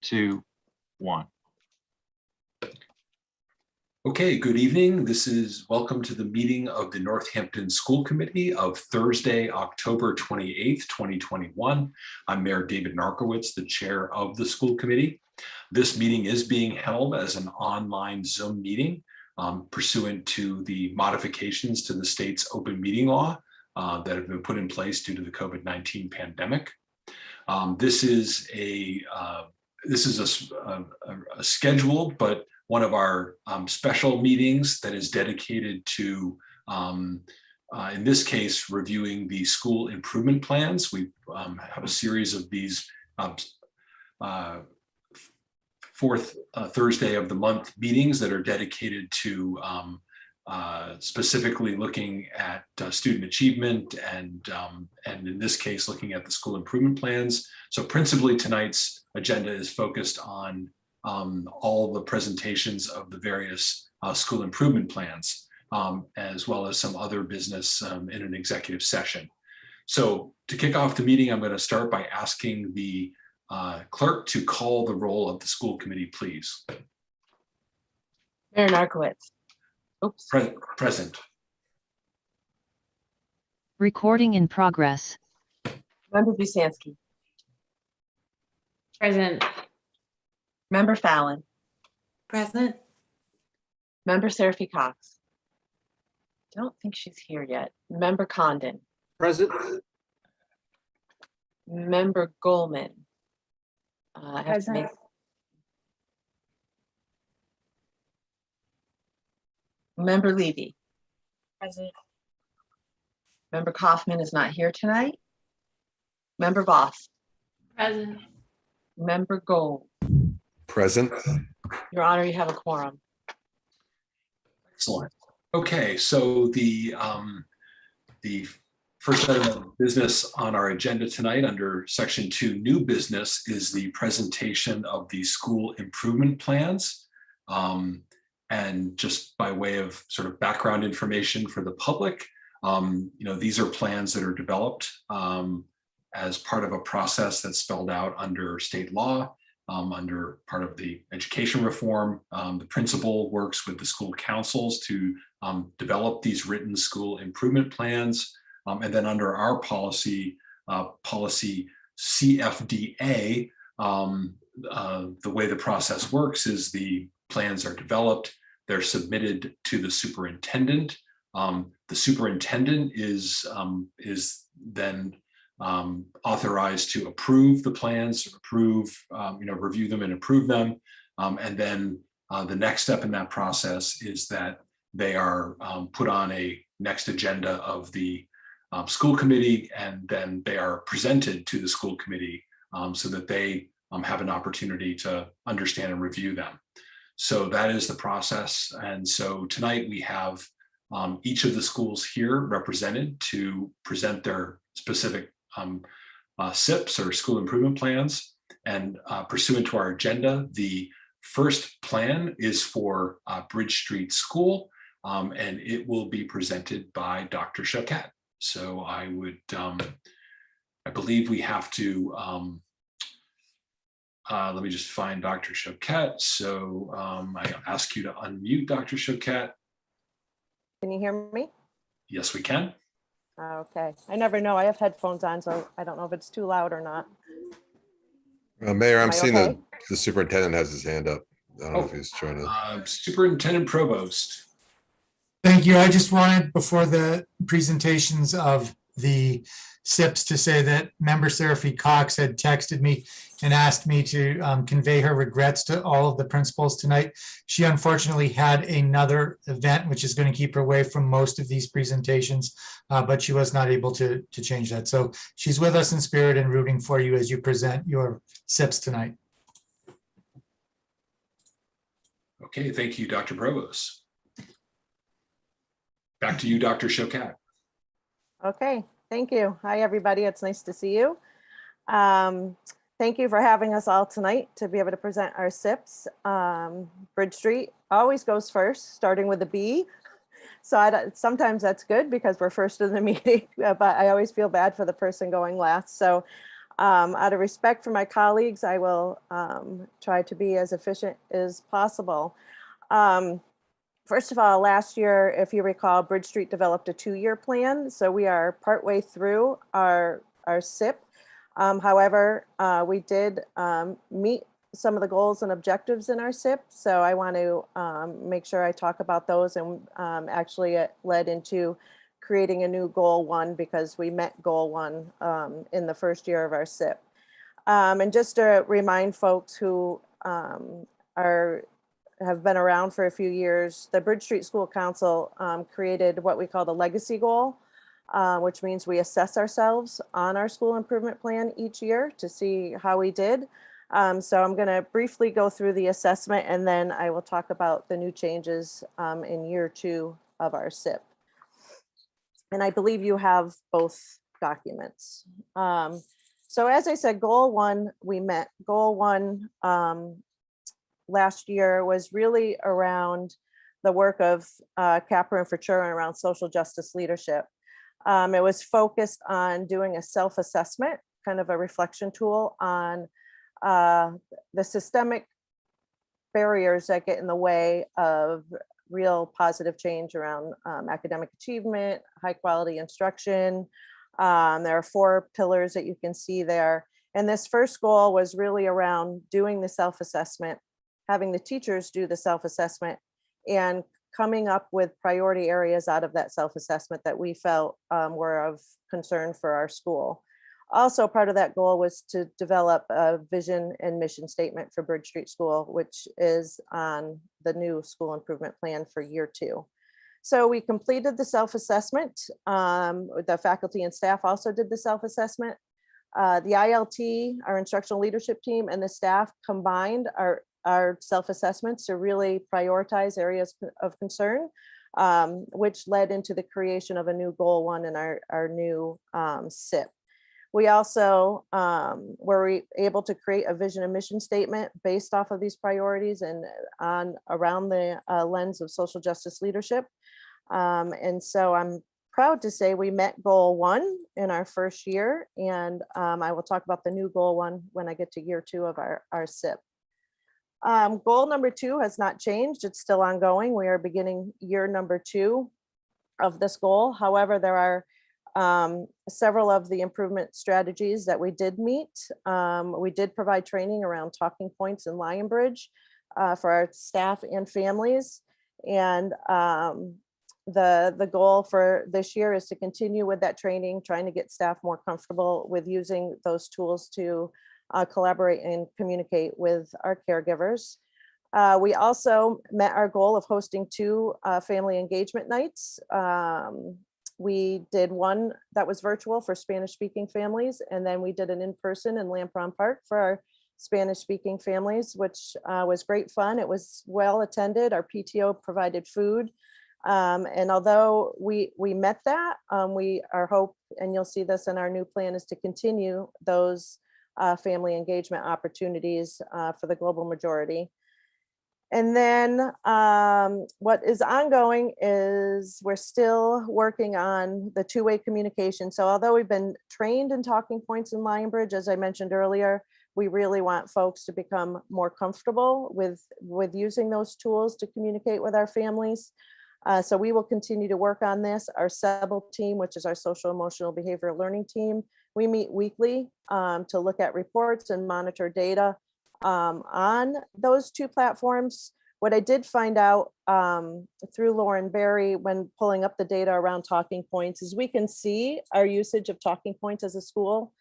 2, 1. Okay, good evening. Welcome to the meeting of the Northampton School Committee of Thursday, October 28th, 2021. I'm Mayor David Narkowitz, the chair of the school committee. This meeting is being held as an online Zoom meeting pursuant to the modifications to the state's open meeting law that have been put in place due to the COVID-19 pandemic. This is a scheduled but one of our special meetings that is dedicated to, in this case, reviewing the school improvement plans. We have a series of these fourth Thursday of the month meetings that are dedicated to specifically looking at student achievement and in this case, looking at the school improvement plans. So principally tonight's agenda is focused on all the presentations of the various school improvement plans, as well as some other business in an executive session. So to kick off the meeting, I'm going to start by asking the clerk to call the roll of the school committee, please. Mayor Narkowitz. Oops. Present. Recording in progress. Member Busansky. Present. Member Fallon. Present. Member Seraphy Cox. Don't think she's here yet. Member Condon. Present. Member Goldman. I have to make. Member Levy. Present. Member Kaufman is not here tonight. Member Voss. Present. Member Gold. Present. Your Honor, you have a quorum. Excellent. Okay, so the first item of business on our agenda tonight under Section 2, new business, is the presentation of the school improvement plans. And just by way of sort of background information for the public, these are plans that are developed as part of a process that's spelled out under state law, under part of the education reform. The principal works with the school councils to develop these written school improvement plans. And then under our policy, policy CFDA, the way the process works is the plans are developed, they're submitted to the superintendent. The superintendent is then authorized to approve the plans, review them and approve them. And then the next step in that process is that they are put on a next agenda of the school committee, and then they are presented to the school committee so that they have an opportunity to understand and review them. So that is the process. And so tonight we have each of the schools here represented to present their specific SIPs or school improvement plans. And pursuant to our agenda, the first plan is for Bridge Street School, and it will be presented by Dr. Choquette. So I believe we have to, let me just find Dr. Choquette. So I ask you to unmute Dr. Choquette. Can you hear me? Yes, we can. Okay. I never know. I have headphones on, so I don't know if it's too loud or not. Mayor, I'm Am I seeing okay? the superintendent has his hand up. I don't know if he's trying to. Superintendent Provost. Thank you. I just wanted, before the presentations of the SIPs, to say that Member Seraphy Cox had texted me and asked me to convey her regrets to all of the principals tonight. She unfortunately had another event which is going to keep her away from most of these presentations, but she was not able to change that. So she's with us in spirit and rooting for you as you present your SIPs tonight. Okay, thank you, Dr. Provost. Back to you, Dr. Choquette. Okay. Thank you. Hi, everybody. It's nice to see you. Thank you for having us all tonight to be able to present our SIPs. Bridge Street always goes first, starting with a B. So sometimes that's good because we're first in the meeting, but I always feel bad for the person going last. So Out of respect for my colleagues, I will try to be as efficient as possible. First of all, last year, if you recall, Bridge Street developed a 2-year plan. So we are partway through our SIP. However, we did meet some of the goals and objectives in our SIP. So I want to make sure I talk about those, and actually it led into creating a new goal 1 because we met goal 1 in the first year of our SIP. And just to remind folks who have been around for a few years, the Bridge Street School Council created what we call the legacy goal, which means we assess ourselves on our school improvement plan each year to see how we did. So I'm going to briefly go through the assessment, and then I will talk about the new changes in year 2 of our SIP. And I believe you have both documents. So as I said, goal 1, we met. Goal 1 last year was really around the work of Capra and Futura around social justice leadership. It was focused on doing a self-assessment, kind of a reflection tool on the systemic barriers that get in the way of real positive change around academic achievement, high quality instruction. There are 4 pillars that you can see there. And this first goal was really around doing the self-assessment, having the teachers do the self-assessment, and coming up with priority areas out of that self-assessment that we felt were of concern for our school. Also, part of that goal was to develop a vision and mission statement for Bridge Street School, which is on the new school improvement plan for year 2. So we completed the self-assessment. The faculty and staff also did the self-assessment. The ILT, our instructional leadership team, and the staff combined our self-assessments to really prioritize areas of concern, which led into the creation of a new goal 1 in our new SIP. We also were able to create a vision and mission statement based off of these priorities and around the lens of social justice leadership. And so I'm proud to say we met goal 1 in our first year, and I will talk about the new goal 1 when I get to year 2 of our SIP. Goal number 2 has not changed. It's still ongoing. We are beginning year number 2 of this goal. However, there are several of the improvement strategies that we did meet. We did provide training around talking points in Lionbridge for our staff and families. And the goal for this year is to continue with that training, trying to get staff more comfortable with using those tools to collaborate and communicate with our caregivers. We also met our goal of hosting 2 family engagement nights. We did one that was virtual for Spanish speaking families, and then we did an in-person in Lampron Park for our Spanish speaking families, which was great fun. It was well attended. Our PTO provided food. And although we met that, our hope, and you'll see this in our new plan, is to continue those family engagement opportunities for the global majority. And then what is ongoing is we're still working on the 2-way communication. So although we've been trained in talking points in Lionbridge, as I mentioned earlier, we really want folks to become more comfortable with using those tools to communicate with our families. So we will continue to work on this. Our SEBL team, which is our social emotional behavioral learning team, we meet weekly to look at reports and monitor data on those 2 platforms. What I did find out through Lauren Berry when pulling up the data around talking points is we can see our usage of talking points as a school,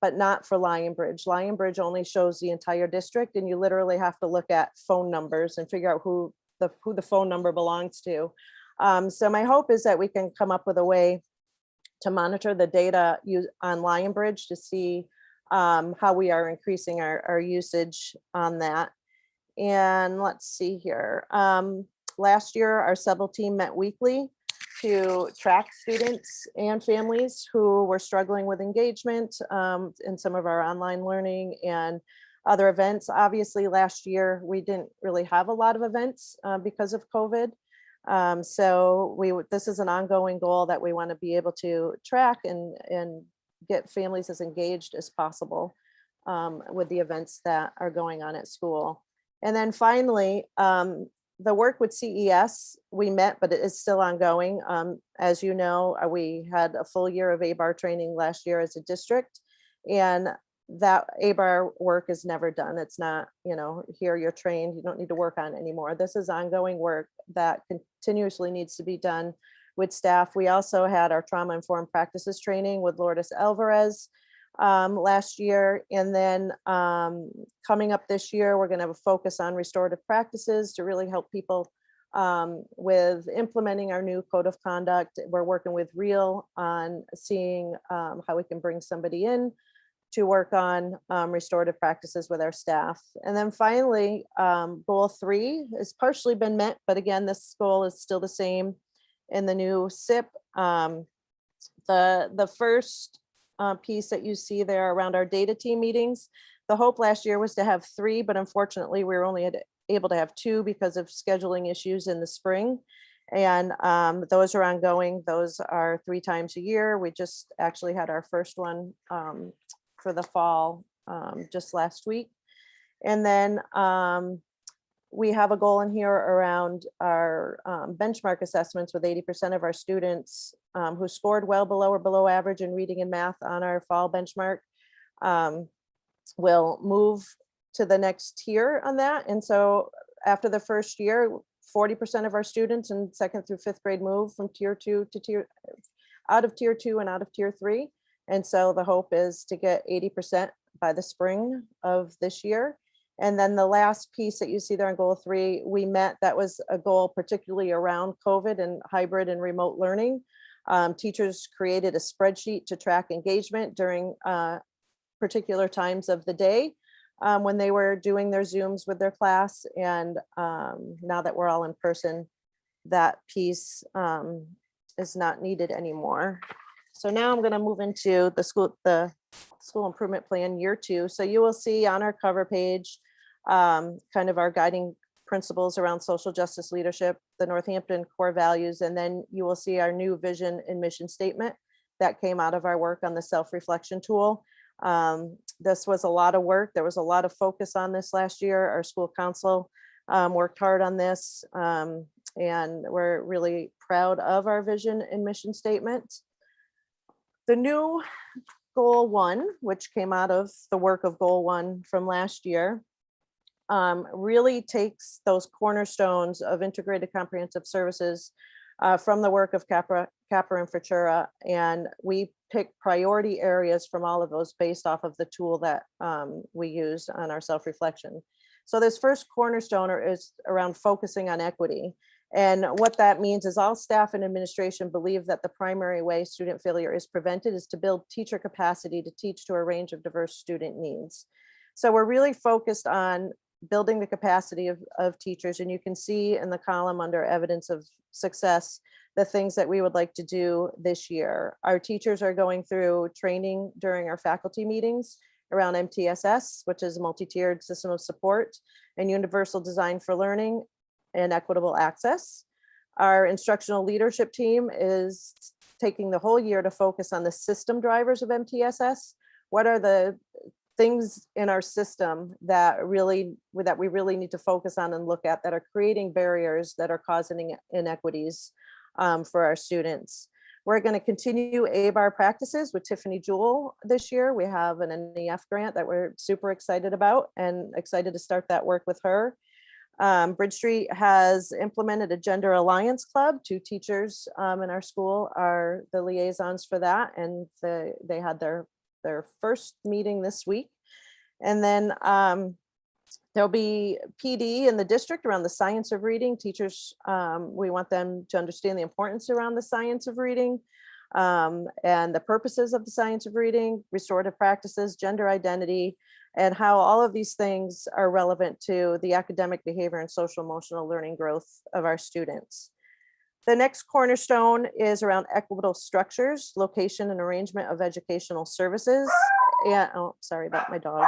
but not for Lionbridge. Lionbridge only shows the entire district, and you literally have to look at phone numbers and figure out who the phone number belongs to. So my hope is that we can come up with a way to monitor the data on Lionbridge to see how we are increasing our usage on that. And let's see here. Last year, our SEBL team met weekly to track students and families who were struggling with engagement in some of our online learning and other events. Obviously, last year, we didn't really have a lot of events because of COVID. So this is an ongoing goal that we want to be able to track and get families as engaged as possible with the events that are going on at school. And then finally, the work with CES, we met, but it is still ongoing. As you know, we had a full year of ABAR training last year as a district, and that ABAR work is never done. It's not, here you're trained, you don't need to work on it anymore. This is ongoing work that continuously needs to be done with staff. We also had our trauma-informed practices training with Lourdes Alvarez last year. And then coming up this year, we're going to have a focus on restorative practices to really help people with implementing our new code of conduct. We're working with REAL on seeing how we can bring somebody in to work on restorative practices with our staff. And then finally, goal 3 has partially been met, but again, this goal is still the same in the new SIP. The first piece that you see there around our data team meetings, the hope last year was to have 3, but unfortunately we were only able to have 2 because of scheduling issues in the spring. And those are ongoing. Those are 3 times a year. We just actually had our first one for the fall just last week. And then we have a goal in here around our benchmark assessments with 80% of our students who scored well below or below average in reading and math on our fall benchmark will move to the next tier on that. And so after the first year, 40% of our students in 2nd through 5th grade move from tier 2 to out of tier 2 and out of tier 3. And so the hope is to get 80% by the spring of this year. And then the last piece that you see there on goal 3, we met, that was a goal particularly around COVID and hybrid and remote learning. Teachers created a spreadsheet to track engagement during particular times of the day when they were doing their Zooms with their class. And now that we're all in person, that piece is not needed anymore. So now I'm going to move into the school improvement plan year 2. So you will see on our cover page kind of our guiding principles around social justice leadership, the Northampton core values, and then you will see our new vision and mission statement that came out of our work on the self-reflection tool. This was a lot of work. There was a lot of focus on this last year. Our school council worked hard on this, and we're really proud of our vision and mission statement. The new goal 1, which came out of the work of goal 1 from last year, really takes those cornerstones of integrated comprehensive services from the work of Capra and Futura, and we pick priority areas from all of those based off of the tool that we use on our self-reflection. So this first cornerstone is around focusing on equity. And what that means is all staff and administration believe that the primary way student failure is prevented is to build teacher capacity to teach to a range of diverse student needs. So we're really focused on building the capacity of teachers. And you can see in the column under evidence of success, the things that we would like to do this year. Our teachers are going through training during our faculty meetings around MTSS, which is a multi-tiered system of support, and universal design for learning and equitable access. Our instructional leadership team is taking the whole year to focus on the system drivers of MTSS. What are the things in our system that we really need to focus on and look at that are creating barriers that are causing inequities for our students? We're going to continue ABAR practices with Tiffany Jewell this year. We have an NEF grant that we're super excited about and excited to start that work with her. Bridge Street has implemented a gender alliance club. 2 teachers in our school are the liaisons for that, and they had their first meeting this week. And then there'll be PD in the district around the science of reading. Teachers, we want them to understand the importance around the science of reading and the purposes of the science of reading, restorative practices, gender identity, and how all of these things are relevant to the academic behavior and social emotional learning growth of our students. The next cornerstone is around equitable structures, location and arrangement of educational services. And oh, sorry about my dog.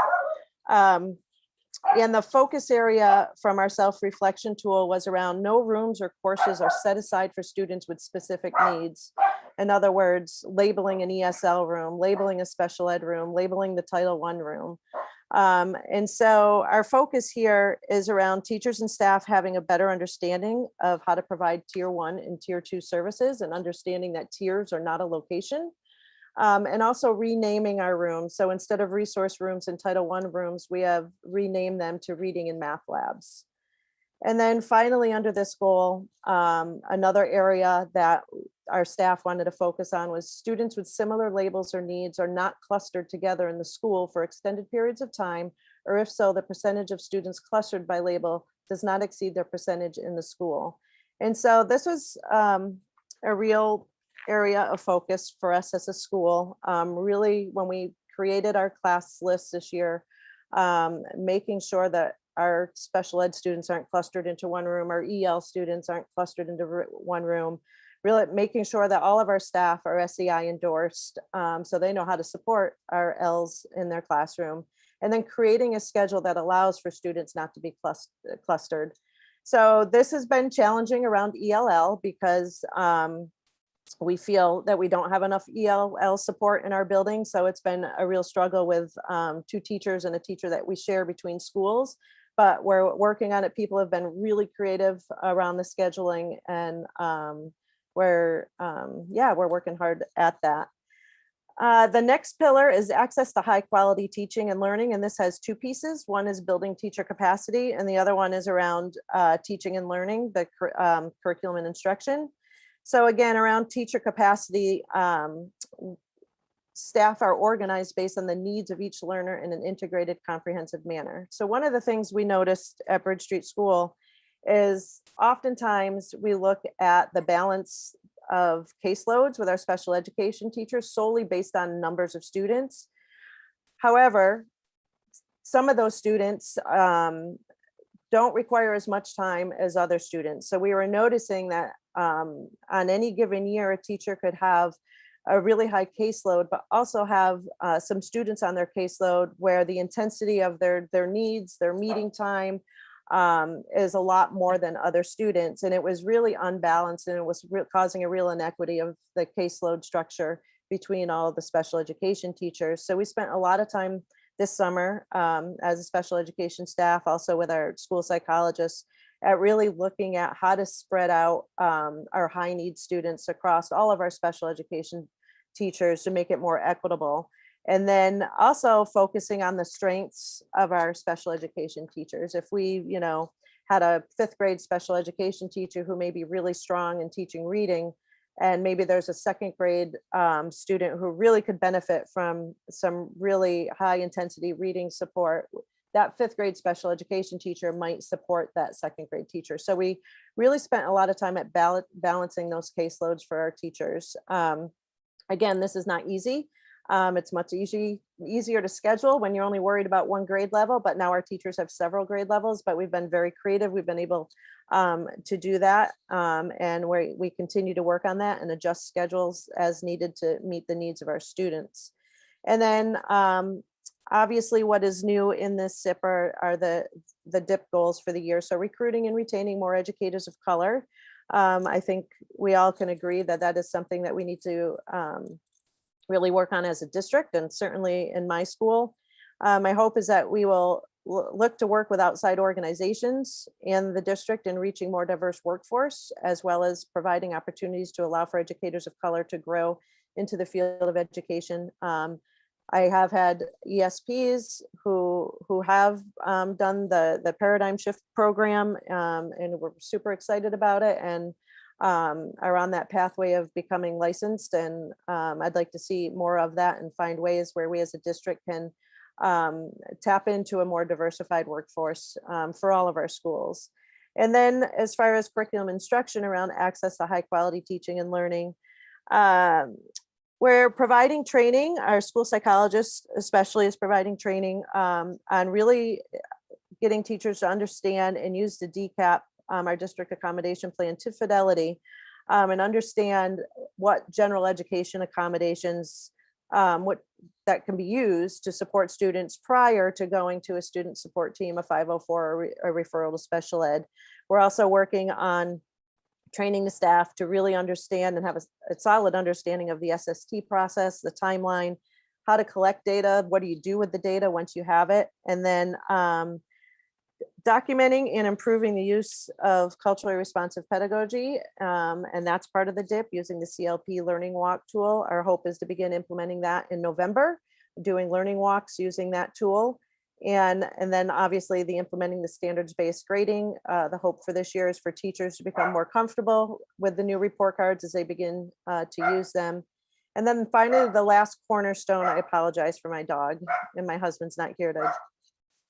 And the focus area from our self-reflection tool was around no rooms or courses are set aside for students with specific needs. In other words, labeling an ESL room, labeling a special ed room, labeling the Title I room. And so our focus here is around teachers and staff having a better understanding of how to provide tier 1 and tier 2 services, and understanding that tiers are not a location. And also renaming our rooms. So instead of resource rooms and Title I rooms, we have renamed them to reading and math labs. And then finally, under this goal, another area that our staff wanted to focus on was students with similar labels or needs are not clustered together in the school for extended periods of time, or if so, the percentage of students clustered by label does not exceed their percentage in the school. And so this was a real area of focus for us as a school. Really, when we created our class list this year, making sure that our special ed students aren't clustered into one room, our EL students aren't clustered into one room, really making sure that all of our staff are SEI endorsed, so they know how to support our Ls in their classroom, and then creating a schedule that allows for students not to be clustered. So this has been challenging around ELL because we feel that we don't have enough ELL support in our building. So it's been a real struggle with 2 teachers and a teacher that we share between schools, but we're working on it. People have been really creative around the scheduling, and we're working hard at that. The next pillar is access to high quality teaching and learning. And this has 2 pieces. One is building teacher capacity, and the other one is around teaching and learning, the curriculum and instruction. So again, around teacher capacity, staff are organized based on the needs of each learner in an integrated, comprehensive manner. So one of the things we noticed at Bridge Street School is oftentimes we look at the balance of caseloads with our special education teachers solely based on numbers of students. However, some of those students don't require as much time as other students. So we were noticing that on any given year, a teacher could have a really high caseload, but also have some students on their caseload where the intensity of their needs, their meeting time is a lot more than other students. And it was really unbalanced, and it was causing a real inequity of the caseload structure between all of the special education teachers. So we spent a lot of time this summer as a special education staff, also with our school psychologists, at really looking at how to spread out our high need students across all of our special education teachers to make it more equitable. And then also focusing on the strengths of our special education teachers. If we, had a 5th grade special education teacher who may be really strong in teaching reading, and maybe there's a 2nd grade student who really could benefit from some really high intensity reading support, that 5th grade special education teacher might support that 2nd grade teacher. So we really spent a lot of time at balancing those caseloads for our teachers. Again, this is not easy. It's much easier to schedule when you're only worried about one grade level, but now our teachers have several grade levels, but we've been very creative. We've been able to do that. And we continue to work on that and adjust schedules as needed to meet the needs of our students. And then obviously what is new in this SIP are the DIP goals for the year. So recruiting and retaining more educators of color. I think we all can agree that that is something that we need to really work on as a district, and certainly in my school. My hope is that we will look to work with outside organizations in the district in reaching more diverse workforce, as well as providing opportunities to allow for educators of color to grow into the field of education. I have had ESPs who have done the paradigm shift program, and we're super excited about it, and are on that pathway of becoming licensed. And I'd like to see more of that and find ways where we as a district can tap into a more diversified workforce for all of our schools. And then as far as curriculum instruction around access to high quality teaching and learning, we're providing training. Our school psychologist especially is providing training on really getting teachers to understand and use the DCAP, our district accommodation plan, to fidelity, and understand what general education accommodations that can be used to support students prior to going to a student support team, a 504, or a referral to special ed. We're also working on training the staff to really understand and have a solid understanding of the SST process, the timeline, how to collect data, what do you do with the data once you have it, and then documenting and improving the use of culturally responsive pedagogy. And that's part of the DIP using the CLP Learning Walk tool. Our hope is to begin implementing that in November, doing learning walks using that tool. And then obviously the implementing the standards-based grading. The hope for this year is for teachers to become more comfortable with the new report cards as they begin to use them. And then finally, the last cornerstone, I apologize for my dog, and my husband's not here to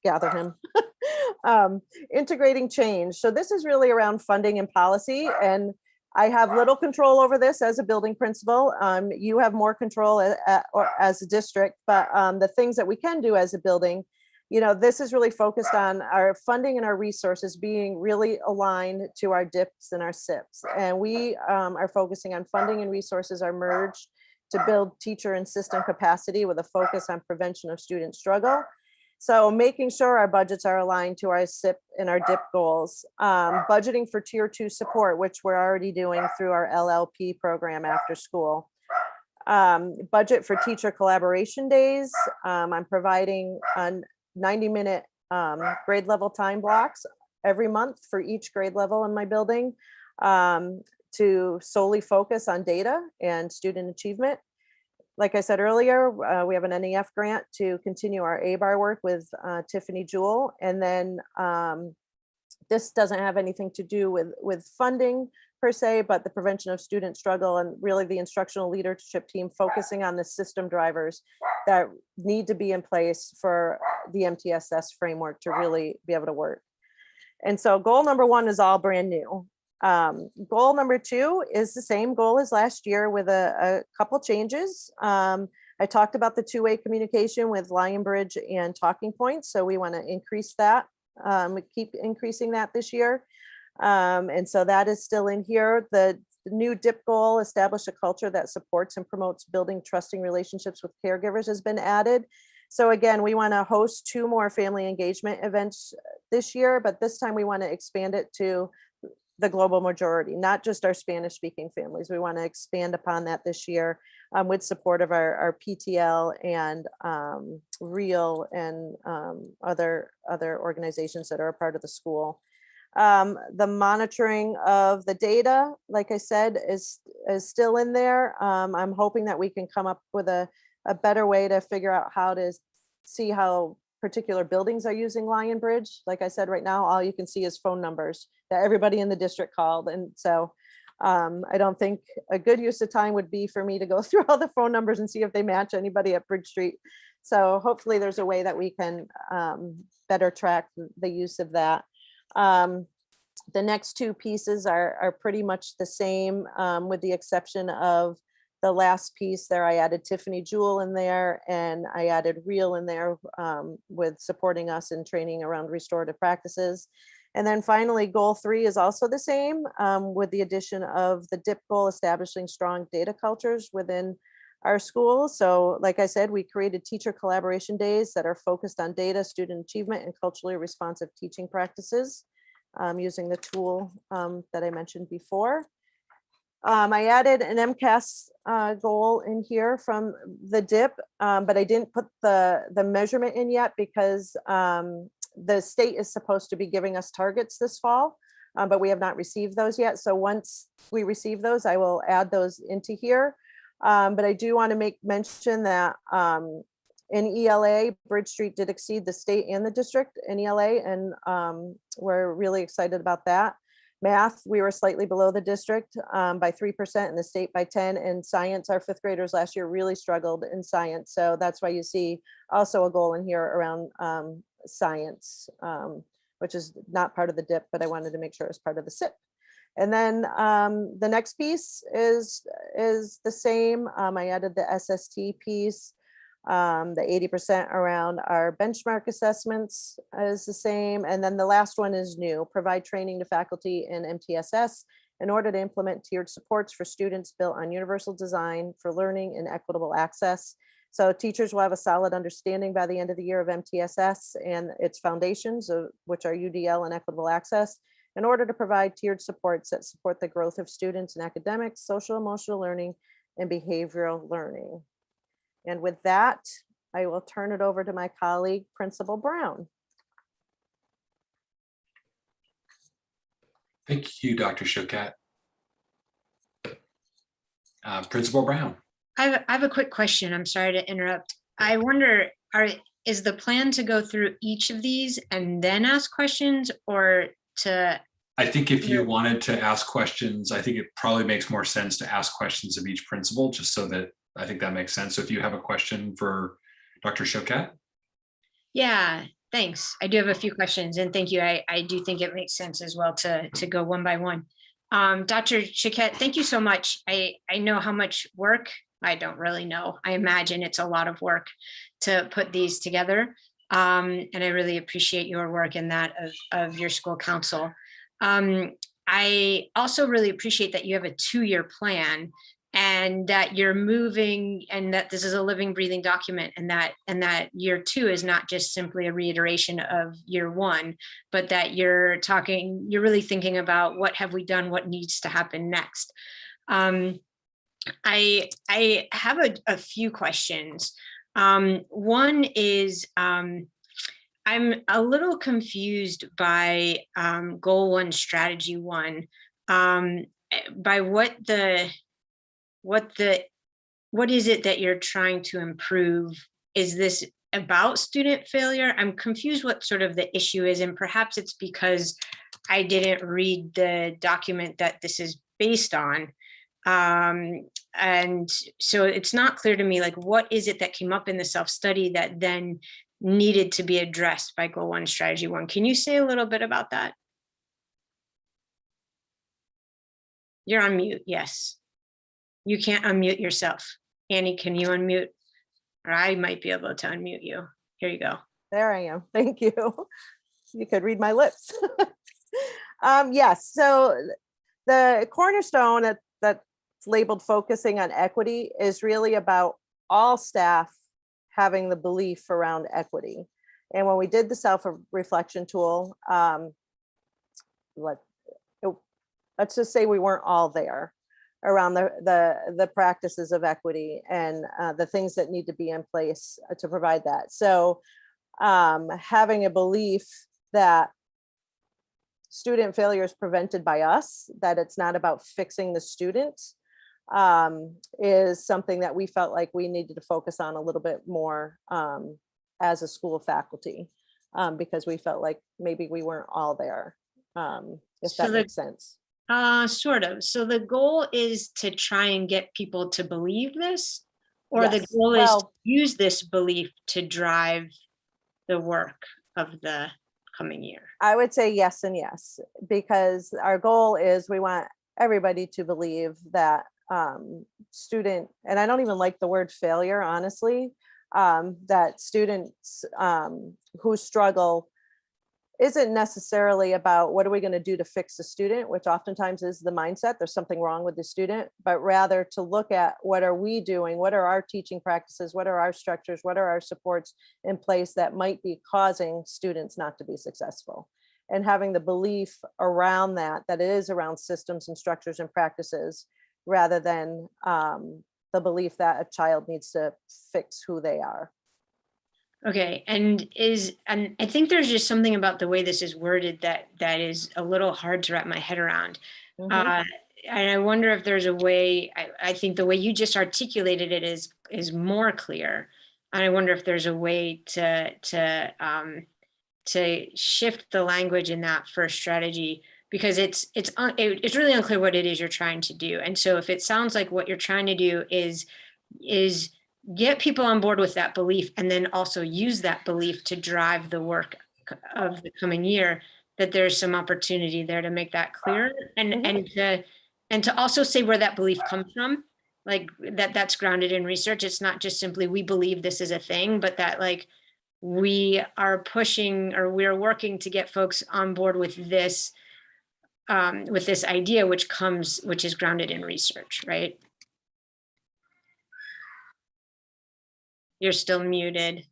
gather him. Integrating change. So this is really around funding and policy, and I have little control over this as a building principal. You have more control or as a district, but the things that we can do as a building, this is really focused on our funding and our resources being really aligned to our DIPs and our SIPs. And we are focusing on funding and resources are merged to build teacher and system capacity with a focus on prevention of student struggle. So making sure our budgets are aligned to our SIP and our DIP goals, budgeting for tier 2 support, which we're already doing through our LLP program after school. Budget for teacher collaboration days. I'm providing 90-minute grade level time blocks every month for each grade level in my building to solely focus on data and student achievement. Like I said earlier, we have an NEF grant to continue our ABAR work with Tiffany Jewell. And then this doesn't have anything to do with funding per se, but the prevention of student struggle and really the instructional leadership team focusing on the system drivers that need to be in place for the MTSS framework to really be able to work. And so goal number 1 is all brand new. Goal number 2 is the same goal as last year with a couple changes. I talked about the two-way communication with Lionbridge and Talking Points. So we want to increase that, keep increasing that this year. And so that is still in here. The new DIP goal, establish a culture that supports and promotes building trusting relationships with caregivers, has been added. So again, we want to host 2 more family engagement events this year, but this time we want to expand it to the global majority, not just our Spanish speaking families. We want to expand upon that this year with support of our PTL and REAL and other organizations that are a part of the school. The monitoring of the data, like I said, is still in there. I'm hoping that we can come up with a better way to figure out how to see how particular buildings are using Lionbridge. Like I said, right now, all you can see is phone numbers that everybody in the district called. And so I don't think a good use of time would be for me to go through all the phone numbers and see if they match anybody at Bridge Street. So hopefully there's a way that we can better track the use of that. The next 2 pieces are pretty much the same with the exception of the last piece there. I added Tiffany Jewell in there and I added REAL in there with supporting us in training around restorative practices. And then finally, goal 3 is also the same with the addition of the DIP goal, establishing strong data cultures within our schools. So like I said, we created teacher collaboration days that are focused on data, student achievement, and culturally responsive teaching practices using the tool that I mentioned before. I added an MCAS goal in here from the DIP, but I didn't put the measurement in yet because the state is supposed to be giving us targets this fall, but we have not received those yet. So once we receive those, I will add those into here. But I do want to make mention that in ELA, Bridge Street did exceed the state and the district in ELA, and we're really excited about that. Math, we were slightly below the district by 3% and the state by 10. And science, our 5th graders last year really struggled in science. So that's why you see also a goal in here around science, which is not part of the DIP, but I wanted to make sure it's part of the SIP. And then the next piece is the same. I added the SST piece. The 80% around our benchmark assessments is the same. And then the last one is new, provide training to faculty in MTSS in order to implement tiered supports for students built on universal design for learning and equitable access. So teachers will have a solid understanding by the end of the year of MTSS and its foundations, of which are UDL and equitable access. in order to provide tiered supports that support the growth of students in academics, social emotional learning, and behavioral learning. And with that, I will turn it over to my colleague, Principal Brown. Thank you, Dr. Choquette. Principal Brown. I have a quick question. I'm sorry to interrupt. I wonder, is the plan to go through each of these and then ask questions, or to? I think if you wanted to ask questions, I think it probably makes more sense to ask questions of each principal, just so that I think that makes sense. So if you have a question for Dr. Choquette. Yeah, thanks. I do have a few questions, and thank you. I do think it makes sense as well to go one by one. Dr. Choquette, thank you so much. I know how much work. I don't really know. I imagine it's a lot of work to put these together. And I really appreciate your work and that of your school council. I also really appreciate that you have a 2-year plan, and that you're moving, and that this is a living, breathing document, and that year 2 is not just simply a reiteration of year 1, but that you're really thinking about what have we done, what needs to happen next. I have a few questions. One is, I'm a little confused by goal 1, strategy 1, by what is it that you're trying to improve? Is this about student failure? I'm confused what sort of the issue is, and perhaps it's because I didn't read the document that this is based on. And so it's not clear to me, like, what is it that came up in the self-study that then needed to be addressed by goal 1, strategy 1? Can you say a little bit about that? You're on mute, yes. You can't unmute yourself. Annie, can you unmute? Or I might be able to unmute you. Here you go. There I am. Thank you. You could read my lips. Yes, so the cornerstone that's labeled focusing on equity is really about all staff having the belief around equity. And when we did the self-reflection tool, let's just say we weren't all there around the practices of equity and the things that need to be in place to provide that. So having a belief that student failure is prevented by us, that it's not about fixing the student, is something that we felt like we needed to focus on a little bit more as a school faculty, because we felt like maybe we weren't all there, if that makes sense. Sort of. So the goal is to try and get people to believe this, or the Yes. goal is to use this belief to drive the work of the coming year? I would say yes and yes, because our goal is we want everybody to believe that student, and I don't even like the word failure, honestly, that students who struggle isn't necessarily about what are we going to do to fix the student, which oftentimes is the mindset, there's something wrong with the student, but rather to look at what are we doing, what are our teaching practices, what are our structures, what are our supports in place that might be causing students not to be successful. And having the belief around that it is around systems and structures and practices, rather than the belief that a child needs to fix who they are. Okay, and I think there's just something about the way this is worded that is a little hard to wrap my head around. And I wonder if there's a way, I think the way you just articulated it is more clear. And I wonder if there's a way to shift the language in that first strategy, because it's really unclear what it is you're trying to do. And so if it sounds like what you're trying to do is get people on board with that belief, and then also use that belief to drive the work of the coming year, that there's some opportunity there to make that clear, and to also say where that belief comes from, like that's grounded in research. It's not just simply we believe this is a thing, but that like we are pushing, or we're working to get folks on board with this idea, which is grounded in research, right? You're still muted.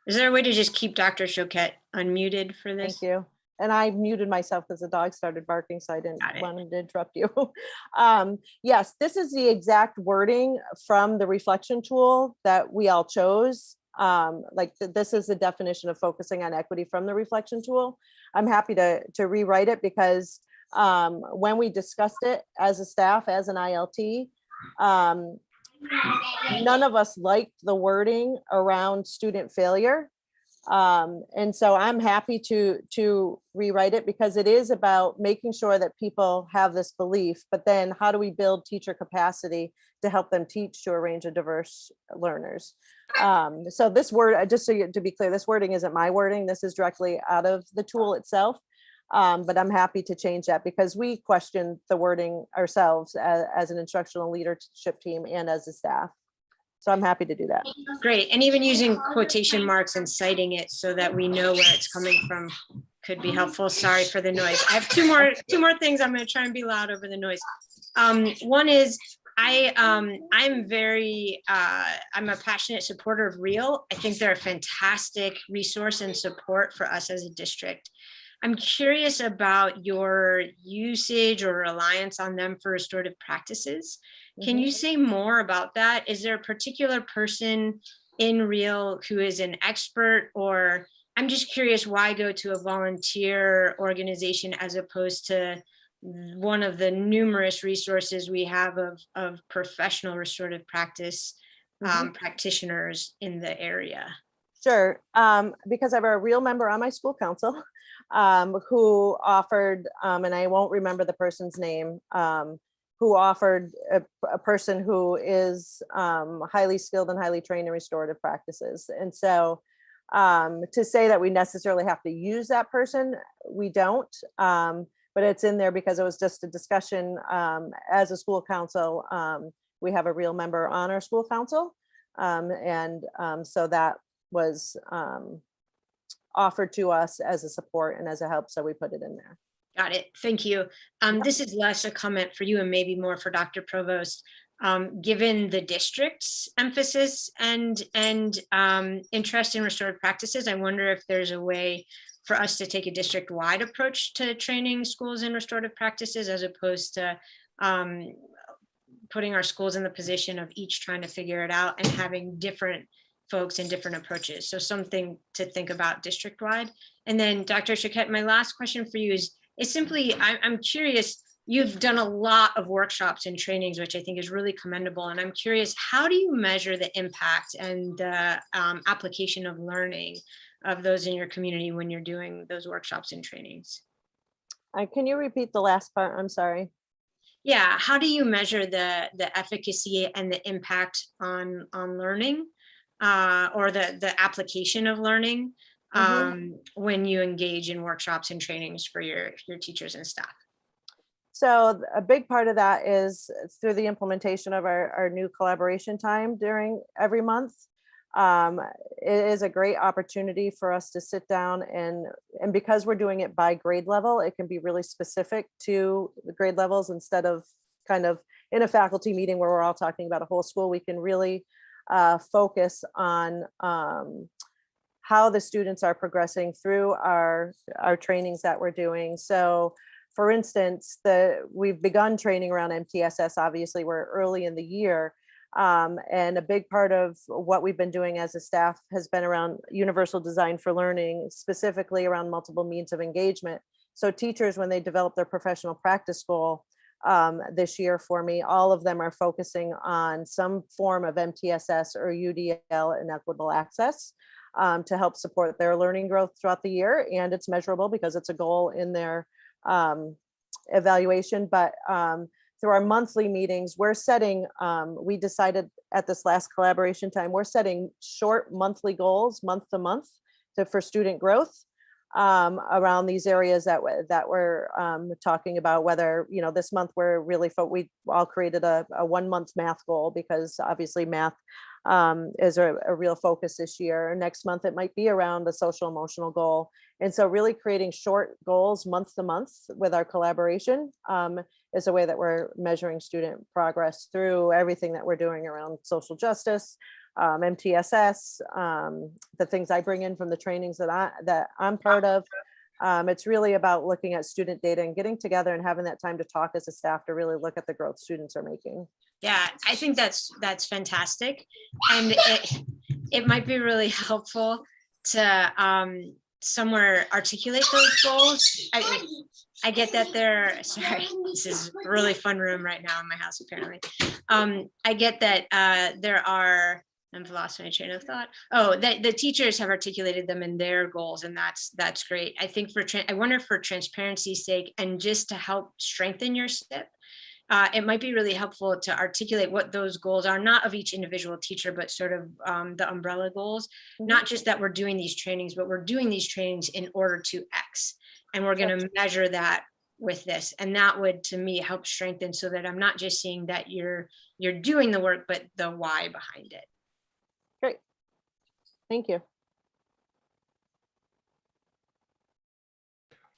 Is there a way to just keep Dr. Choquette unmuted for this? Thank you. and I muted myself because the dog started barking, so I didn't Got it. want to interrupt you. Yes, this is the exact wording from the reflection tool that we all chose. This is the definition of focusing on equity from the reflection tool. I'm happy to rewrite it because when we discussed it as a staff, as an ILT, none of us liked the wording around student failure. And so I'm happy to rewrite it because it is about making sure that people have this belief, but then how do we build teacher capacity to help them teach to a range of diverse learners? So this word, just to be clear, this wording isn't my wording. This is directly out of the tool itself. But I'm happy to change that because we questioned the wording ourselves as an instructional leadership team and as a staff. So I'm happy to do that. Great. And even using quotation marks and citing it so that we know where it's coming from could be helpful. Sorry for the noise. I have two more things. I'm going to try and be loud over the noise. One is I'm a passionate supporter of REAL. I think they're a fantastic resource and support for us as a district. I'm curious about your usage or reliance on them for restorative practices. Can you say more about that? Is there a particular person in REAL who is an expert, or I'm just curious why go to a volunteer organization as opposed to one of the numerous resources we have of professional restorative practice practitioners in the area? Sure, because I have a REAL member on my school council who offered, and I won't remember the person's name, who offered a person who is highly skilled and highly trained in restorative practices. And so to say that we necessarily have to use that person, we don't, but it's in there because it was just a discussion as a school council. We have a REAL member on our school council. So that was offered to us as a support and as a help. So we put it in there. Got it. Thank you. This is less a comment for you and maybe more for Dr. Provost. Given the district's emphasis and interest in restorative practices, I wonder if there's a way for us to take a district-wide approach to training schools in restorative practices as opposed to putting our schools in the position of each trying to figure it out and having different folks and different approaches. So something to think about district-wide. And then Dr. Choquette, my last question for you is simply, I'm curious, you've done a lot of workshops and trainings, which I think is really commendable. And I'm curious, how do you measure the impact and the application of learning of those in your community when you're doing those workshops and trainings? Can you repeat the last part? I'm sorry. Yeah, how do you measure the efficacy and the impact on learning or the application of learning when you engage in workshops and trainings for your teachers and staff? So a big part of that is through the implementation of our new collaboration time during every month. It is a great opportunity for us to sit down and because we're doing it by grade level, it can be really specific to the grade levels instead of kind of in a faculty meeting where we're all talking about a whole school. We can really focus on how the students are progressing through our trainings that we're doing. So for instance, we've begun training around MTSS. Obviously, we're early in the year. And a big part of what we've been doing as a staff has been around universal design for learning, specifically around multiple means of engagement. So teachers, when they develop their professional practice goal this year for me, all of them are focusing on some form of MTSS or UDL and equitable access to help support their learning growth throughout the year. And it's measurable because it's a goal in their evaluation. But through our monthly meetings, we're setting, we decided at this last collaboration time, we're setting short monthly goals month to month for student growth around these areas that we're talking about, whether, this month we're really, we all created a 1 month math goal because obviously math is a real focus this year. Next month, it might be around the social emotional goal. And so really creating short goals month to month with our collaboration is a way that we're measuring student progress through everything that we're doing around social justice, MTSS, the things I bring in from the trainings that I'm part of, It's really about looking at student data and getting together and having that time to talk as a staff to really look at the growth students are making. Yeah, I think that's fantastic. And it might be really helpful to somewhere articulate those goals. I get that they're, sorry, this is a really fun room right now in my house, apparently. I get that there are, I've lost my train of thought. Oh, that the teachers have articulated them in their goals, and that's great. I think I wonder for transparency's sake and just to help strengthen your SIP, it might be really helpful to articulate what those goals are, not of each individual teacher, but sort of the umbrella goals. Not just that we're doing these trainings, but we're doing these trainings in order to X. And we're going to measure that with this. And that would, to me, help strengthen so that I'm not just seeing that you're doing the work, but the why behind it. Great. Thank you.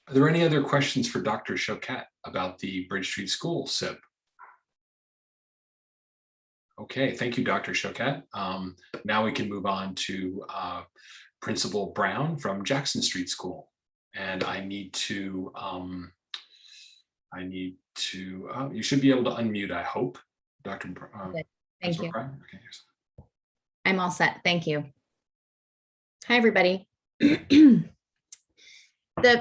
Are there any other questions for Dr. Choquette about the Bridge Street School SIP? Okay, thank you, Dr. Choquette. Now we can move on to Principal Brown from Jackson Street School. And I need to, you should be able to unmute, I hope, Dr. Thank you. Brown. Okay, I'm all set. Thank you. Hi, everybody. The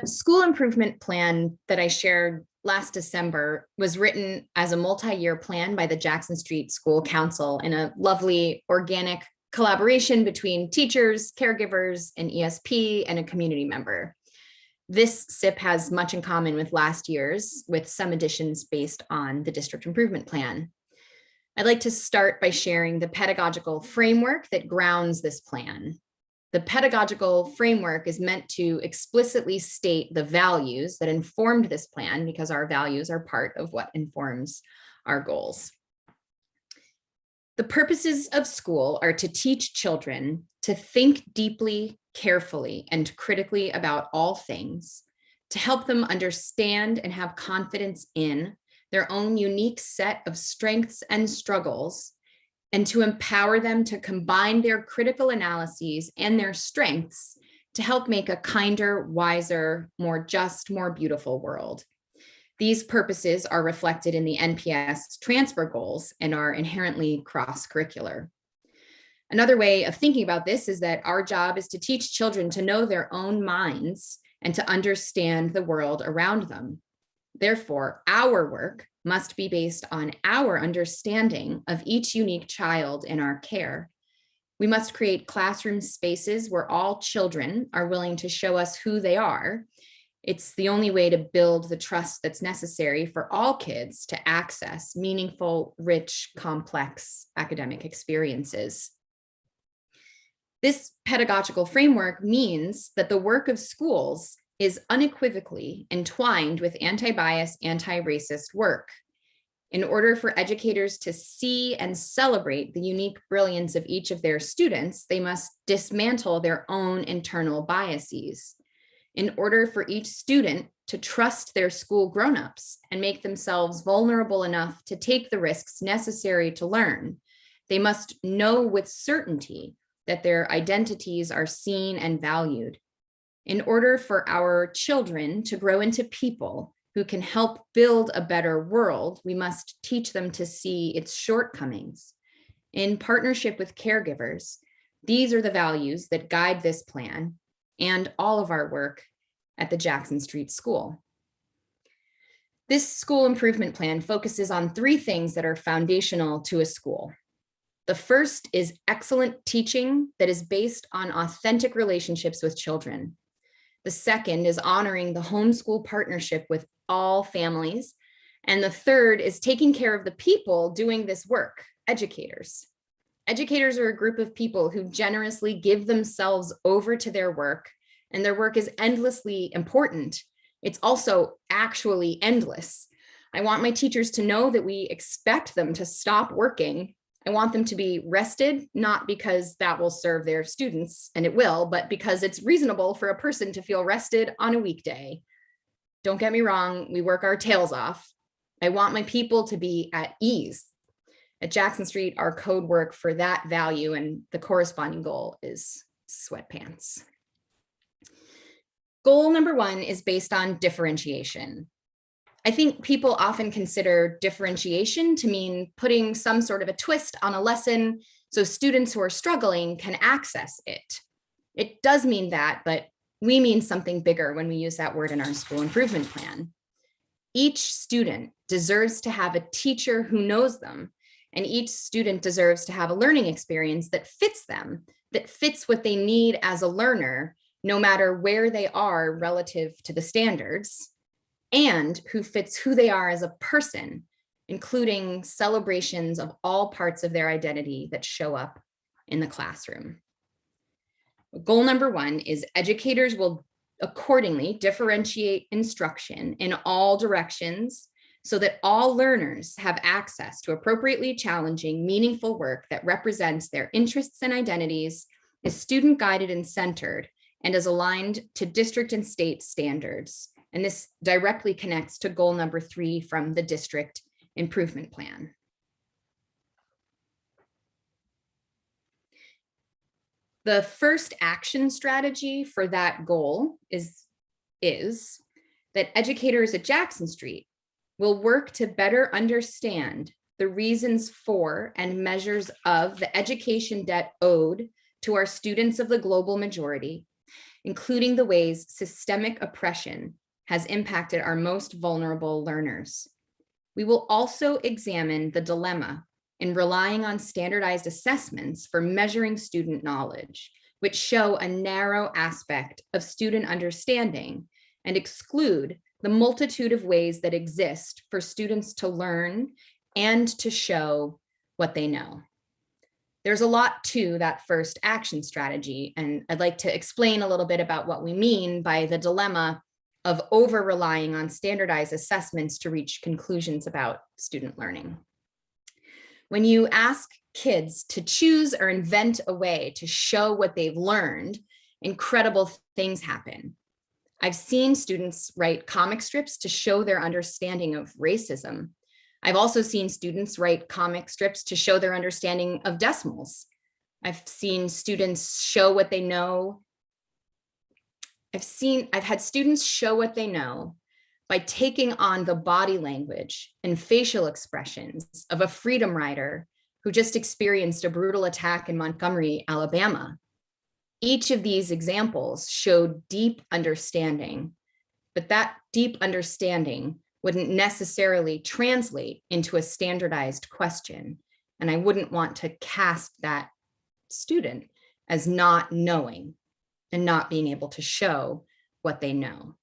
school improvement plan that I shared last December was written as a multi-year plan by the Jackson Street School Council in a lovely organic collaboration between teachers, caregivers, an ESP, and a community member. This SIP has much in common with last year's, with some additions based on the district improvement plan. I'd like to start by sharing the pedagogical framework that grounds this plan. The pedagogical framework is meant to explicitly state the values that informed this plan, because our values are part of what informs our goals. The purposes of school are to teach children to think deeply, carefully, and critically about all things, to help them understand and have confidence in their own unique set of strengths and struggles, and to empower them to combine their critical analyses and their strengths to help make a kinder, wiser, more just, more beautiful world. These purposes are reflected in the NPS transfer goals and are inherently cross-curricular. Another way of thinking about this is that our job is to teach children to know their own minds and to understand the world around them. Therefore, our work must be based on our understanding of each unique child in our care. We must create classroom spaces where all children are willing to show us who they are. It's the only way to build the trust that's necessary for all kids to access meaningful, rich, complex academic experiences. This pedagogical framework means that the work of schools is unequivocally entwined with anti-bias, anti-racist work. In order for educators to see and celebrate the unique brilliance of each of their students, they must dismantle their own internal biases. In order for each student to trust their school grown-ups and make themselves vulnerable enough to take the risks necessary to learn, they must know with certainty that their identities are seen and valued. In order for our children to grow into people who can help build a better world, we must teach them to see its shortcomings. In partnership with caregivers, these are the values that guide this plan and all of our work at the Jackson Street School. This school improvement plan focuses on three things that are foundational to a school. The first is excellent teaching that is based on authentic relationships with children. The second is honoring the homeschool partnership with all families. And the third is taking care of the people doing this work, educators. Educators are a group of people who generously give themselves over to their work, and their work is endlessly important. It's also actually endless. I want my teachers to know that we expect them to stop working. I want them to be rested, not because that will serve their students, and it will, but because it's reasonable for a person to feel rested on a weekday. Don't get me wrong, we work our tails off. I want my people to be at ease. At Jackson Street, our code work for that value and the corresponding goal is sweatpants. Goal number 1 is based on differentiation. I think people often consider differentiation to mean putting some sort of a twist on a lesson so students who are struggling can access it. It does mean that, but we mean something bigger when we use that word in our school improvement plan. Each student deserves to have a teacher who knows them, and each student deserves to have a learning experience that fits them, that fits what they need as a learner, no matter where they are relative to the standards, and who fits who they are as a person, including celebrations of all parts of their identity that show up in the classroom. Goal number 1 is educators will accordingly differentiate instruction in all directions so that all learners have access to appropriately challenging, meaningful work that represents their interests and identities, is student guided and centered, and is aligned to district and state standards. And this directly connects to goal number 3 from the district improvement plan. The first action strategy for that goal is that educators at Jackson Street will work to better understand the reasons for and measures of the education debt owed to our students of the global majority, including the ways systemic oppression has impacted our most vulnerable learners. We will also examine the dilemma in relying on standardized assessments for measuring student knowledge, which show a narrow aspect of student understanding and exclude the multitude of ways that exist for students to learn and to show what they know. There's a lot to that first action strategy, and I'd like to explain a little bit about what we mean by the dilemma of over-relying on standardized assessments to reach conclusions about student learning. When you ask kids to choose or invent a way to show what they've learned, incredible things happen. I've seen students write comic strips to show their understanding of racism. I've also seen students write comic strips to show their understanding of decimals. I've seen students show what they know. I've had students show what they know by taking on the body language and facial expressions of a freedom rider who just experienced a brutal attack in Montgomery, Alabama. Each of these examples showed deep understanding, but that deep understanding wouldn't necessarily translate into a standardized question. And I wouldn't want to cast that student as not knowing and not being able to show what they know.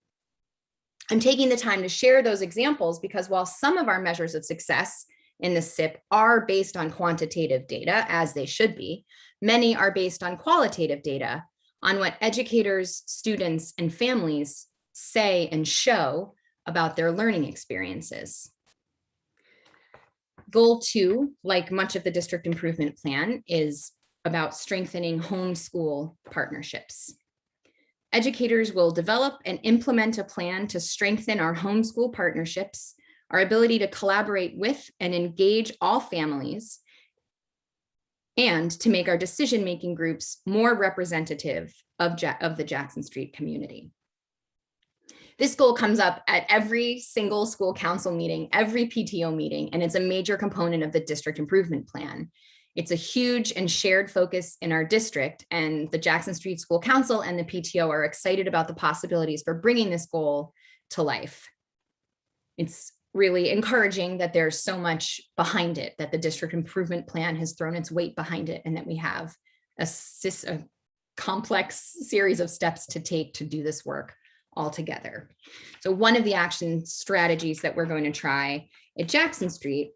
I'm taking the time to share those examples because while some of our measures of success in the SIP are based on quantitative data, as they should be, many are based on qualitative data on what educators, students, and families say and show about their learning experiences. Goal 2, like much of the district improvement plan, is about strengthening homeschool partnerships. Educators will develop and implement a plan to strengthen our homeschool partnerships, our ability to collaborate with and engage all families, and to make our decision-making groups more representative of the Jackson Street community. This goal comes up at every single school council meeting, every PTO meeting, and it's a major component of the district improvement plan. It's a huge and shared focus in our district, and the Jackson Street School Council and the PTO are excited about the possibilities for bringing this goal to life. It's really encouraging that there's so much behind it, that the district improvement plan has thrown its weight behind it, and that we have a complex series of steps to take to do this work all together. So one of the action strategies that we're going to try at Jackson Street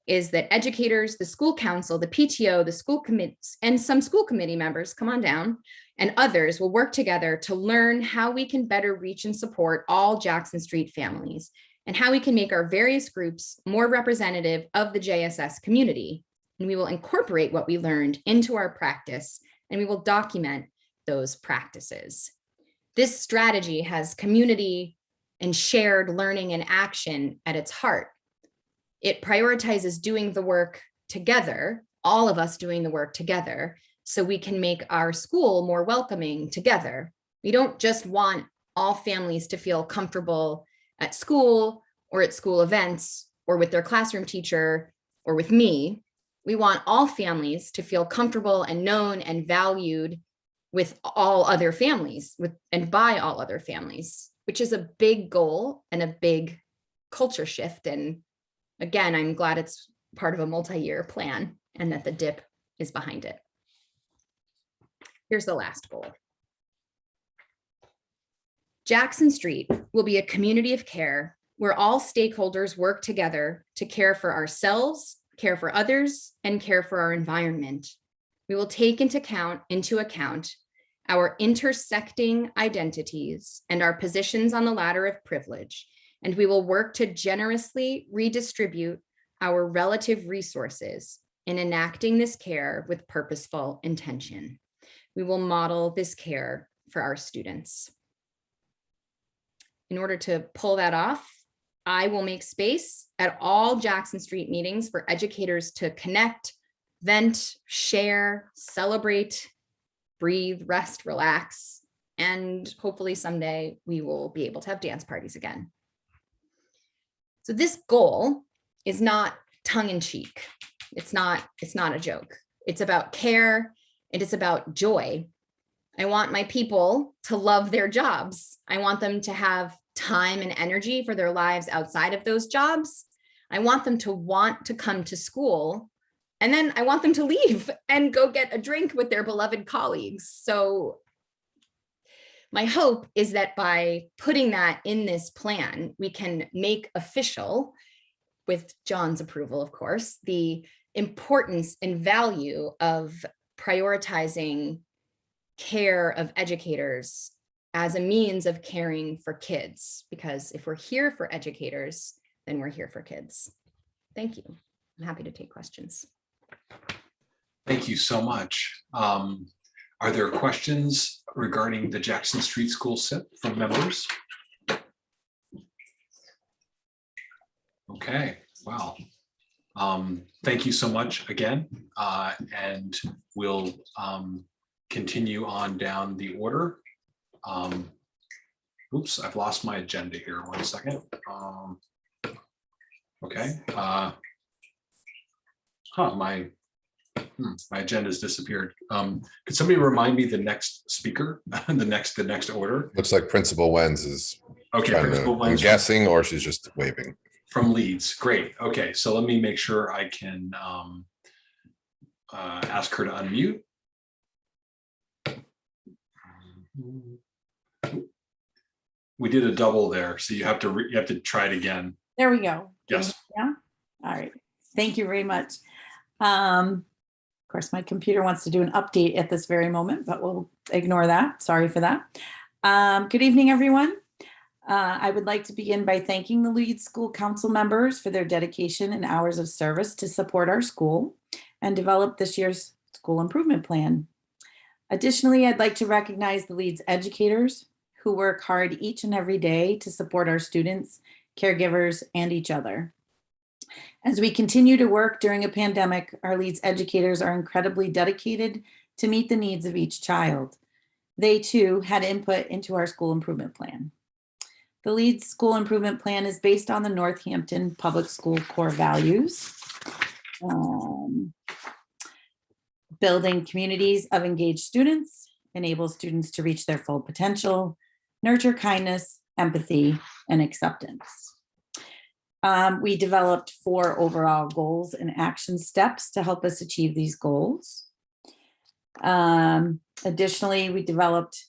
is that educators, the school council, the PTO, the school committees, and some school committee members, come on down, and others will work together to learn how we can better reach and support all Jackson Street families, and how we can make our various groups more representative of the JSS community. And we will incorporate what we learned into our practice, and we will document those practices. This strategy has community and shared learning and action at its heart. It prioritizes doing the work together, all of us doing the work together, so we can make our school more welcoming together. We don't just want all families to feel comfortable at school or at school events or with their classroom teacher or with me. We want all families to feel comfortable and known and valued with all other families and by all other families, which is a big goal and a big culture shift. And again, I'm glad it's part of a multi-year plan and that the DIP is behind it. Here's the last goal. Jackson Street will be a community of care where all stakeholders work together to care for ourselves, care for others, and care for our environment. We will take into account our intersecting identities and our positions on the ladder of privilege, and we will work to generously redistribute our relative resources in enacting this care with purposeful intention. We will model this care for our students. In order to pull that off, I will make space at all Jackson Street meetings for educators to connect, vent, share, celebrate, breathe, rest, relax, and hopefully someday we will be able to have dance parties again. So this goal is not tongue-in-cheek. It's not a joke. It's about care and it's about joy. I want my people to love their jobs. I want them to have time and energy for their lives outside of those jobs. I want them to want to come to school, and then I want them to leave and go get a drink with their beloved colleagues. So my hope is that by putting that in this plan, we can make official, with John's approval, of course, the importance and value of prioritizing care of educators as a means of caring for kids, because if we're here for educators, then we're here for kids. Thank you. I'm happy to take questions. Thank you so much. Are there questions regarding the Jackson Street School SIP from members? Okay, well, thank you so much again, and we'll continue on down the order. Oops, I've lost my agenda here. 1 second. Okay. My agenda's disappeared. Could somebody remind me the next speaker, the next order? Looks like Principal Wenz is Okay, trying to, Principal I'm Wenz guessing, or she's just waving. from Leeds. Great. Okay, so let me make sure I can ask her to unmute. We did a double there, so you have to try it again. There we go. Yes. Yeah. All right. Thank you very much. Of course, my computer wants to do an update at this very moment, but we'll ignore that. Sorry for that. Good evening, everyone. I would like to begin by thanking the Leeds School Council members for their dedication and hours of service to support our school and develop this year's school improvement plan. Additionally, I'd like to recognize the Leeds educators who work hard each and every day to support our students, caregivers, and each other. As we continue to work during a pandemic, our Leeds educators are incredibly dedicated to meet the needs of each child. They too had input into our school improvement plan. The Leeds School Improvement Plan is based on the Northampton Public School core values. Building communities of engaged students, enable students to reach their full potential, nurture kindness, empathy, and acceptance. We developed 4 overall goals and action steps to help us achieve these goals. Additionally, we developed,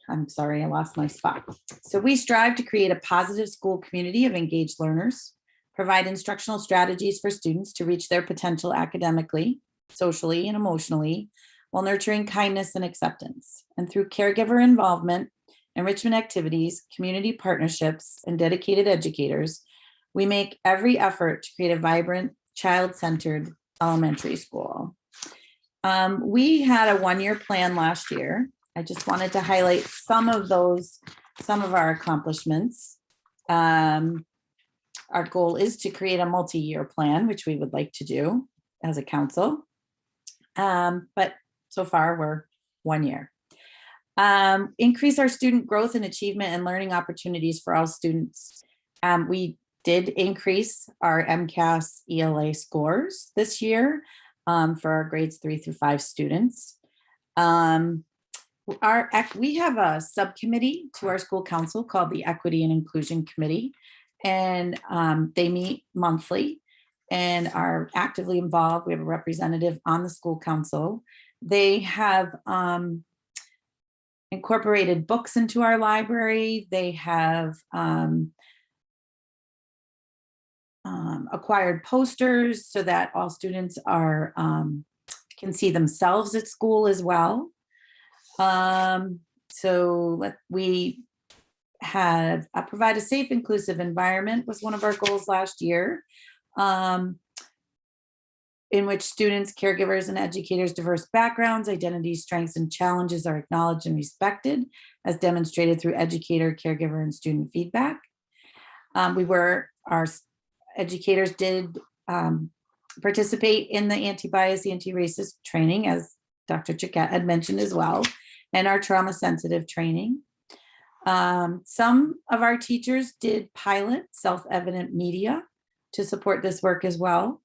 I'm sorry, I lost my spot. So we strive to create a positive school community of engaged learners, provide instructional strategies for students to reach their potential academically, socially, and emotionally, while nurturing kindness and acceptance. And through caregiver involvement, enrichment activities, community partnerships, and dedicated educators, we make every effort to create a vibrant, child-centered elementary school. We had a 1-year plan last year. I just wanted to highlight some of our accomplishments. Our goal is to create a multi-year plan, which we would like to do as a council. But so far we're 1 year. Increase our student growth and achievement and learning opportunities for all students. We did increase our MCAS ELA scores this year for our grades 3 through 5 students. We have a subcommittee to our school council called the Equity and Inclusion Committee, and they meet monthly and are actively involved. We have a representative on the school council. They have incorporated books into our library. They have acquired posters so that all students are can see themselves at school as well. We have provide a safe, inclusive environment was one of our goals last year, in which students, caregivers, and educators' diverse backgrounds, identities, strengths, and challenges are acknowledged and respected, as demonstrated through educator, caregiver, and student feedback. Our educators did participate in the anti-bias, anti-racist training, as Dr. Chiquette had mentioned as well, and our trauma-sensitive training. Some of our teachers did pilot self-evident media to support this work as well.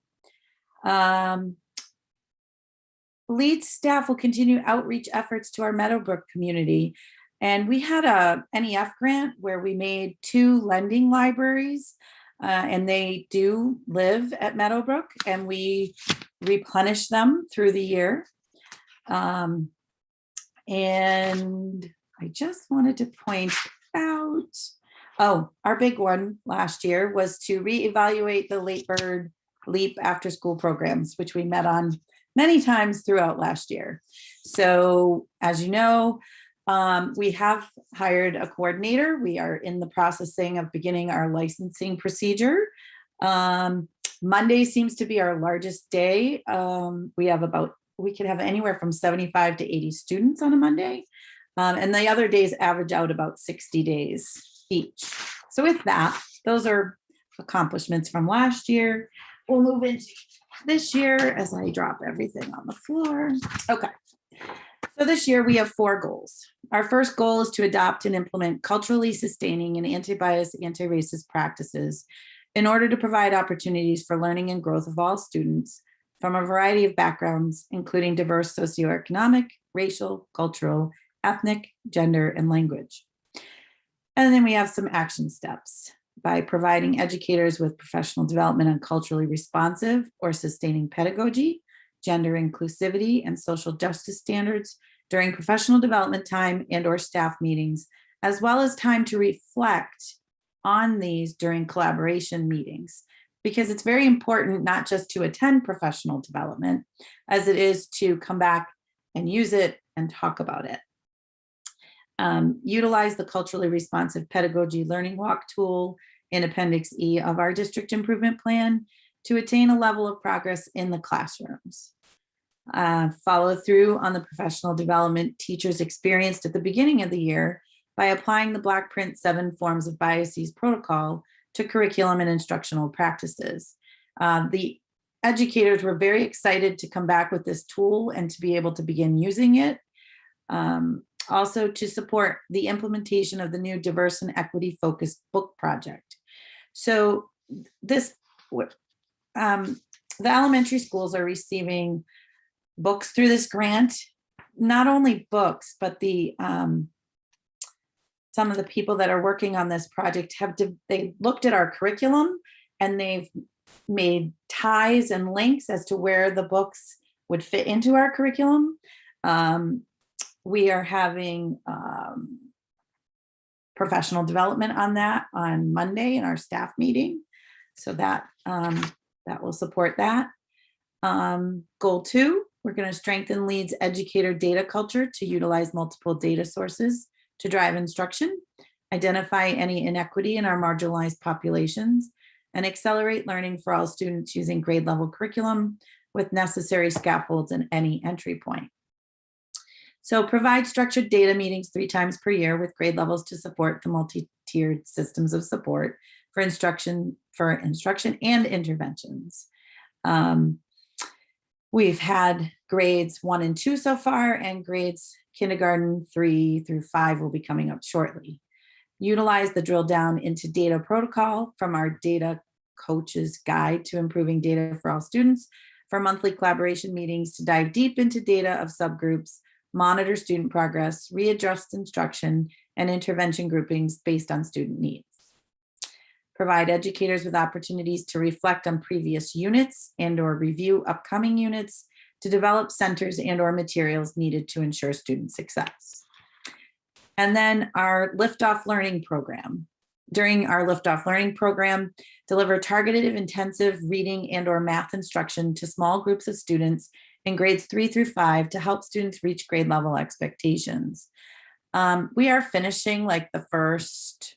Lead staff will continue outreach efforts to our Meadowbrook community. And we had a NEF grant where we made 2 lending libraries, and they do live at Meadowbrook, and we replenish them through the year. And I just wanted to point out, our big one last year was to reevaluate the Late Bird LEAP after school programs, which we met on many times throughout last year. So as you know, we have hired a coordinator. We are in the processing of beginning our licensing procedure. Monday seems to be our largest day. We could have anywhere from 75 to 80 students on a Monday. And the other days average out about 60 days each. So with that, those are accomplishments from last year. We'll move into this year as I drop everything on the floor. Okay. So this year we have 4 goals. Our first goal is to adopt and implement culturally sustaining and anti-bias, anti-racist practices in order to provide opportunities for learning and growth of all students from a variety of backgrounds, including diverse socioeconomic, racial, cultural, ethnic, gender, and language. And then we have some action steps by providing educators with professional development on culturally responsive or sustaining pedagogy, gender inclusivity, and social justice standards during professional development time and/or staff meetings, as well as time to reflect on these during collaboration meetings, because it's very important not just to attend professional development as it is to come back and use it and talk about it. Utilize the culturally responsive pedagogy learning walk tool in Appendix E of our district improvement plan to attain a level of progress in the classrooms. Follow through on the professional development teachers experienced at the beginning of the year by applying the Black Print 7 Forms of Biases protocol to curriculum and instructional practices. The educators were very excited to come back with this tool and to be able to begin using it. Also to support the implementation of the new diverse and equity focused book project. So the elementary schools are receiving books through this grant, not only books, but some of the people that are working on this project they looked at our curriculum and they've made ties and links as to where the books would fit into our curriculum. We are having professional development on that on Monday in our staff meeting. So that will support that. Goal 2, we're going to strengthen LEAD's educator data culture to utilize multiple data sources to drive instruction, identify any inequity in our marginalized populations, and accelerate learning for all students using grade level curriculum with necessary scaffolds and any entry point. So provide structured data meetings 3 times per year with grade levels to support the multi-tiered systems of support for instruction and interventions. We've had grades 1 and 2 so far, and grades kindergarten 3 through 5 will be coming up shortly. Utilize the drill down into data protocol from our data coach's guide to improving data for all students for monthly collaboration meetings to dive deep into data of subgroups, monitor student progress, readjust instruction and intervention groupings based on student needs. Provide educators with opportunities to reflect on previous units and or review upcoming units to develop centers and or materials needed to ensure student success. And then our Liftoff Learning Program. During our Liftoff Learning Program, deliver targeted intensive reading and or math instruction to small groups of students in grades 3 through 5 to help students reach grade level expectations. We are finishing like the first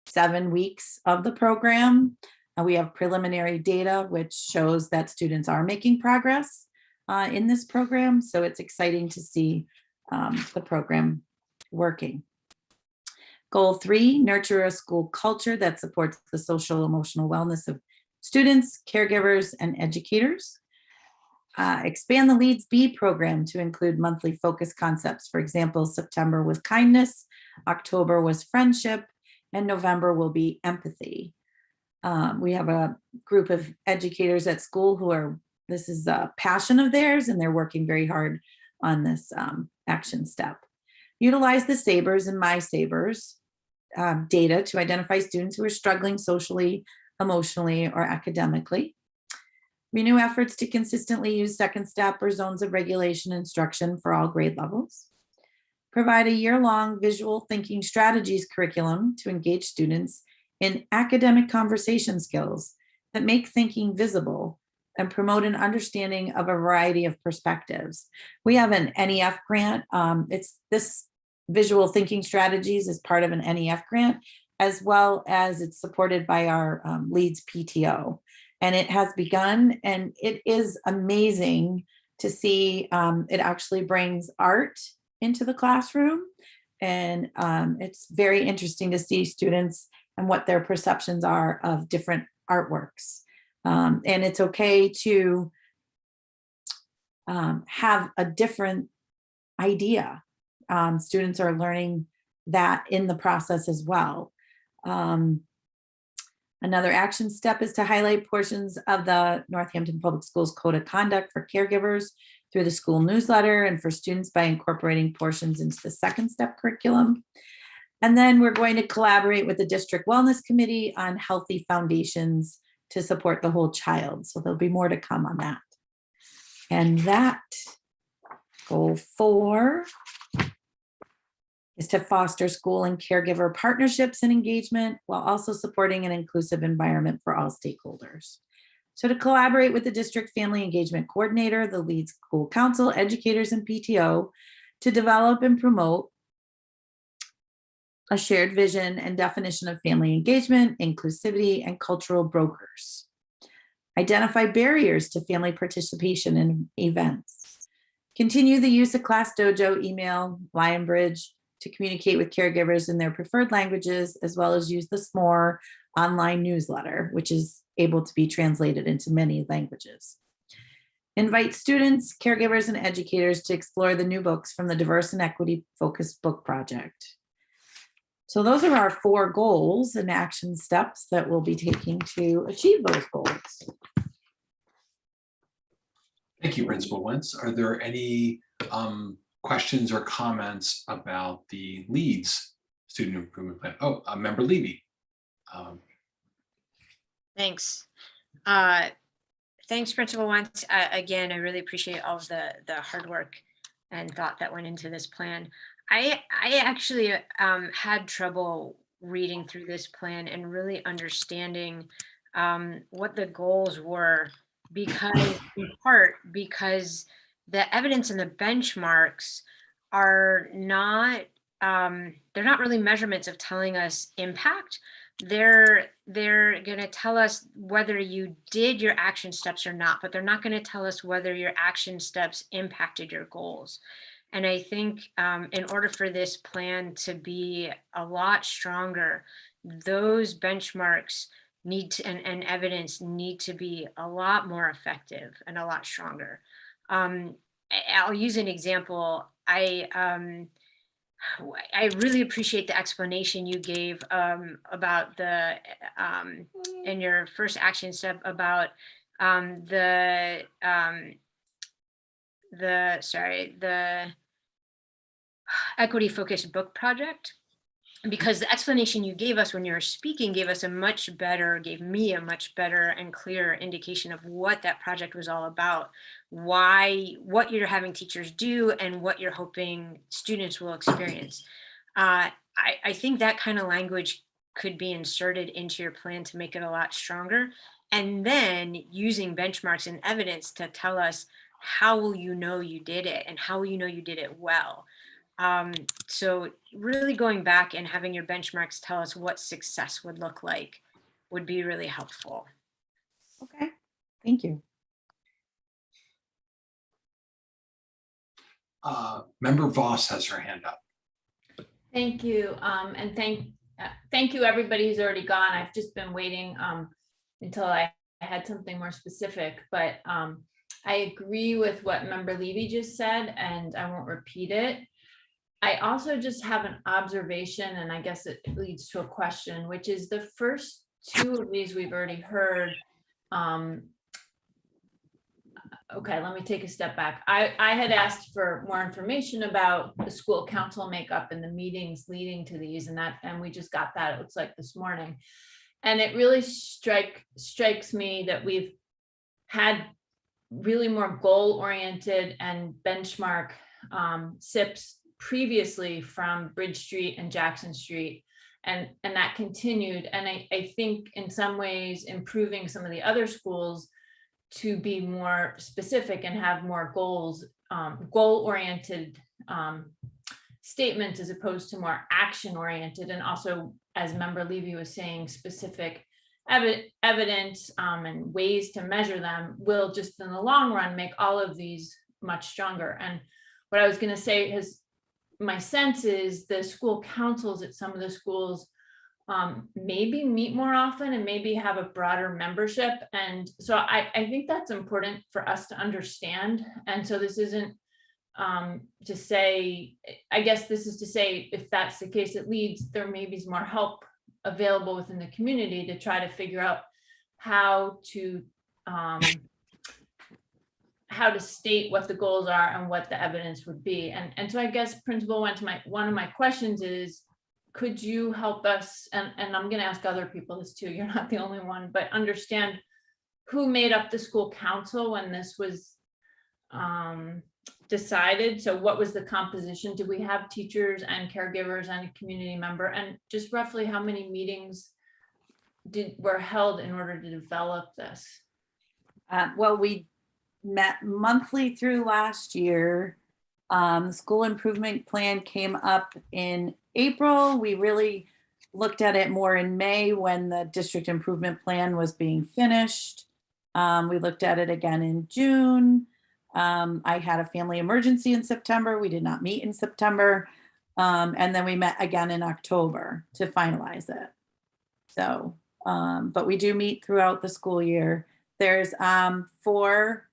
7 weeks of the program. We have preliminary data which shows that students are making progress in this program. So it's exciting to see the program working. Goal 3, nurture a school culture that supports the social emotional wellness of students, caregivers, and educators. Expand the Leads B program to include monthly focus concepts. For example, September was kindness, October was friendship, and November will be empathy. We have a group of educators at school who are, this is a passion of theirs, and they're working very hard on this action step. Utilize the SABRS and My SABRS data to identify students who are struggling socially, emotionally, or academically. Renew efforts to consistently use second step or zones of regulation instruction for all grade levels. Provide a year-long visual thinking strategies curriculum to engage students in academic conversation skills that make thinking visible and promote an understanding of a variety of perspectives. We have an NEF grant. It's this visual thinking strategies is part of an NEF grant, as well as it's supported by our Leads PTO. And it has begun, and it is amazing to see it actually brings art into the classroom. And it's very interesting to see students and what their perceptions are of different artworks. And it's okay to have a different idea. Students are learning that in the process as well. Another action step is to highlight portions of the Northampton Public Schools Code of Conduct for caregivers through the school newsletter and for students by incorporating portions into the second step curriculum. And then we're going to collaborate with the District Wellness Committee on healthy foundations to support the whole child. So there'll be more to come on that. And that, goal 4, is to foster school and caregiver partnerships and engagement while also supporting an inclusive environment for all stakeholders. So to collaborate with the district family engagement coordinator, the Leads School Council, educators, and PTO to develop and promote a shared vision and definition of family engagement, inclusivity, and cultural brokers. Identify barriers to family participation in events. Continue the use of Class Dojo, email, Lionbridge, to communicate with caregivers in their preferred languages, as well as use the SMORE online newsletter, which is able to be translated into many languages. Invite students, caregivers, and educators to explore the new books from the Diverse and Equity Focused Book Project. So those are our 4 goals and action steps that we'll be taking to achieve those goals. Thank you, Principal Wentz. Are there any questions or comments about the Leads Student Improvement Plan? Oh, Member Levy. Thanks. Thanks, Principal Wentz. Again, I really appreciate all of the hard work and thought that went into this plan. I actually had trouble reading through this plan and really understanding what the goals were, because in part because the evidence and the benchmarks are not, they're not really measurements of telling us impact. They're going to tell us whether you did your action steps or not, but they're not going to tell us whether your action steps impacted your goals. And I think in order for this plan to be a lot stronger, those benchmarks and evidence need to be a lot more effective and a lot stronger. I'll use an example. I really appreciate the explanation you gave about the in your first action step about the equity focused book project, because the explanation you gave us when you were speaking gave me a much better and clearer indication of what that project was all about, what you're having teachers do, and what you're hoping students will experience. I think that kind of language could be inserted into your plan to make it a lot stronger. And then using benchmarks and evidence to tell us, how will you know you did it, and how will you know you did it well? So really going back and having your benchmarks tell us what success would look like would be really helpful. Okay, thank you. Member Voss has her hand up. Thank you. And thank you, everybody who's already gone. I've just been waiting until I had something more specific, but I agree with what Member Levy just said, and I won't repeat it. I also just have an observation, and I guess it leads to a question, which is the first two of these we've already heard. Okay, let me take a step back. I had asked for more information about the school council makeup and the meetings leading to these, and we just got that, it looks like, this morning. And it really strikes me that we've had really more goal-oriented and benchmark SIPs previously from Bridge Street and Jackson Street, and that continued. And I think in some ways improving some of the other schools to be more specific and have more goals, goal-oriented statements as opposed to more action-oriented. And also, as Member Levy was saying, specific evidence and ways to measure them will just in the long run make all of these much stronger. And what I was going to say is, my sense is the school councils at some of the schools maybe meet more often and maybe have a broader membership. And so I think that's important for us to understand. And so this isn't to say, I guess this is to say, if that's the case, it leads, there maybe is more help available within the community to try to figure out how to state what the goals are and what the evidence would be. And so I guess Principal one of my questions is, could you help us, and I'm going to ask other people this too, you're not the only one, but understand who made up the school council when this was decided? So what was the composition? Did we have teachers and caregivers and a community member? And just roughly how many meetings were held in order to develop this? Well, we met monthly through last year. The school improvement plan came up in April. We really looked at it more in May when the district improvement plan was being finished. We looked at it again in June. I had a family emergency in September. We did not meet in September. And then we met again in October to finalize it. So, but we do meet throughout the school year. There's four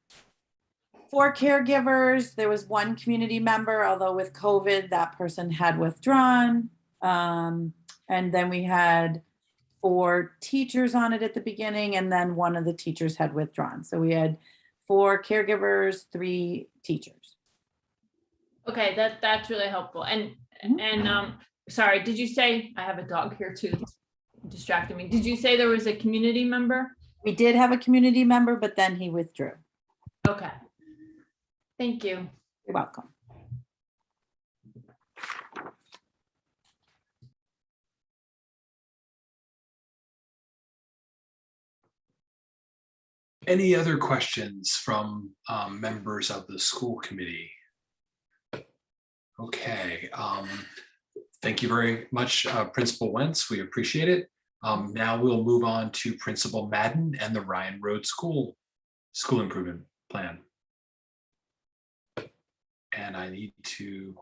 caregivers. There was one community member, although with COVID, that person had withdrawn. And then we had 4 teachers on it at the beginning, and then one of the teachers had withdrawn. So we had 4 caregivers, 3 teachers. Okay, that's really helpful. And sorry, did you say, I have a dog here too, that's distracting me. Did you say there was a community member? We did have a community member, but then he withdrew. Okay. Thank you. You're welcome. Any other questions from members of the school committee? Okay, thank you very much, Principal Wentz. We appreciate it. Now we'll move on to Principal Madden and the Ryan Road School Improvement Plan. And I need to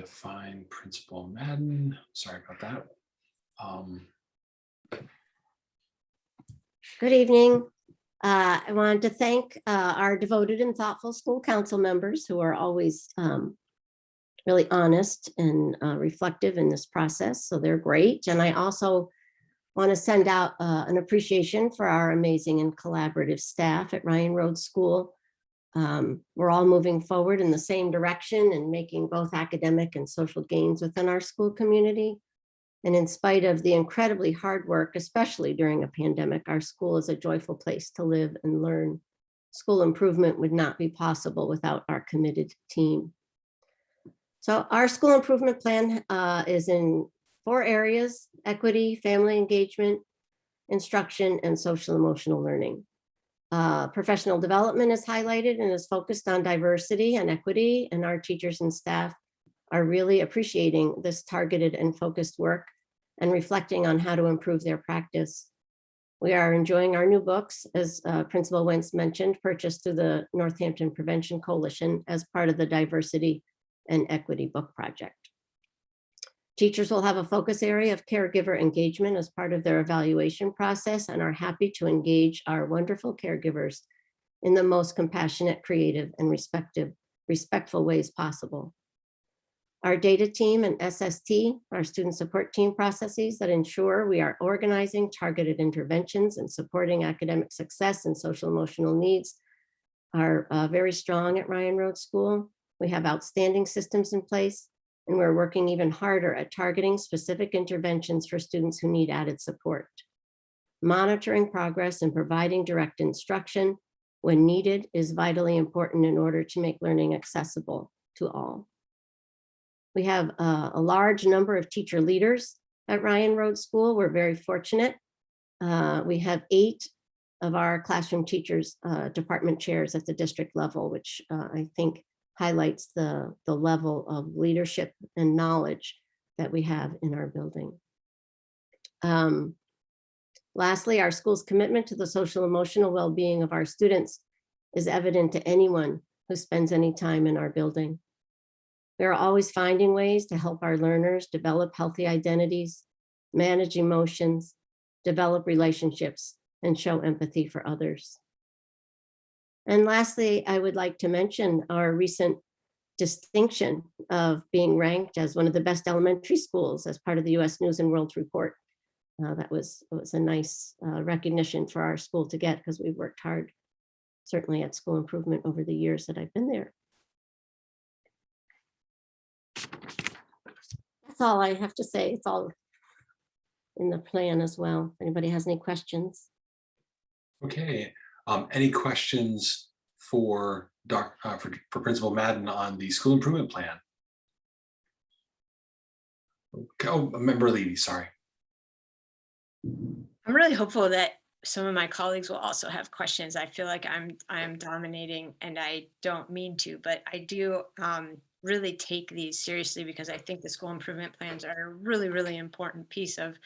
find Principal Madden. Sorry about that. Good evening. I wanted to thank our devoted and thoughtful school council members who are always really honest and reflective in this process. So they're great. And I also want to send out an appreciation for our amazing and collaborative staff at Ryan Road School. We're all moving forward in the same direction and making both academic and social gains within our school community. And in spite of the incredibly hard work, especially during a pandemic, our school is a joyful place to live and learn. School improvement would not be possible without our committed team. So our school improvement plan is in 4 areas: equity, family engagement, instruction, and social emotional learning. Professional development is highlighted and is focused on diversity and equity, and our teachers and staff are really appreciating this targeted and focused work and reflecting on how to improve their practice. We are enjoying our new books, as Principal Wentz mentioned, purchased through the Northampton Prevention Coalition as part of the Diversity and Equity Book Project. Teachers will have a focus area of caregiver engagement as part of their evaluation process and are happy to engage our wonderful caregivers in the most compassionate, creative, and respectful ways possible. Our data team and SST, our student support team processes that ensure we are organizing targeted interventions and supporting academic success and social emotional needs are very strong at Ryan Road School. We have outstanding systems in place, and we're working even harder at targeting specific interventions for students who need added support. Monitoring progress and providing direct instruction when needed is vitally important in order to make learning accessible to all. We have a large number of teacher leaders at Ryan Road School. We're very fortunate. We have 8 of our classroom teachers department chairs at the district level, which I think highlights the level of leadership and knowledge that we have in our building. Lastly, our school's commitment to the social emotional well-being of our students is evident to anyone who spends any time in our building. We are always finding ways to help our learners develop healthy identities, manage emotions, develop relationships, and show empathy for others. And lastly, I would like to mention our recent distinction of being ranked as one of the best elementary schools as part of the US News and World Report. That was a nice recognition for our school to get, because we've worked hard, certainly at school improvement over the years that I've been there. That's all I have to say. It's all in the plan as well. If anybody has any questions. Okay, any questions for Principal Madden on the school improvement plan? Okay, oh, Member Levy, sorry. I'm really hopeful that some of my colleagues will also have questions. I feel like I'm dominating, and I don't mean to, but I do really take these seriously, because I think the school improvement plans are a really, really important piece of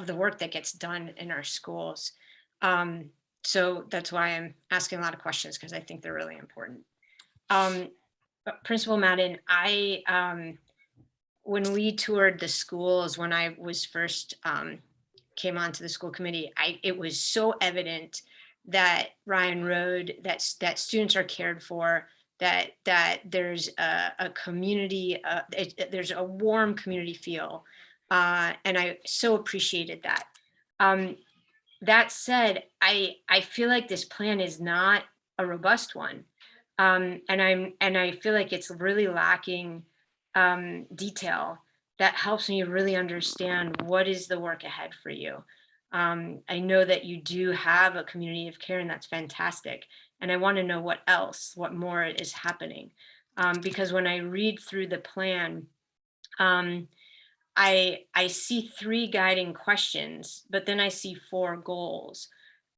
the work that gets done in our schools. So that's why I'm asking a lot of questions, because I think they're really important. But Principal Madden, when we toured the schools, when I was first came onto the school committee, it was so evident that Ryan Road, that students are cared for, that there's a community, there's a warm community feel, and I so appreciated that. That said, I feel like this plan is not a robust one, and I feel like it's really lacking detail that helps me really understand what is the work ahead for you. I know that you do have a community of care, and that's fantastic. And I want to know what more is happening. Because when I read through the plan, I see 3 guiding questions, but then I see 4 goals.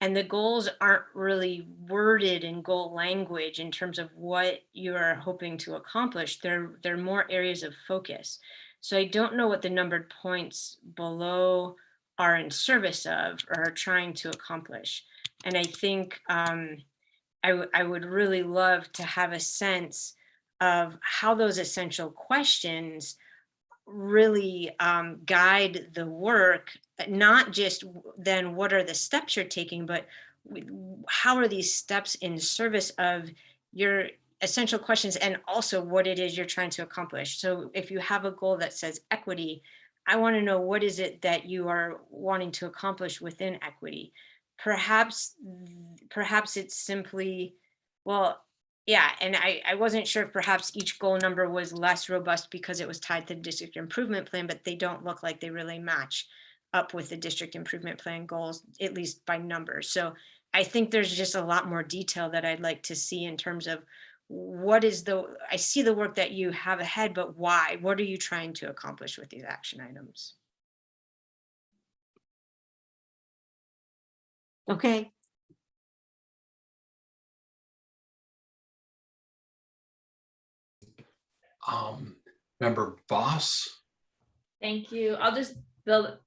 And the goals aren't really worded in goal language in terms of what you're hoping to accomplish. They're more areas of focus. So I don't know what the numbered points below are in service of or are trying to accomplish. And I think I would really love to have a sense of how those essential questions really guide the work not just then what are the steps you're taking, but how are these steps in service of your essential questions and also what it is you're trying to accomplish. So if you have a goal that says equity, I want to know what is it that you are wanting to accomplish within equity. Perhaps it's simply, well, yeah, and I wasn't sure if perhaps each goal number was less robust because it was tied to the district improvement plan, but they don't look like they really match up with the district improvement plan goals, at least by numbers. So I think there's just a lot more detail that I'd like to see in terms of what is I see the work that you have ahead, but why? What are you trying to accomplish with these action items? Okay, Member Voss? Thank you. I'll just build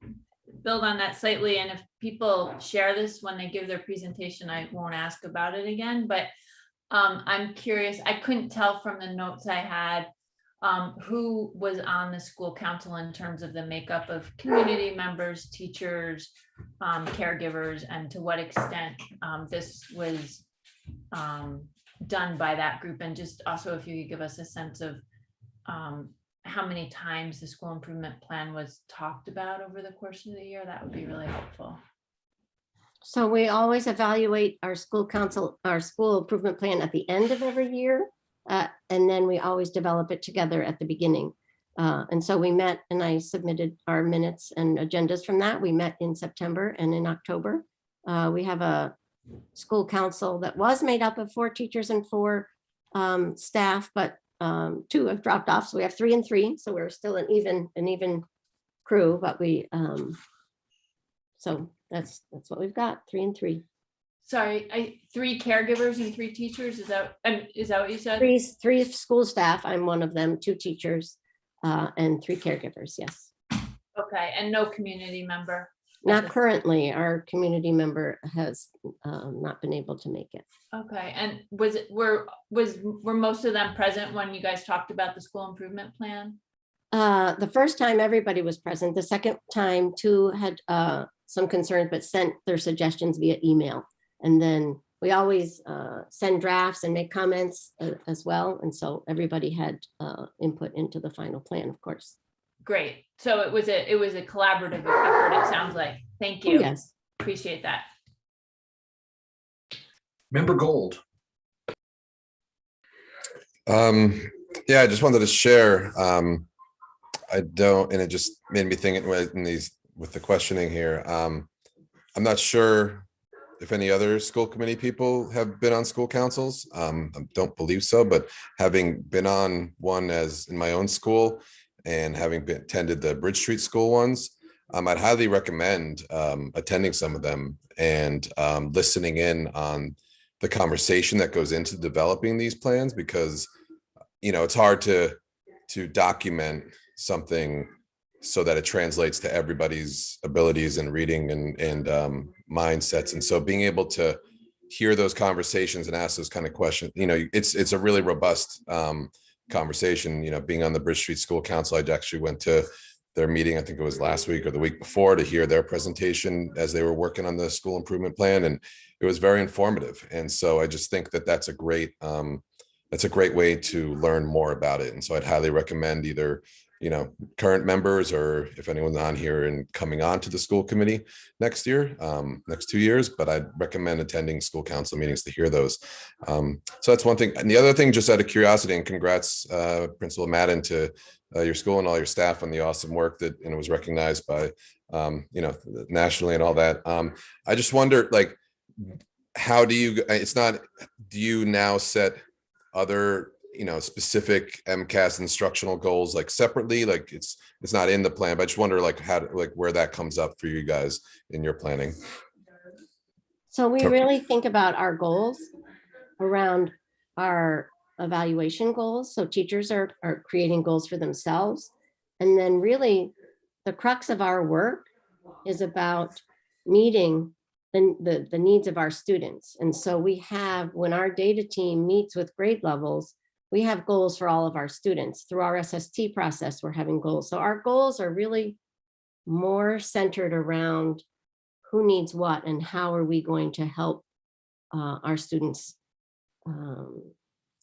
on that slightly. And if people share this when they give their presentation, I won't ask about it again, but I'm curious. I couldn't tell from the notes I had who was on the school council in terms of the makeup of community members, teachers, caregivers, and to what extent this was done by that group. And just also if you could give us a sense of how many times the school improvement plan was talked about over the course of the year, that would be really helpful. so we always evaluate our school council, our school improvement plan at the end of every year. And then we always develop it together at the beginning. And so we met and I submitted our minutes and agendas from that. We met in September and in October. We have a school council that was made up of 4 teachers and 4 staff, but 2 have dropped off. So we have 3 and 3. So we're still an even crew, but we, so that's what we've got, 3 and 3. Sorry, 3 caregivers and 3 teachers. Is that what you said? 3 school staff. I'm one of them, 2 teachers and 3 caregivers. Yes. Okay, and no community member? Not currently. Our community member has not been able to make it. Okay, and were most of them present when you guys talked about the school improvement plan? The first time everybody was present. The second time 2 had some concerns, but sent their suggestions via email. And then we always send drafts and make comments as well. And so everybody had input into the final plan, of course. Great. So it was a collaborative effort, it sounds like. Thank you. Yes. Appreciate that. Member Gold? Yeah, I just wanted to share. And it just made me think with the questioning here. I'm not sure if any other school committee people have been on school councils. I don't believe so, but having been on one as in my own school and having attended the Bridge Street school ones, I'd highly recommend attending some of them and listening in on the conversation that goes into developing these plans, because it's hard to document something so that it translates to everybody's abilities and reading and mindsets. And so being able to hear those conversations and ask those kind of questions, it's a really robust conversation. Being on the Bridge Street School Council, I actually went to their meeting, I think it was last week or the week before, to hear their presentation as they were working on the school improvement plan. And it was very informative. And so I just think that that's a great way to learn more about it. And so I'd highly recommend either current members, or if anyone's on here and coming on to the school committee next year, next 2 years, but I'd recommend attending school council meetings to hear those. So that's one thing. And the other thing, just out of curiosity, and congrats, Principal Madden, to your school and all your staff on the awesome work that was recognized by, nationally and all that. I just wonder, how do you now set other specific MCAS instructional goals separately? It's not in the plan, but I just wonder where that comes up for you guys in your planning. So we really think about our goals around our evaluation goals. So teachers are creating goals for themselves. And then really the crux of our work is about meeting the needs of our students. And so we have, when our data team meets with grade levels, we have goals for all of our students. Through our SST process, we're having goals. So our goals are really more centered around who needs what and how are we going to help our students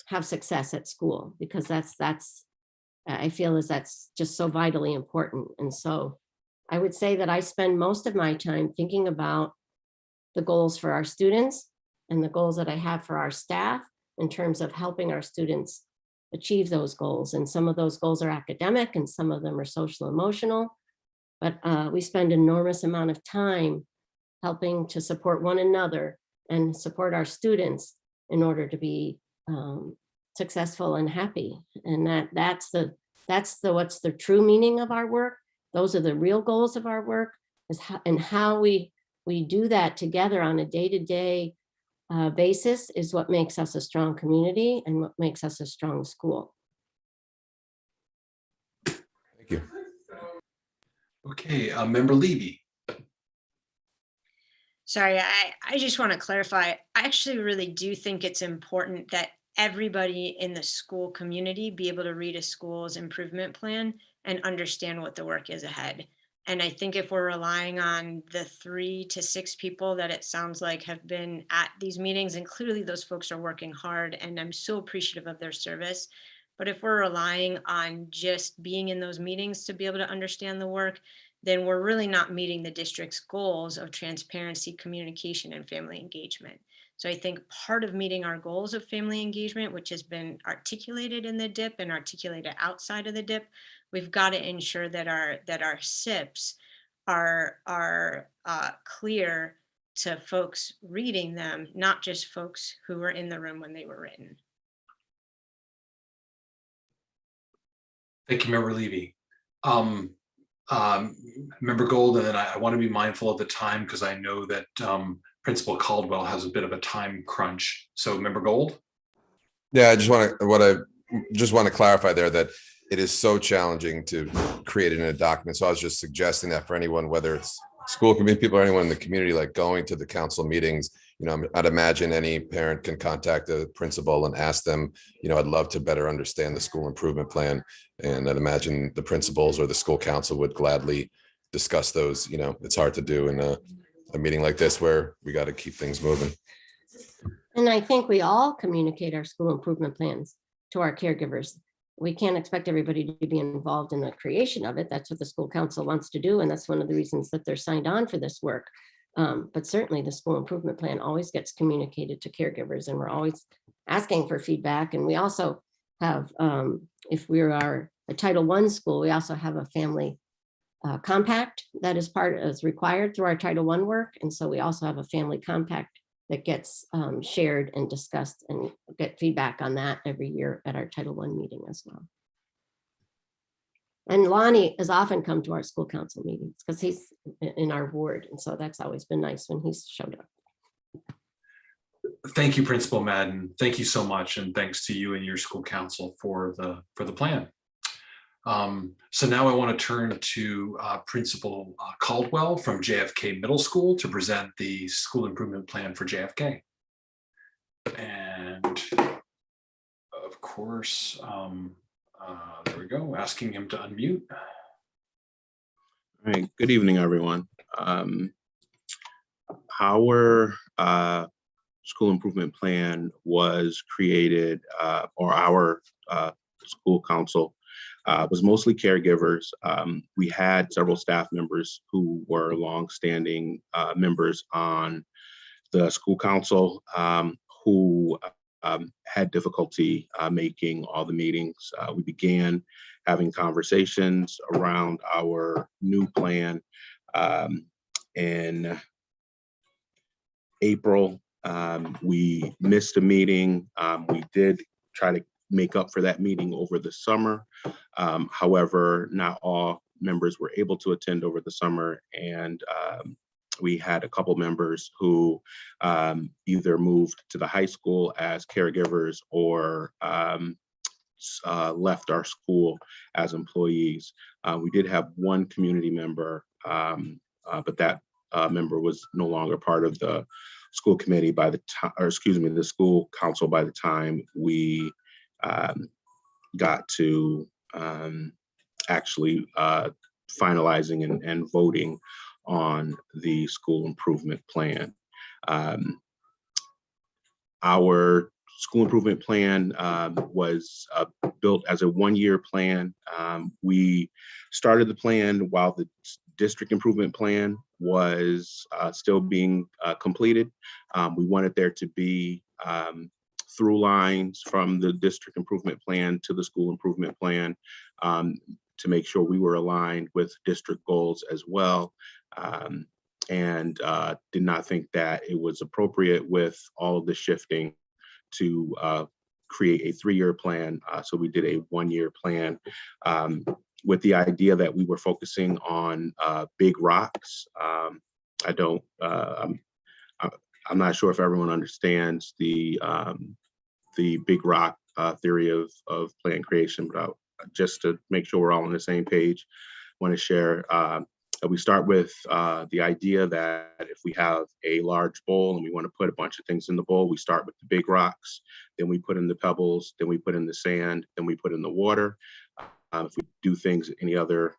have success at school, because that's I feel as that's just so vitally important. And so I would say that I spend most of my time thinking about the goals for our students and the goals that I have for our staff in terms of helping our students achieve those goals. And some of those goals are academic and some of them are social emotional, but we spend an enormous amount of time helping to support one another and support our students in order to be successful and happy. And that's what's the true meaning of our work. Those are the real goals of our work, and how we do that together on a day-to-day basis is what makes us a strong community and what makes us a strong school. Thank you. Okay, Member Levy. Sorry, I just want to clarify. I actually really do think it's important that everybody in the school community be able to read a school's improvement plan and understand what the work is ahead. And I think if we're relying on the 3 to 6 people that it sounds like have been at these meetings, and clearly those folks are working hard and I'm so appreciative of their service. But if we're relying on just being in those meetings to be able to understand the work, then we're really not meeting the district's goals of transparency, communication, and family engagement. So I think part of meeting our goals of family engagement, which has been articulated in the DIP and articulated outside of the DIP, we've got to ensure that our SIPs are clear to folks reading them, not just folks who were in the room when they were written. Thank you, Member Levy. Member Gold, and then I want to be mindful of the time because I know that Principal Caldwell has a bit of a time crunch. So Member Gold? Yeah, I just want to clarify there that it is so challenging to create it in a document. So I was just suggesting that for anyone, whether it's school committee people or anyone in the community, like going to the council meetings, I'd imagine any parent can contact the principal and ask them, I'd love to better understand the school improvement plan. And I'd imagine the principals or the school council would gladly discuss those. It's hard to do in a meeting like this where we got to keep things moving. And I think we all communicate our school improvement plans to our caregivers. We can't expect everybody to be involved in the creation of it. That's what the school council wants to do. And that's one of the reasons that they're signed on for this work. But certainly the school improvement plan always gets communicated to caregivers, and we're always asking for feedback. And we also have, if we are a Title I school, we also have a family compact that is required through our Title I work. And so we also have a family compact that gets shared and discussed, and get feedback on that every year at our Title I meeting as well. And Lonnie has often come to our school council meetings because he's in our ward. And so that's always been nice when he's showed up. Thank you, Principal Madden. Thank you so much. And thanks to you and your school council for the plan. So now I want to turn to Principal Caldwell from JFK Middle School to present the school improvement plan for JFK. And of course, there we go, asking him to unmute. All right, good evening, everyone. Our school improvement plan was created, or our school council was mostly caregivers. We had several staff members who were longstanding members on the school council who had difficulty making all the meetings. We began having conversations around our new plan in April. We missed a meeting. We did try to make up for that meeting over the summer. However, not all members were able to attend over the summer, and we had a couple members who either moved to the high school as caregivers or left our school as employees. We did have one community member, but that member was no longer part of the school committee by the time, or excuse me, the school council by the time we got to actually finalizing and voting on the school improvement plan. Our school improvement plan was built as a one-year plan. We started the plan while the district improvement plan was still being completed. We wanted there to be through lines from the district improvement plan to the school improvement plan to make sure we were aligned with district goals as well. And did not think that it was appropriate with all of the shifting to create a 3-year plan. So we did a 1-year plan with the idea that we were focusing on big rocks. I'm not sure if everyone understands the big rock theory of plan creation, but just to make sure we're all on the same page, want to share we start with the idea that if we have a large bowl and we want to put a bunch of things in the bowl, we start with the big rocks, then we put in the pebbles, then we put in the sand, then we put in the water. If we do things any other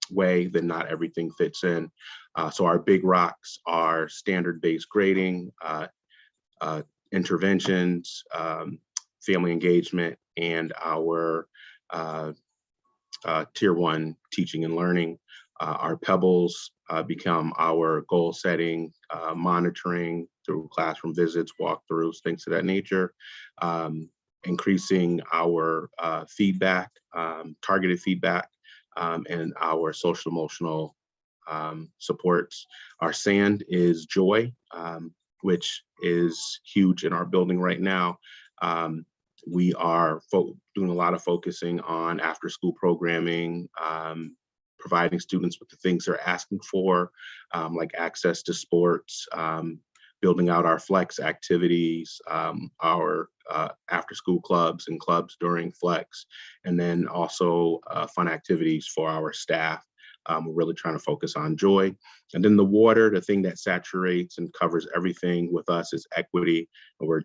way, then not everything fits in. So our big rocks are standard-based grading, interventions, family engagement, and our Tier 1 teaching and learning. Our pebbles become our goal setting, monitoring through classroom visits, walkthroughs, things of that nature, increasing our feedback, targeted feedback, and our social emotional supports. Our sand is joy, which is huge in our building right now. We are doing a lot of focusing on after school programming, providing students with the things they're asking for, like access to sports, building out our flex activities, our after school clubs and clubs during flex, and then also fun activities for our staff. We're really trying to focus on joy. And then the water, the thing that saturates and covers everything with us is equity. And we're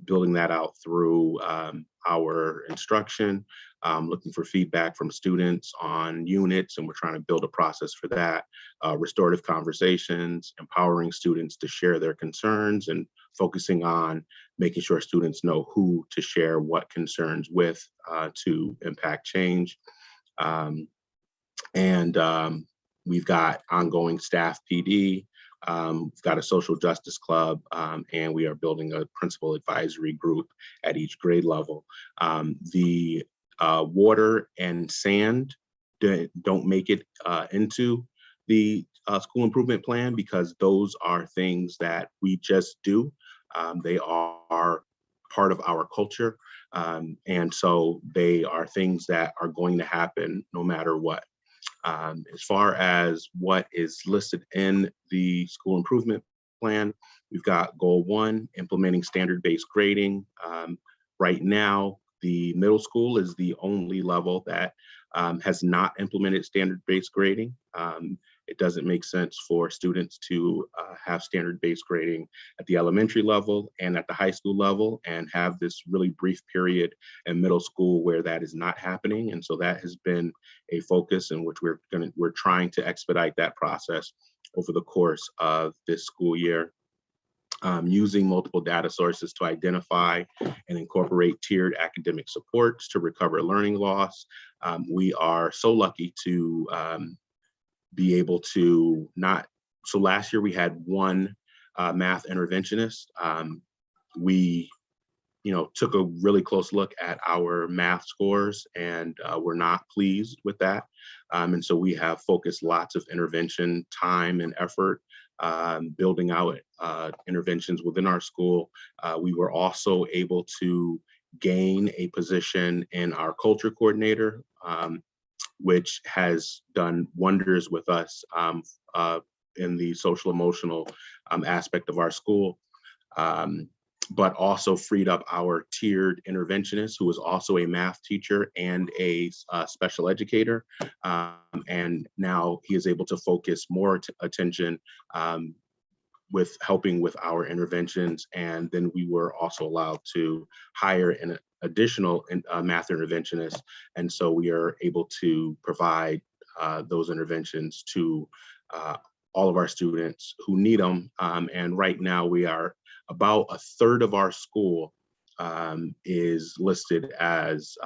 building that out through our instruction, looking for feedback from students on units, and we're trying to build a process for that. Restorative conversations, empowering students to share their concerns, and focusing on making sure students know who to share what concerns with to impact change. We've got ongoing staff PD. We've got a social justice club, and we are building a principal advisory group at each grade level. The water and sand don't make it into the school improvement plan because those are things that we just do. They are part of our culture. And so they are things that are going to happen no matter what. As far as what is listed in the school improvement plan, we've got goal 1, implementing standard-based grading. Right now, the middle school is the only level that has not implemented standard-based grading. It doesn't make sense for students to have standard-based grading at the elementary level and at the high school level and have this really brief period in middle school where that is not happening. And so that has been a focus in which we're trying to expedite that process over the course of this school year. Using multiple data sources to identify and incorporate tiered academic supports to recover learning loss. We are so lucky to be able to so last year we had 1 math interventionist. We took a really close look at our math scores and we're not pleased with that. And so we have focused lots of intervention time and effort building out interventions within our school. We were also able to gain a position in our culture coordinator, which has done wonders with us in the social emotional aspect of our school, but also freed up our tiered interventionist, who is also a math teacher and a special educator. And now he is able to focus more attention with helping with our interventions. And then we were also allowed to hire additional math interventionists. And so we are able to provide those interventions to all of our students who need them. And right now we are about a third of our school is listed as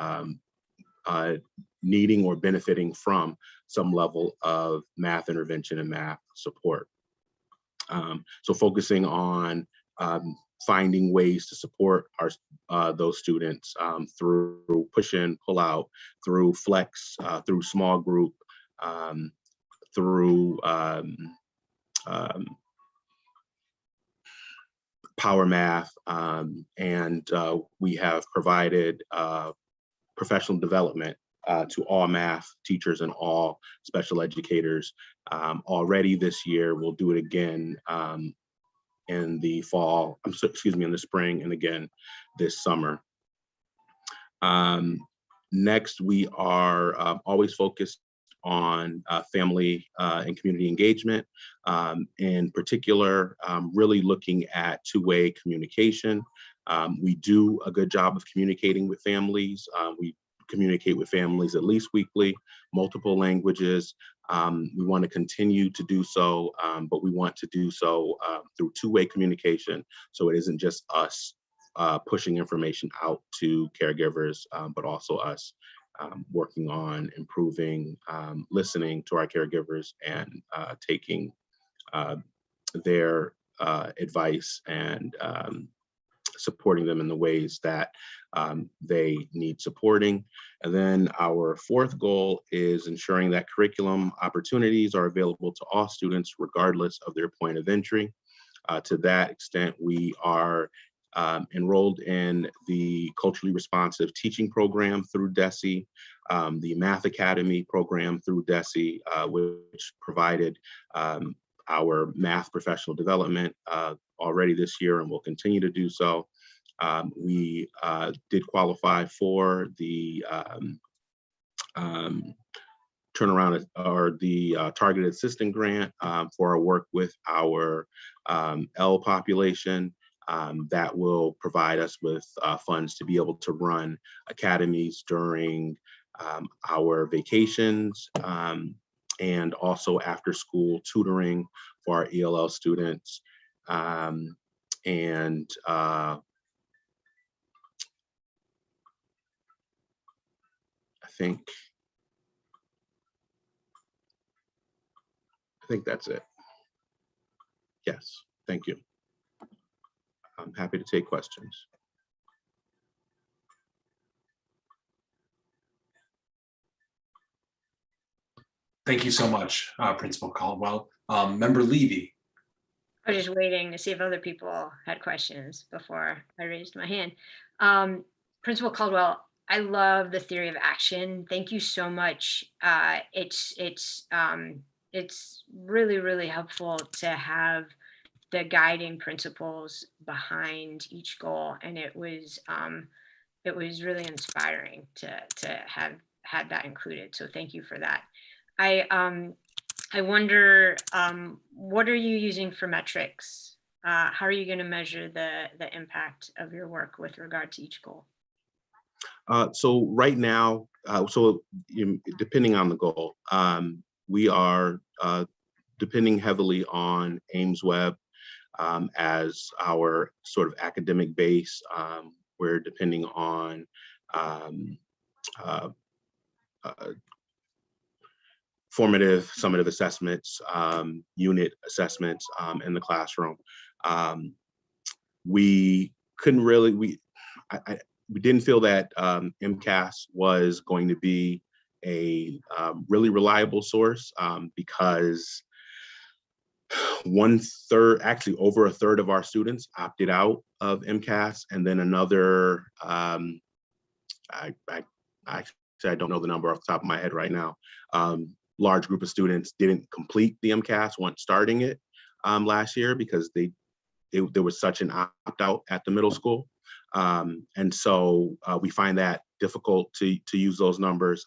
needing or benefiting from some level of math intervention and math support. So focusing on finding ways to support our those students through push in, pull out, through flex, through small group, through power math, and we have provided professional development to all math teachers and all special educators already this year. We'll do it again in the fall, in the spring, and again this summer. Next, we are always focused on family and community engagement. In particular, really looking at two-way communication. We do a good job of communicating with families. We communicate with families at least weekly, multiple languages. We want to continue to do so, but we want to do so through two-way communication. So it isn't just us pushing information out to caregivers, but also us working on improving listening to our caregivers and taking their advice and supporting them in the ways that they need supporting. And then our fourth goal is ensuring that curriculum opportunities are available to all students regardless of their point of entry. To that extent, we are enrolled in the Culturally Responsive Teaching Program through DESE, the Math Academy program through DESE, which provided our math professional development already this year and will continue to do so. We did qualify for the turnaround or the targeted assistant grant for our work with our L population. That will provide us with funds to be able to run academies during our vacations and also after school tutoring for our ELL students. I think that's it. Yes, thank you. I'm happy to take questions. Thank you so much, Principal Caldwell. Member Levy. I was just waiting to see if other people had questions before I raised my hand. Principal Caldwell, I love the theory of action. Thank you so much. It's really, really helpful to have the guiding principles behind each goal, and it was really inspiring to have had that included. So thank you for that. I wonder, what are you using for metrics? How are you going to measure the impact of your work with regard to each goal? So right now, depending on the goal, we are depending heavily on AIMSweb as our sort of academic base. We're depending on formative, summative assessments, unit assessments in the classroom. We couldn't really, we didn't feel that MCAS was going to be a really reliable source because actually over a third of our students opted out of MCAS, and then another, I don't know the number off the top of my head right now, large group of students didn't complete the MCAS once starting it last year because there was such an opt-out at the middle school. And so we find that difficult to use those numbers,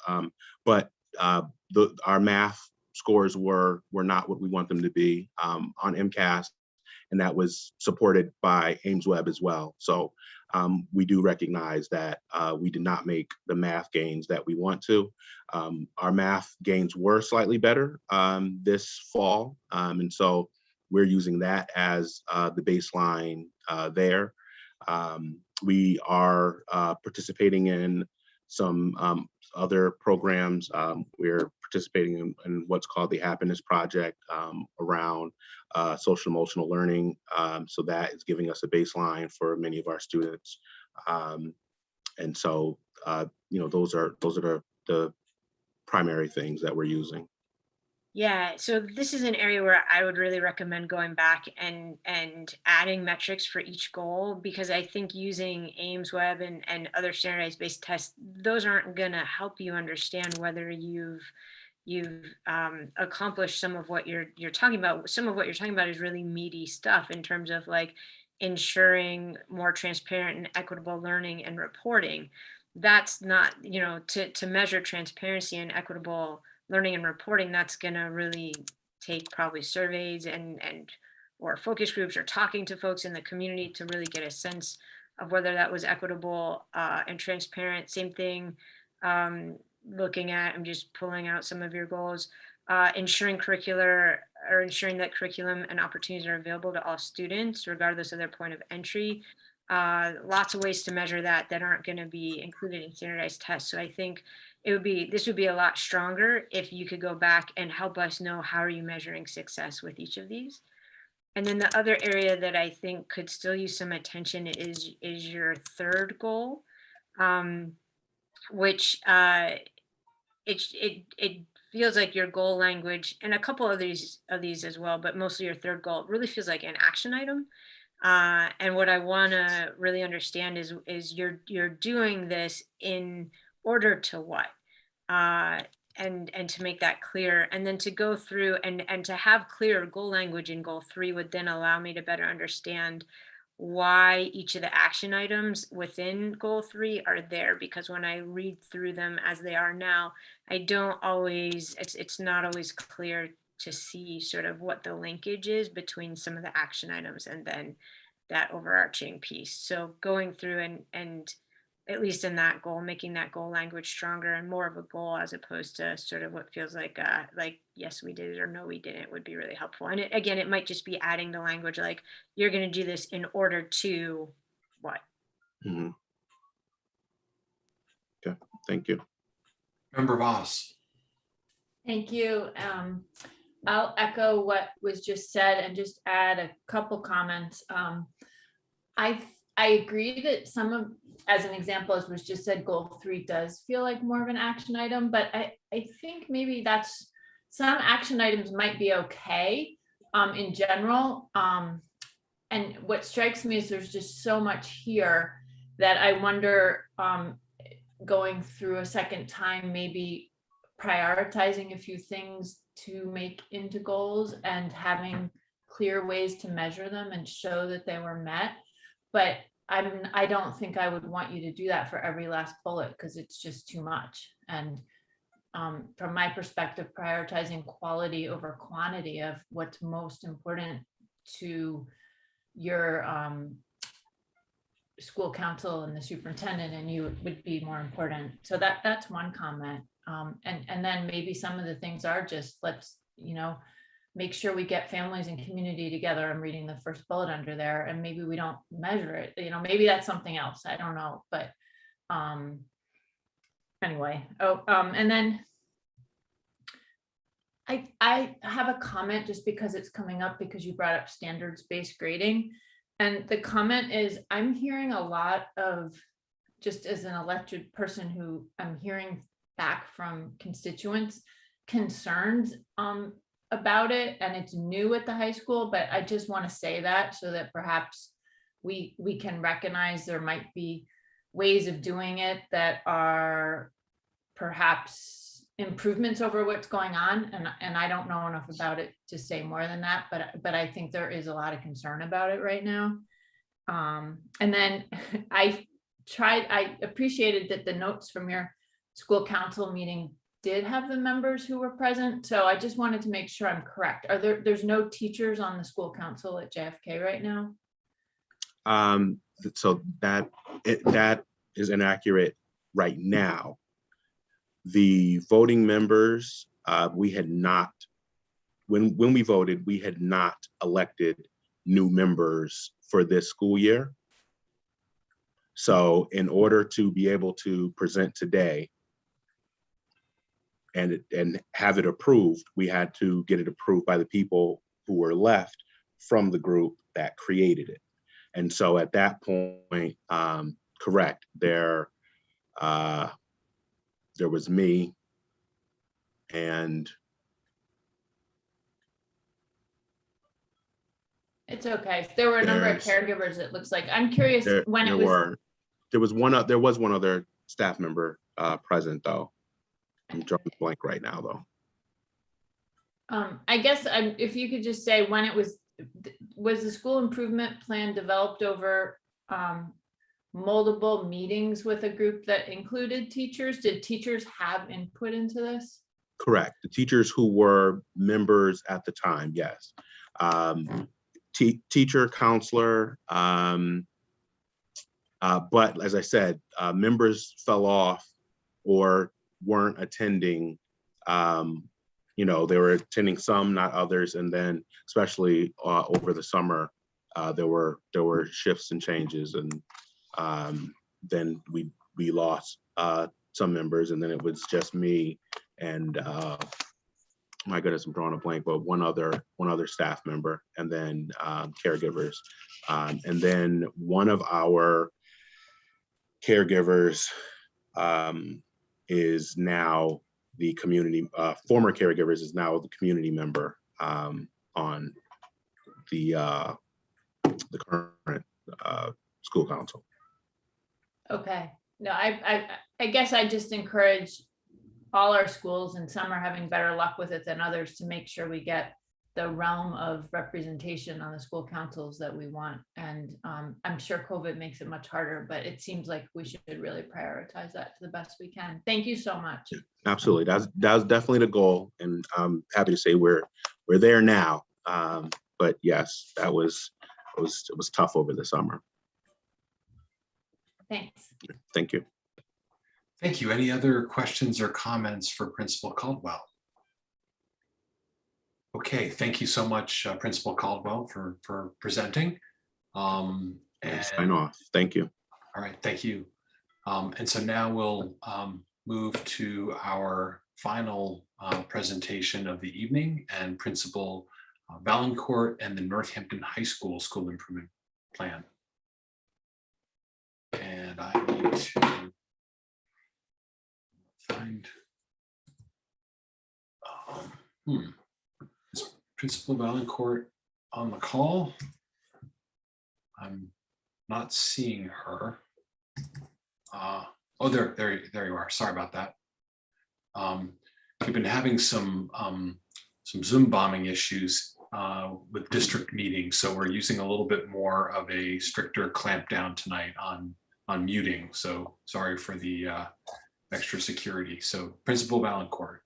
but our math scores were not what we want them to be on MCAS, and that was supported by Ames Web as well. So we do recognize that we did not make the math gains that we want to. Our math gains were slightly better this fall, and so we're using that as the baseline there. We are participating in some other programs. We're participating in what's called the Happiness Project around social emotional learning. So that is giving us a baseline for many of our students. And so, those are the primary things that we're using. Yeah, so this is an area where I would really recommend going back and adding metrics for each goal, because I think using Ames Web and other standardized based tests, those aren't going to help you understand whether you've accomplished some of what you're talking about. Some of what you're talking about is really meaty stuff in terms of like ensuring more transparent and equitable learning and reporting. That's not, to measure transparency and equitable learning and reporting, that's going to really take probably surveys and or focus groups or talking to folks in the community to really get a sense of whether that was equitable and transparent. Same thing, looking at, I'm just pulling out some of your goals, ensuring that curriculum and opportunities are available to all students, regardless of their point of entry. Lots of ways to measure that aren't going to be included in standardized tests. So I think this would be a lot stronger if you could go back and help us know how are you measuring success with each of these. And then the other area that I think could still use some attention is your third goal, which it feels like your goal language, and a couple of these as well, but mostly your third goal really feels like an action item. And what I want to really understand is you're doing this in order to what, and to make that clear, and then to go through and to have clear goal language in goal 3 would then allow me to better understand why each of the action items within goal 3 are there, because when I read through them as they are now, it's not always clear to see sort of what the linkage is between some of the action items and then that overarching piece. So going through and at least in that goal, making that goal language stronger and more of a goal as opposed to sort of what feels like yes, we did it or no, we didn't would be really helpful. And it might just be adding the language like you're going to do this in order to what. Mm-hmm. Okay, thank you. Member Voss. Thank you. I'll echo what was just said and just add a couple comments. I agree that as an example, as was just said, goal 3 does feel like more of an action item, but I think maybe some action items might be okay in general. And what strikes me is there's just so much here that I wonder, going through a second time, maybe prioritizing a few things to make into goals and having clear ways to measure them and show that they were met. But I don't think I would want you to do that for every last bullet, because it's just too much. And from my perspective, prioritizing quality over quantity of what's most important to your school council and the superintendent and you would be more important. So that's one comment. And then maybe some of the things are just, let's, make sure we get families and community together. I'm reading the first bullet under there, and maybe we don't measure it, maybe that's something else. I don't know, but anyway. And then I have a comment just because it's coming up, because you brought up standards-based grading. And the comment is, I'm hearing a lot of, just as an elected person who I'm hearing back from constituents, concerns about it, and it's new at the high school, but I just want to say that so that perhaps we can recognize there might be ways of doing it that are perhaps improvements over what's going on, and I don't know enough about it to say more than that, but I think there is a lot of concern about it right now. And then I appreciated that the notes from your school council meeting did have the members who were present. So I just wanted to make sure I'm correct. There's no teachers on the school council at JFK right now? So that is inaccurate right now. The voting members, we had not, when we voted, we had not elected new members for this school year. So in order to be able to present today and have it approved, we had to get it approved by the people who were left from the group that created it. And so at that point, correct, there was me and It's okay. There were a number of caregivers, it looks like. I'm curious when it was. There was one other staff member present though. I'm drawing a blank right now though. I guess if you could just say when it was the school improvement plan developed over multiple meetings with a group that included teachers? Did teachers have input into this? Correct. The teachers who were members at the time, yes. Teacher, counselor, but as I said, members fell off or weren't attending. You know, they were attending some, not others, and then especially over the summer, there were shifts and changes, and then we lost some members, and then it was just me and my goodness, I'm drawing a blank, but one other staff member, and then caregivers, and then one of our caregivers is now the community, former caregivers is now the community member on the current school council. Okay, no, I guess I just encourage all our schools, and some are having better luck with it than others, to make sure we get the realm of representation on the school councils that we want. And I'm sure COVID makes it much harder, but it seems like we should really prioritize that to the best we can. Thank you so much. Absolutely, that was definitely the goal, and I'm happy to say we're there now. But yes, it was tough over the summer. Thanks. Thank you. Thank you. Any other questions or comments for Principal Caldwell? Okay, thank you so much, Principal Caldwell, for presenting. Sign off. Thank you. All right, thank you. And so now we'll move to our final presentation of the evening, and Principal Valancourt and the Northampton High School School Improvement Plan. And I need to find is Principal Valancourt on the call? I'm not seeing her. Oh, there you are. Sorry about that. We've been having some Zoom bombing issues with district meetings, so we're using a little bit more of a stricter clampdown tonight on muting. So sorry for the extra security. So Principal Valancourt.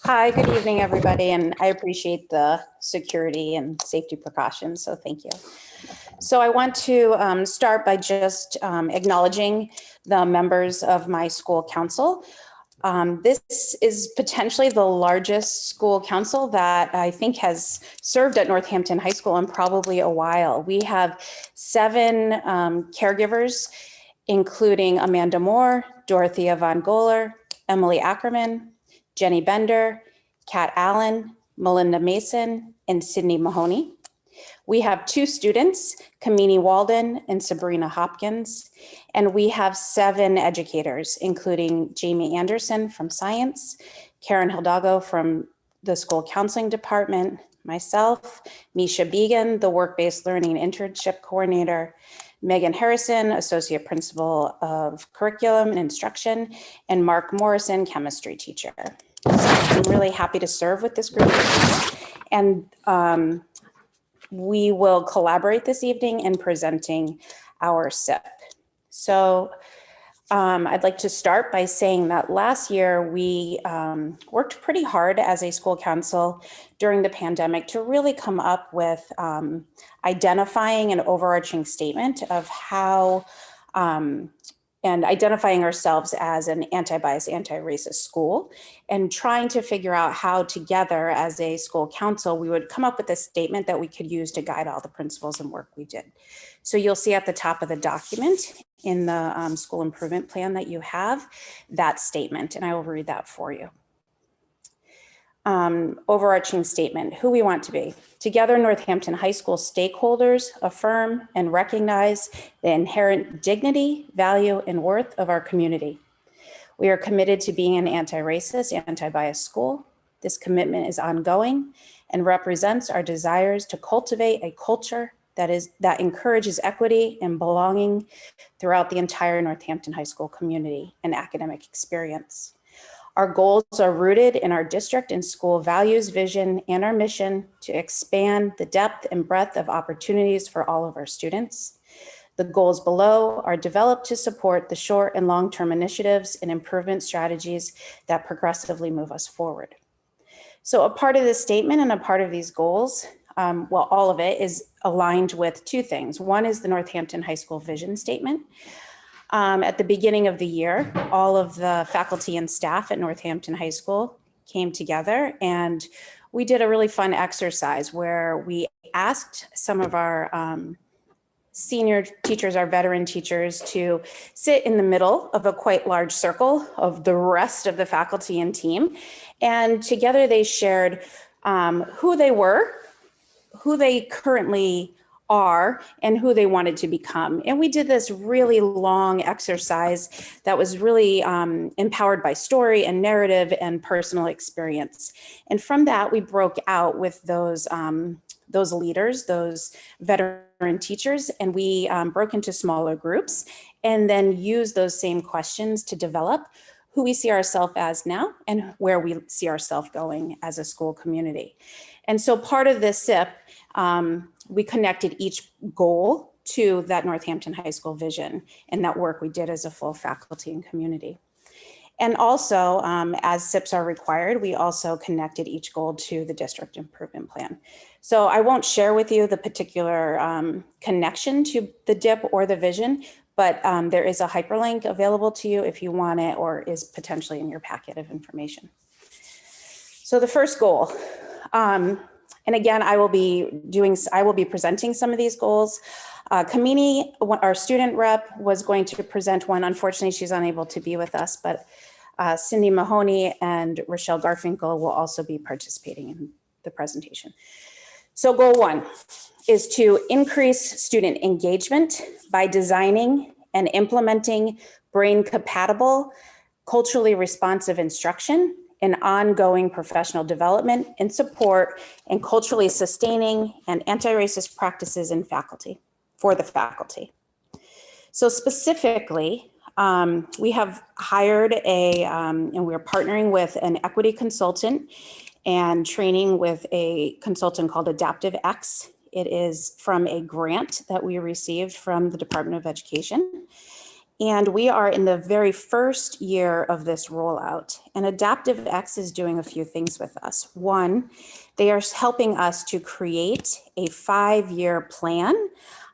Hi, good evening, everybody, and I appreciate the security and safety precautions, so thank you. So I want to start by just acknowledging the members of my school council. This is potentially the largest school council that I think has served at Northampton High School in probably a while. We have 7 caregivers, including Amanda Moore, Dorothea Von Gohler, Emily Ackerman, Jenny Bender, Kat Allen, Melinda Mason, and Sydney Mahoney. We have 2 students, Kamini Walden and Sabrina Hopkins, and we have 7 educators, including Jamie Anderson from science, Karen Hidalgo from the school counseling department, myself, Misha Began, the work-based learning internship coordinator, Megan Harrison, associate principal of curriculum and instruction, and Mark Morrison, chemistry teacher. So I'm really happy to serve with this group. And we will collaborate this evening in presenting our SIP. So I'd like to start by saying that last year we worked pretty hard as a school council during the pandemic to really come up with identifying an overarching statement of how and identifying ourselves as an anti-bias, anti-racist school, and trying to figure out how together as a school council, we would come up with a statement that we could use to guide all the principles and work we did. So you'll see at the top of the document in the school improvement plan that you have that statement, and I will read that for you. Overarching statement, who we want to be. Together, Northampton High School stakeholders affirm and recognize the inherent dignity, value, and worth of our community. We are committed to being an anti-racist, anti-bias school. This commitment is ongoing and represents our desires to cultivate a culture that encourages equity and belonging throughout the entire Northampton High School community and academic experience. Our goals are rooted in our district and school values, vision, and our mission to expand the depth and breadth of opportunities for all of our students. The goals below are developed to support the short and long-term initiatives and improvement strategies that progressively move us forward. So a part of this statement and a part of these goals, well, all of it is aligned with two things. One is the Northampton High School vision statement. At the beginning of the year, all of the faculty and staff at Northampton High School came together and we did a really fun exercise where we asked some of our senior teachers, our veteran teachers, to sit in the middle of a quite large circle of the rest of the faculty and team. And together they shared who they were, who they currently are, and who they wanted to become. And we did this really long exercise that was really empowered by story and narrative and personal experience. And from that, we broke out with those leaders, those veteran teachers, and we broke into smaller groups and then used those same questions to develop who we see ourselves as now and where we see ourselves going as a school community. And so part of this SIP, we connected each goal to that Northampton High School vision and that work we did as a full faculty and community. And also, as SIPs are required, we also connected each goal to the district improvement plan. So I won't share with you the particular connection to the DIP or the vision, but there is a hyperlink available to you if you want it or is potentially in your packet of information. So the first goal, and again, I will be presenting some of these goals. Kamini, our student rep, was going to present one. Unfortunately, she's unable to be with us, but Cindy Mahoney and Rochelle Garfinkel will also be participating in the presentation. So goal one is to increase student engagement by designing and implementing brain-compatible, culturally responsive instruction and ongoing professional development and support and culturally sustaining and anti-racist practices in faculty, for the faculty. So specifically, we have hired and we're partnering with an equity consultant and training with a consultant called Adaptive X. It is from a grant that we received from the Department of Education. And we are in the very first year of this rollout. And Adaptive X is doing a few things with us. One, they are helping us to create a 5-year plan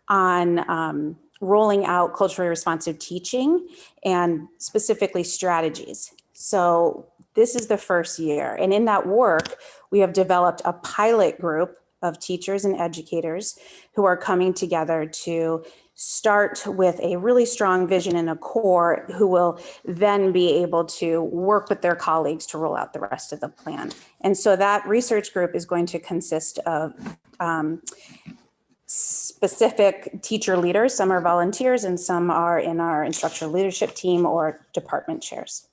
on rolling out culturally responsive teaching and specifically strategies. So this is the first year. And in that work, we have developed a pilot group of teachers and educators who are coming together to start with a really strong vision and a core who will then be able to work with their colleagues to roll out the rest of the plan. And so that research group is going to consist of specific teacher leaders. Some are volunteers and some are in our instructional leadership team or department chairs.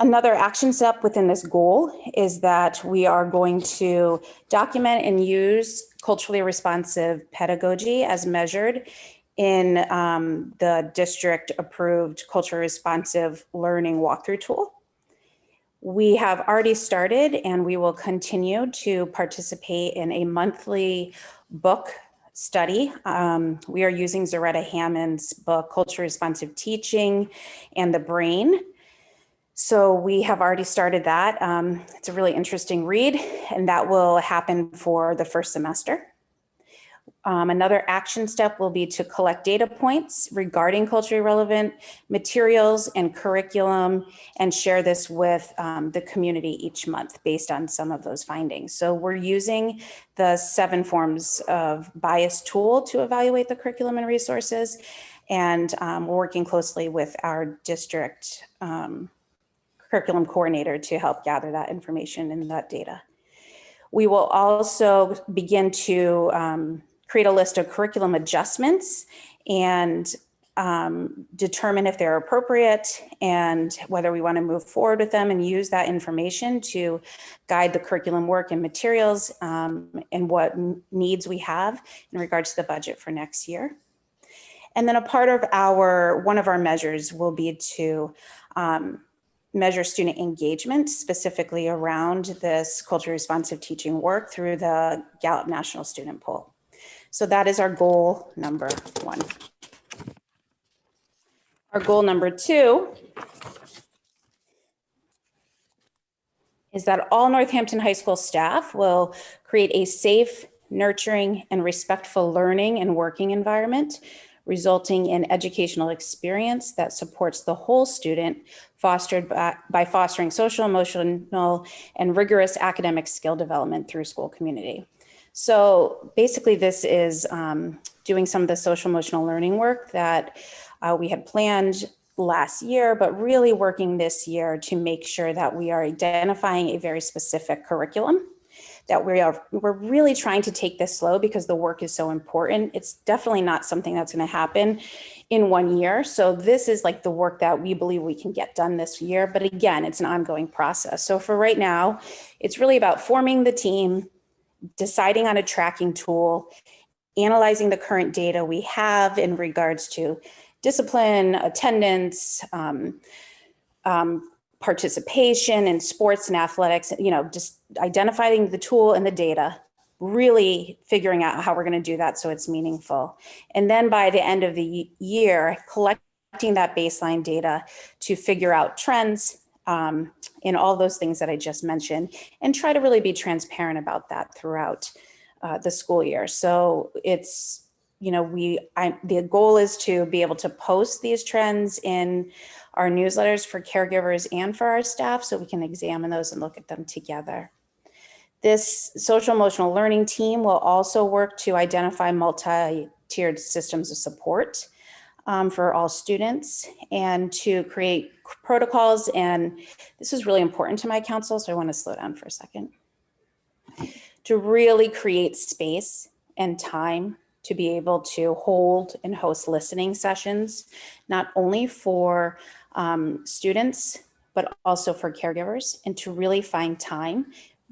Another action step within this goal is that we are going to document and use culturally responsive pedagogy as measured in the district approved culturally responsive learning walkthrough tool. We have already started and we will continue to participate in a monthly book study. We are using Zaretta Hammond's book, Culture Responsive Teaching and the Brain. So we have already started that. It's a really interesting read, and that will happen for the first semester. Another action step will be to collect data points regarding culturally relevant materials and curriculum and share this with the community each month based on some of those findings. So we're using the 7 forms of bias tool to evaluate the curriculum and resources. And we're working closely with our district curriculum coordinator to help gather that information and that data. We will also begin to create a list of curriculum adjustments and determine if they're appropriate and whether we want to move forward with them and use that information to guide the curriculum work and materials and what needs we have in regards to the budget for next year. And then a part of one of our measures will be to measure student engagement, specifically around this culturally responsive teaching work through the Gallup National Student Poll. So that is our goal number 1. Our goal number 2 is that all Northampton High School staff will create a safe, nurturing, and respectful learning and working environment, resulting in educational experience that supports the whole student, fostered by fostering social, emotional, and rigorous academic skill development through school community. So basically this is doing some of the social emotional learning work that we had planned last year, but really working this year to make sure that we are identifying a very specific curriculum, that we're really trying to take this slow because the work is so important. It's definitely not something that's going to happen in 1 year. So this is like the work that we believe we can get done this year. But again, it's an ongoing process. So for right now, it's really about forming the team, deciding on a tracking tool, analyzing the current data we have in regards to discipline, attendance, participation in sports and athletics, just identifying the tool and the data, really figuring out how we're going to do that so it's meaningful. And then by the end of the year, collecting that baseline data to figure out trends in all those things that I just mentioned, and try to really be transparent about that throughout the school year. So it's, the goal is to be able to post these trends in our newsletters for caregivers and for our staff so we can examine those and look at them together. This social emotional learning team will also work to identify multi-tiered systems of support for all students and to create protocols. And this is really important to my council, so I want to slow down for a second. To really create space and time to be able to hold and host listening sessions, not only for students, but also for caregivers, and to really find time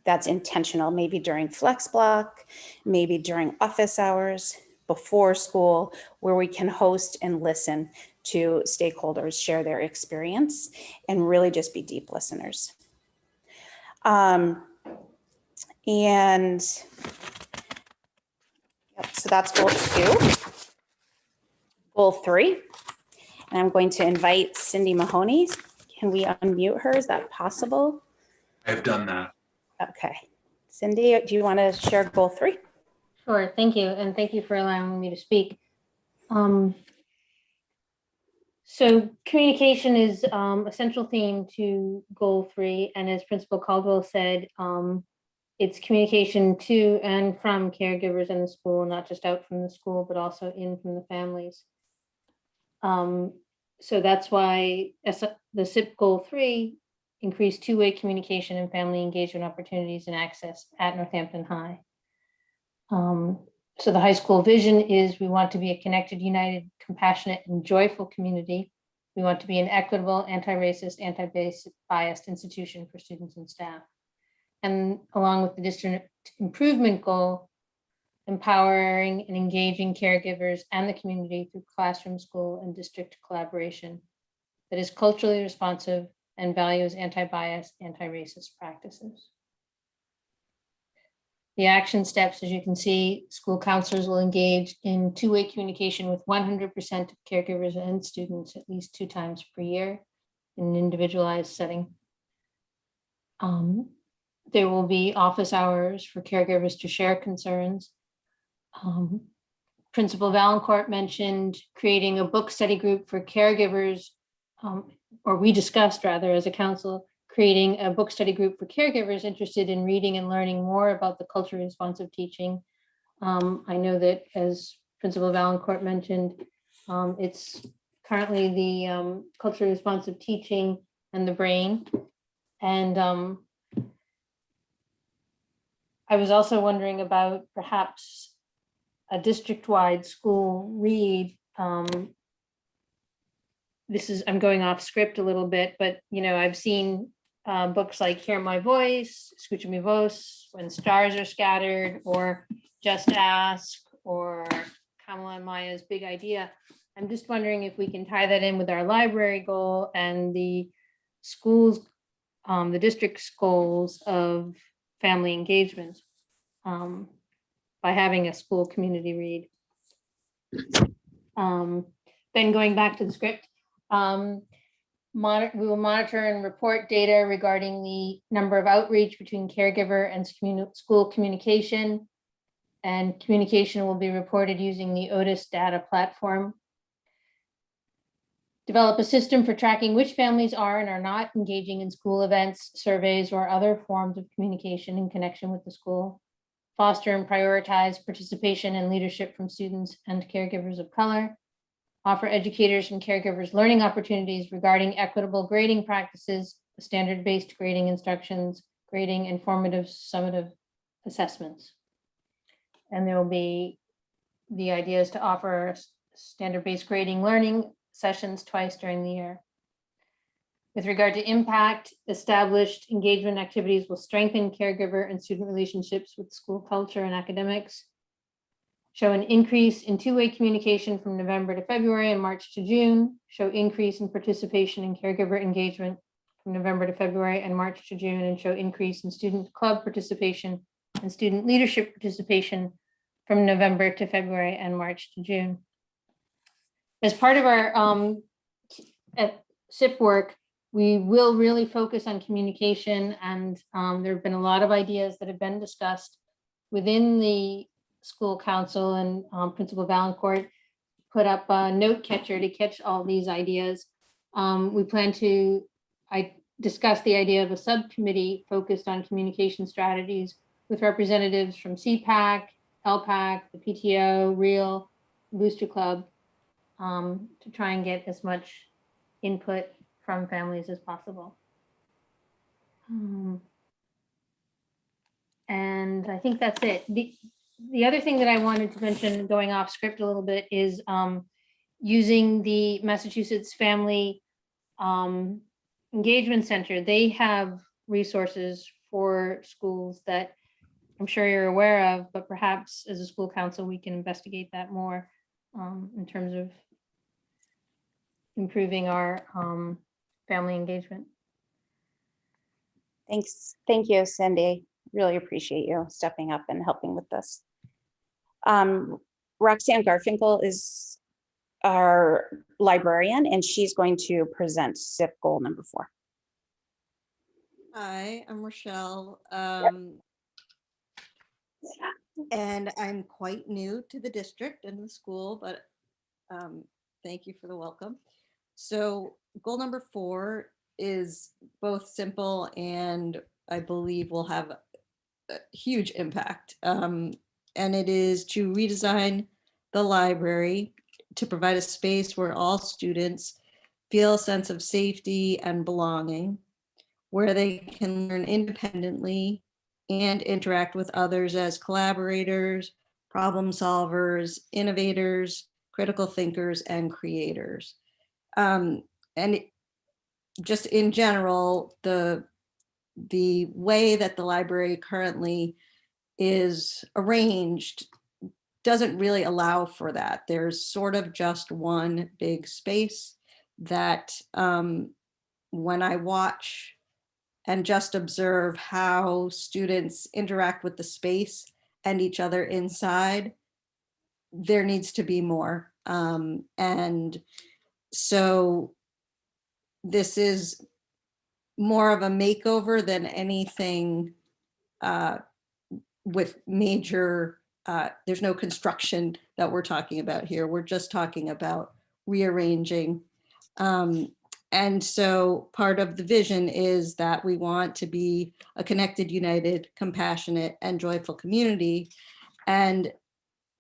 that's intentional, maybe during flex block, maybe during office hours, before school, where we can host and listen to stakeholders share their experience and really just be deep listeners. So that's goal 2. Goal 3, and I'm going to invite Cindy Mahoney. Can we unmute her? Is that possible? I've done that. Okay. Cindy, do you want to share goal 3? Sure, thank you. And thank you for allowing me to speak. So communication is a central theme to goal 3. And as Principal Caldwell said, it's communication to and from caregivers in the school, not just out from the school, but also in from the families. So that's why the SIP goal 3, increase two-way communication and family engagement opportunities and access at Northampton High. So the high school vision is we want to be a connected, united, compassionate, and joyful community. We want to be an equitable, anti-racist, anti-biased institution for students and staff. And along with the district improvement goal, empowering and engaging caregivers and the community through classroom, school, and district collaboration that is culturally responsive and values anti-bias, anti-racist practices. The action steps, as you can see, school counselors will engage in two-way communication with 100% of caregivers and students at least 2 times per year in an individualized setting. There will be office hours for caregivers to share concerns. Principal Valancourt mentioned creating a book study group for caregivers, or we discussed rather as a council, creating a book study group for caregivers interested in reading and learning more about the culturally responsive teaching. I know that as Principal Valancourt mentioned, it's currently the culturally responsive teaching and the brain. And I was also wondering about perhaps a district-wide school read. I'm going off script a little bit, but I've seen books like Hear My Voice, Escucha Mi Voz, When Stars Are Scattered, or Just Ask, or Kamala and Maya's Big Idea. I'm just wondering if we can tie that in with our library goal and the schools, the district's goals of family engagement by having a school community read. Then going back to the script, we will monitor and report data regarding the number of outreach between caregiver and school communication, and communication will be reported using the Otis data platform. Develop a system for tracking which families are and are not engaging in school events, surveys, or other forms of communication in connection with the school. Foster and prioritize participation and leadership from students and caregivers of color. Offer educators and caregivers learning opportunities regarding equitable grading practices, standard-based grading instructions, grading, and formative summative assessments. And there will be the idea is to offer standard-based grading learning sessions twice during the year. With regard to impact, established engagement activities will strengthen caregiver and student relationships with school culture and academics. Show an increase in two-way communication from November to February and March to June. Show increase in participation in caregiver engagement from November to February and March to June, and show increase in student club participation and student leadership participation from November to February and March to June. As part of our SIP work, we will really focus on communication, and there have been a lot of ideas that have been discussed within the school council, and Principal Valancourt put up a note catcher to catch all these ideas. We plan to discuss the idea of a subcommittee focused on communication strategies with representatives from CPAC, LPAC, the PTO, REAL, Booster Club, to try and get as much input from families as possible. And I think that's it. The other thing that I wanted to mention, going off script a little bit, is using the Massachusetts Family Engagement Center. They have resources for schools that I'm sure you're aware of, but perhaps as a school council, we can investigate that more in terms of improving our family engagement. Thanks. Thank you, Cindy. Really appreciate you stepping up and helping with this. Roxanne Garfinkel is our librarian, and she's going to present SIP goal number 4. Hi, I'm Rochelle. And I'm quite new to the district and the school, but thank you for the welcome. So goal number 4 is both simple and I believe will have a huge impact. And it is to redesign the library to provide a space where all students feel a sense of safety and belonging, where they can learn independently and interact with others as collaborators, problem solvers, innovators, critical thinkers, and creators. And just in general, the way that the library currently is arranged doesn't really allow for that. There's sort of just one big space that when I watch and just observe how students interact with the space and each other inside, there needs to be more. And so this is more of a makeover than anything with major, there's no construction that we're talking about here. We're just talking about rearranging. And so part of the vision is that we want to be a connected, united, compassionate, and joyful community. And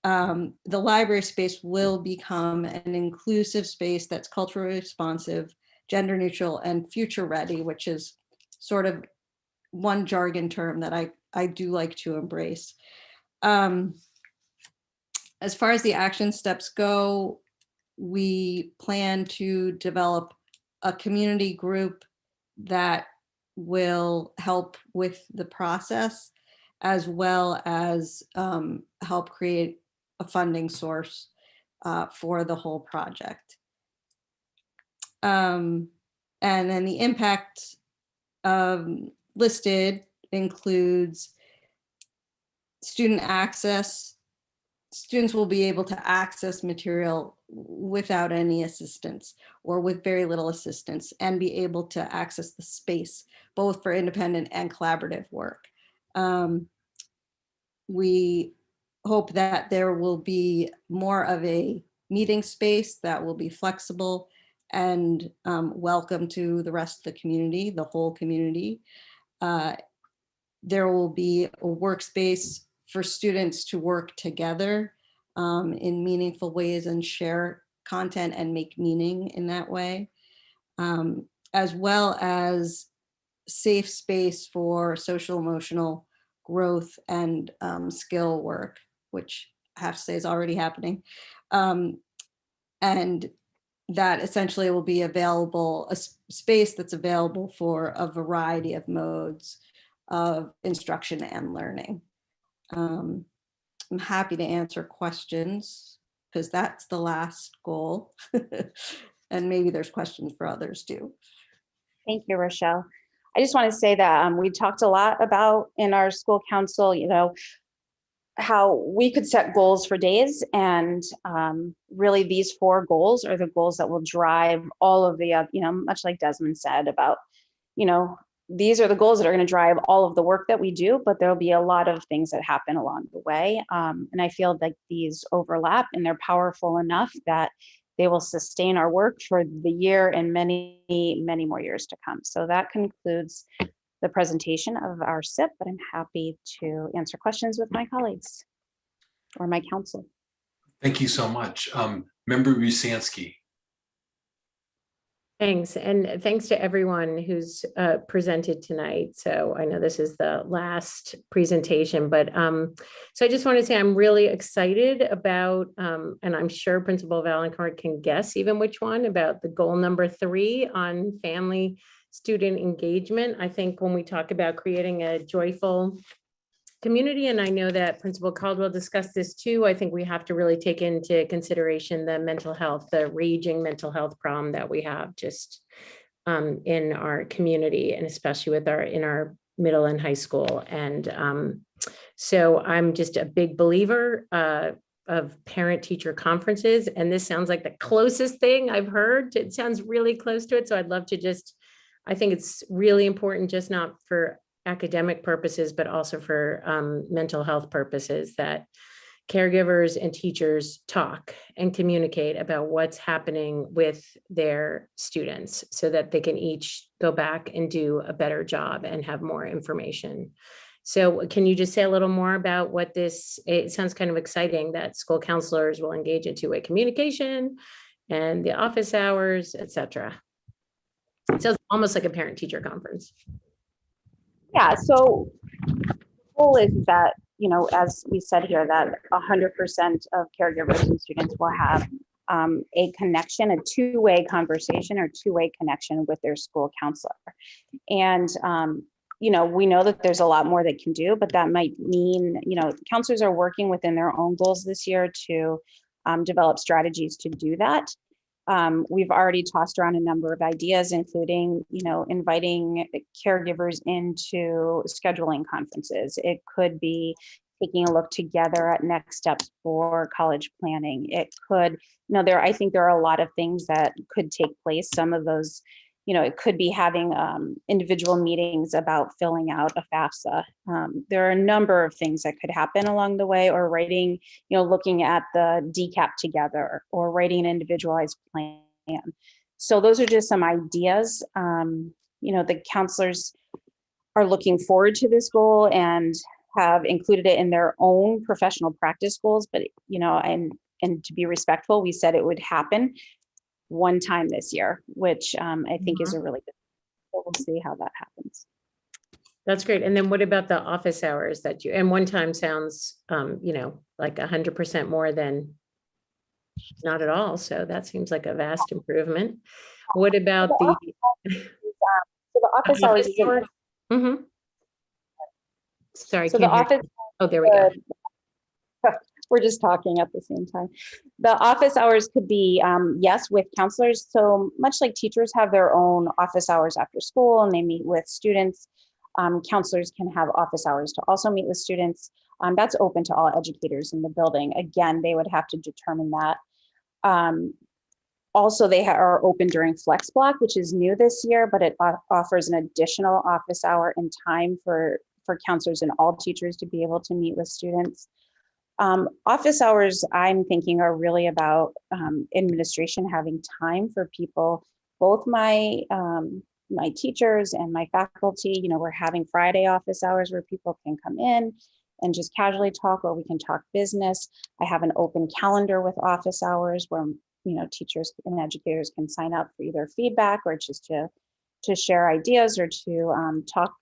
the library space will become an inclusive space that's culturally responsive, gender neutral, and future ready, which is sort of one jargon term that I do like to embrace. As far as the action steps go, we plan to develop a community group that will help with the process, as well as help create a funding source for the whole project. And then the impact listed includes student access. Students will be able to access material without any assistance or with very little assistance, and be able to access the space, both for independent and collaborative work. We hope that there will be more of a meeting space that will be flexible and welcome to the rest of the community, the whole community. There will be a workspace for students to work together in meaningful ways and share content and make meaning in that way, as well as safe space for social emotional growth and skill work, which I have to say is already happening. And that essentially will be available, a space that's available for a variety of modes of instruction and learning. I'm happy to answer questions because that's the last goal. And maybe there's questions for others too. Thank you, Rochelle. I just want to say that we talked a lot about in our school council, you know, how we could set goals for days, and really these 4 goals are the goals that will drive all of the, you know, much like Desmond said about, you know, these are the goals that are going to drive all of the work that we do, but there'll be a lot of things that happen along the way. And I feel like these overlap and they're powerful enough that they will sustain our work for the year and many, many more years to come. So that concludes the presentation of our SIP, but I'm happy to answer questions with my colleagues or my council. Thank you so much. Member Rusanski. Thanks, and thanks to everyone who's presented tonight. So I know this is the last presentation, but so I just want to say I'm really excited about, and I'm sure Principal Valencourt can guess even which one, about the goal number 3 on family student engagement. I think when we talk about creating a joyful community, and I know that Principal Caldwell discussed this too, I think we have to really take into consideration the mental health, the raging mental health problem that we have just in our community, and especially with in our middle and high school. And so I'm just a big believer of parent-teacher conferences, and this sounds like the closest thing I've heard. It sounds really close to it, so I'd love to just, I think it's really important, just not for academic purposes, but also for mental health purposes, that caregivers and teachers talk and communicate about what's happening with their students so that they can each go back and do a better job and have more information. So can you just say a little more about what this, it sounds kind of exciting that school counselors will engage in two-way communication and the office hours, etc. It sounds almost like a parent-teacher conference. Yeah, so the goal is that, you know, as we said here, that 100% of caregivers and students will have a connection, a two-way conversation or two-way connection with their school counselor. And, you know, we know that there's a lot more they can do, but that might mean, you know, counselors are working within their own goals this year to develop strategies to do that. We've already tossed around a number of ideas, including, inviting caregivers into scheduling conferences. It could be taking a look together at next steps for college planning. It could, I think there are a lot of things that could take place. Some of those, it could be having individual meetings about filling out a FAFSA. There are a number of things that could happen along the way, or writing, looking at the DCAP together, or writing an individualized plan. So those are just some ideas. The counselors are looking forward to this goal and have included it in their own professional practice goals, but and to be respectful, we said it would happen one time this year, which I think is a really good. So we'll see how that happens. That's great. And then what about the office hours that and one time sounds, like 100% more than not at all. So that seems like a vast improvement. What about So the office hours. Mhm. Sorry. So the office. Oh, there we go. We're just talking at the same time. The office hours could be, yes, with counselors. So much like teachers have their own office hours after school and they meet with students, counselors can have office hours to also meet with students. That's open to all educators in the building. Again, they would have to determine that. Also, they are open during Flex Block, which is new this year, but it offers an additional office hour in time for counselors and all teachers to be able to meet with students. Office hours, I'm thinking, are really about administration having time for people, both my teachers and my faculty. We're having Friday office hours where people can come in and just casually talk, or we can talk business. I have an open calendar with office hours where teachers and educators can sign up for either feedback or just to share ideas, or to talk,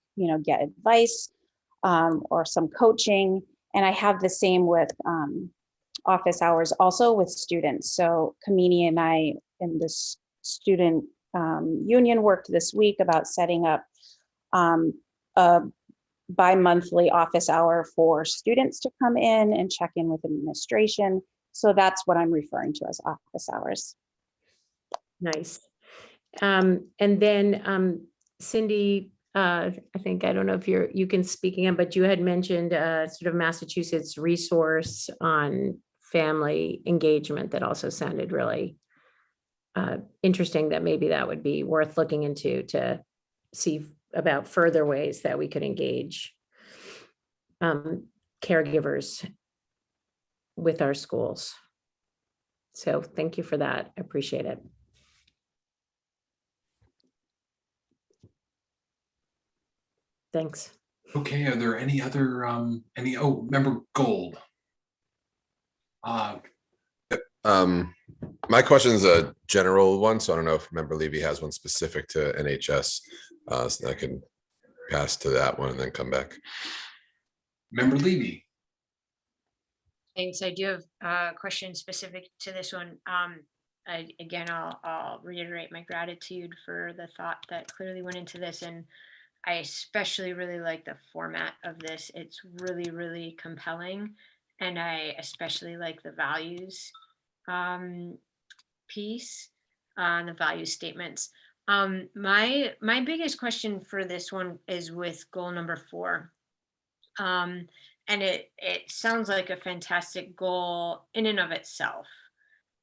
get advice, or some coaching. And I have the same with office hours also with students. So Kamini and I in this student union worked this week about setting up a bi-monthly office hour for students to come in and check in with administration. So that's what I'm referring to as office hours. Nice. And then Cindy, I think, I don't know if you can speak again, but you had mentioned sort of Massachusetts resource on family engagement that also sounded really interesting, that maybe that would be worth looking into to see about further ways that we could engage caregivers with our schools. So thank you for that. I appreciate it. Thanks. Okay, are there any other, member Gold? My question is a general one, so I don't know if Member Levy has one specific to NHS. So I can pass to that one and then come back. Member Levy. Thanks. I do have a question specific to this one. I'll reiterate my gratitude for the thought that clearly went into this, and I especially really like the format of this. It's really, really compelling, and I especially like the values piece, the value statements. My biggest question for this one is with goal number 4. And it sounds like a fantastic goal in and of itself,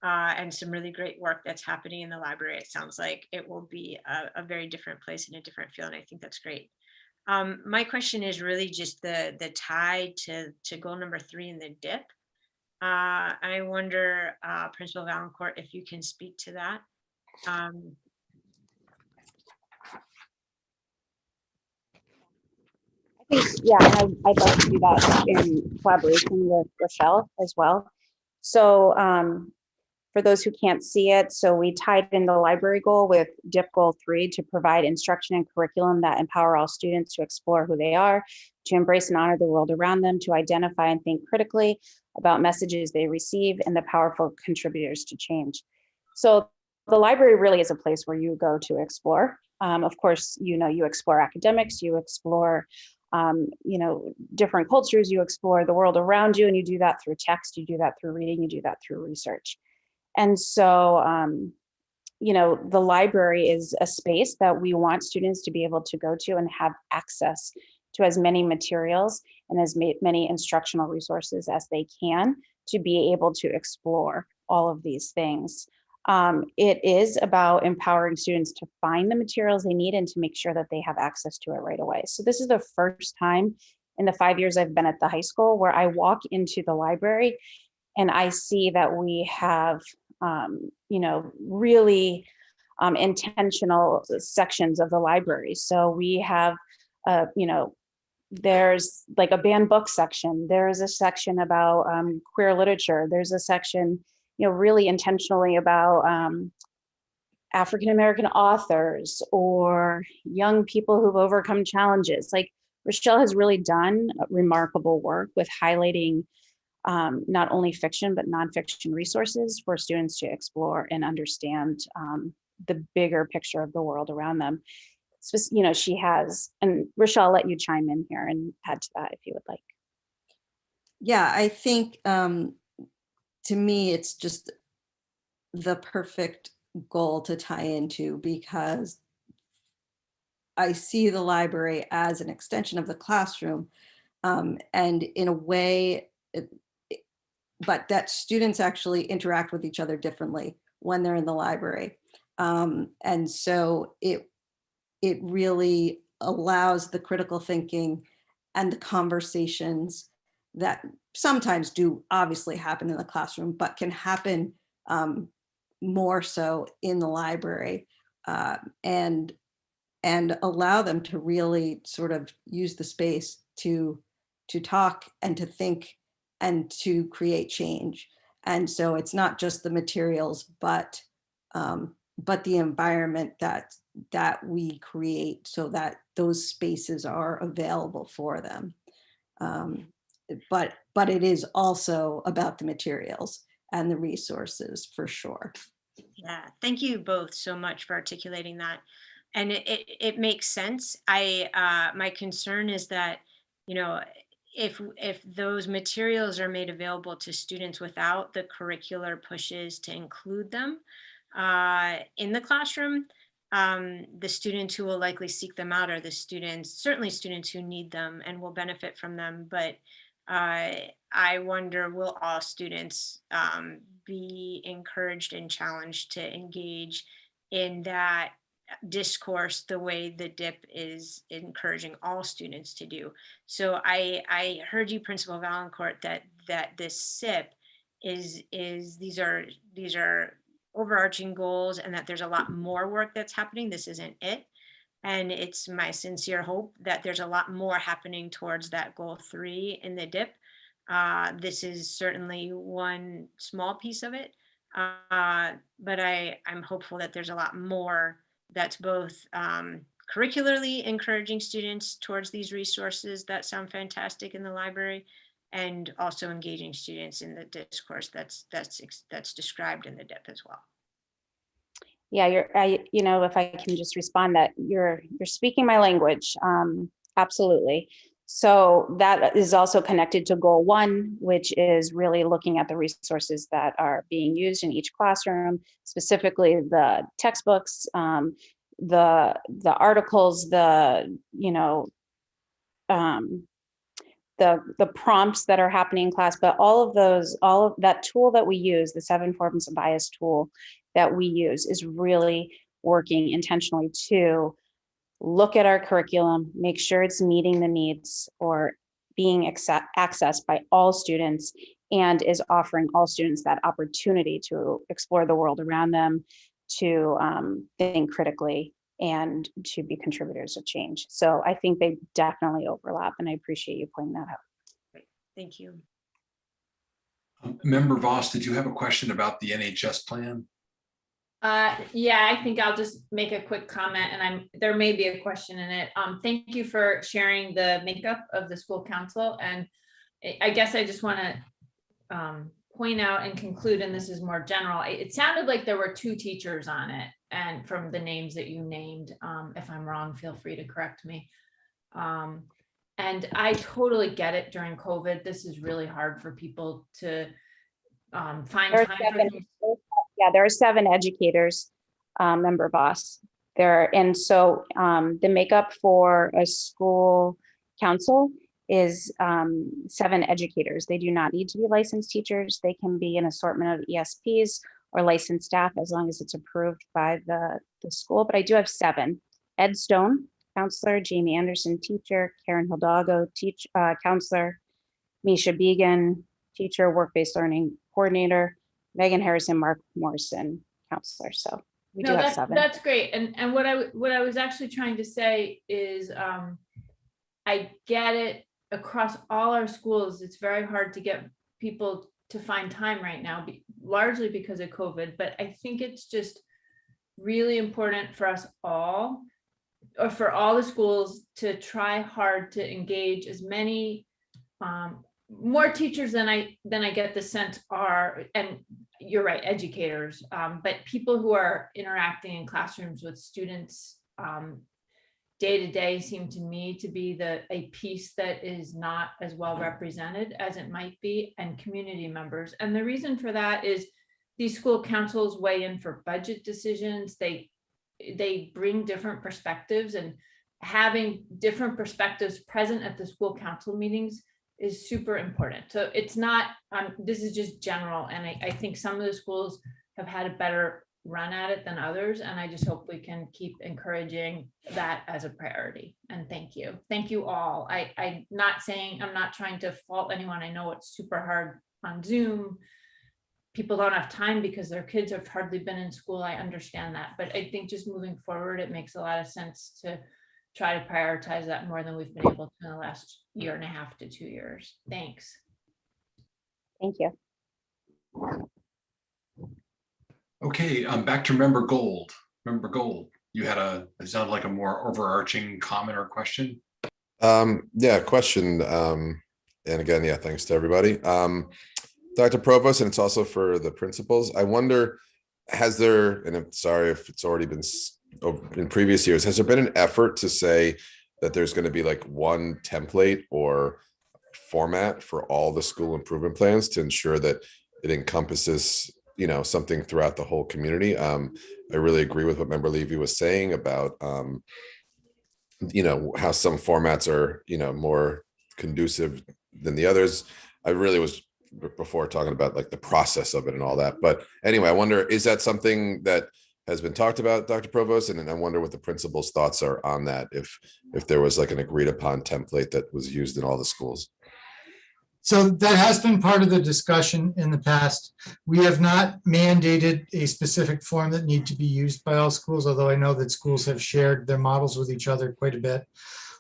and some really great work that's happening in the library. It sounds like it will be a very different place in a different field, and I think that's great. My question is really just the tie to goal number 3 in the DIP. I wonder, Principal Valancourt, if you can speak to that. Yeah, and I'd love to do that in collaboration with Rochelle as well. So for those who can't see it, so we tied in the library goal with DIP goal 3 to provide instruction and curriculum that empower all students to explore who they are, to embrace and honor the world around them, to identify and think critically about messages they receive, and the powerful contributors to change. So the library really is a place where you go to explore. Of course, you explore academics, you explore different cultures, you explore the world around you, and you do that through text, you do that through reading, you do that through research. And so the library is a space that we want students to be able to go to and have access to as many materials and as many instructional resources as they can to be able to explore all of these things. It is about empowering students to find the materials they need and to make sure that they have access to it right away. So this is the first time in the 5 years I've been at the high school where I walk into the library and I see that we have, really intentional sections of the library. So we have, there's like a banned book section. There's a section about queer literature. There's a section, really intentionally about African-American authors or young people who've overcome challenges. Like Rochelle has really done remarkable work with highlighting not only fiction, but nonfiction resources for students to explore and understand the bigger picture of the world around them. She has, and Rochelle, I'll let you chime in here and add to that if you would like. Yeah, I think to me, it's just the perfect goal to tie into, because I see the library as an extension of the classroom, and in a way, but that students actually interact with each other differently when they're in the library. And so it really allows the critical thinking and the conversations that sometimes do obviously happen in the classroom, but can happen more so in the library, and allow them to really sort of use the space to talk and to think and to create change. And so it's not just the materials, but the environment that we create so that those spaces are available for them. But it is also about the materials and the resources, for sure. Yeah, thank you both so much for articulating that. And it makes sense. My concern is that, if those materials are made available to students without the curricular pushes to include them in the classroom, the students who will likely seek them out are the certainly students who need them and will benefit from them. But I wonder, will all students be encouraged and challenged to engage in that discourse the way the DIP is encouraging all students to do? So I heard you, Principal Valancourt, that this SIP is these are overarching goals, and that there's a lot more work that's happening. This isn't it. And it's my sincere hope that there's a lot more happening towards that goal 3 in the DIP. This is certainly one small piece of it, but I'm hopeful that there's a lot more that's both curricularly encouraging students towards these resources that sound fantastic in the library, and also engaging students in the discourse that's described in the DIP as well. Yeah, if I can just respond, that you're speaking my language. Absolutely. So that is also connected to goal 1, which is really looking at the resources that are being used in each classroom, specifically the textbooks, the articles, the prompts that are happening in class, but all of that tool that we use, the 7 forms of bias tool that we use, is really working intentionally to look at our curriculum, make sure it's meeting the needs or being accessed by all students, and is offering all students that opportunity to explore the world around them, to think critically, and to be contributors of change. So I think they definitely overlap, and I appreciate you pointing that out. Great. Thank you. Member Voss, did you have a question about the NHS plan? Yeah, I think I'll just make a quick comment, and there may be a question in it. Thank you for sharing the makeup of the school council. And I guess I just want to point out and conclude, and this is more general, it sounded like there were 2 teachers on it, and from the names that you named, if I'm wrong, feel free to correct me. And I totally get it during COVID. This is really hard for people to find time for things. Yeah, there are 7 educators member boss there. And so the makeup for a school council is 7 educators. They do not need to be licensed teachers. They can be an assortment of ESPs or licensed staff as long as it's approved by the school. But I do have 7. Ed Stone, counselor; Jamie Anderson, teacher; Karen Hidalgo, counselor; Misha Began, teacher, work-based learning coordinator; Megan Harrison, Mark Morrison, counselor. So we do have 7. That's great. And what I was actually trying to say is I get it across all our schools. It's very hard to get people to find time right now, largely because of COVID. But I think it's just really important for us all, or for all the schools, to try hard to engage as many more teachers than I get the sense are, and you're right, educators, but people who are interacting in classrooms with students day to day seem to me to be a piece that is not as well represented as it might be, and community members. And the reason for that is these school councils weigh in for budget decisions. They bring different perspectives, and having different perspectives present at the school council meetings is super important. So it's not, this is just general. And I think some of the schools have had a better run at it than others. And I just hope we can keep encouraging that as a priority. And thank you. Thank you all. I'm not trying to fault anyone. I know it's super hard on Zoom. People don't have time because their kids have hardly been in school. I understand that. But I think just moving forward, it makes a lot of sense to try to prioritize that more than we've been able to in the last 1.5 to 2 years. Thanks. Thank you. Okay, back to Member Gold. Member Gold, you had it sounded like a more overarching comment or question. Yeah, question. And again, yeah, thanks to everybody. Dr. Provost, and it's also for the principals. I wonder, has there, and I'm sorry if it's already been in previous years, has there been an effort to say that there's going to be like one template or format for all the school improvement plans to ensure that it encompasses, something throughout the whole community? I really agree with what Member Levy was saying about, how some formats are, more conducive than the others. I really was before talking about like the process of it and all that. But anyway, I wonder, is that something that has been talked about, Dr. Provost? And I wonder what the principal's thoughts are on that, if there was like an agreed upon template that was used in all the schools. So that has been part of the discussion in the past. We have not mandated a specific form that need to be used by all schools, although I know that schools have shared their models with each other quite a bit.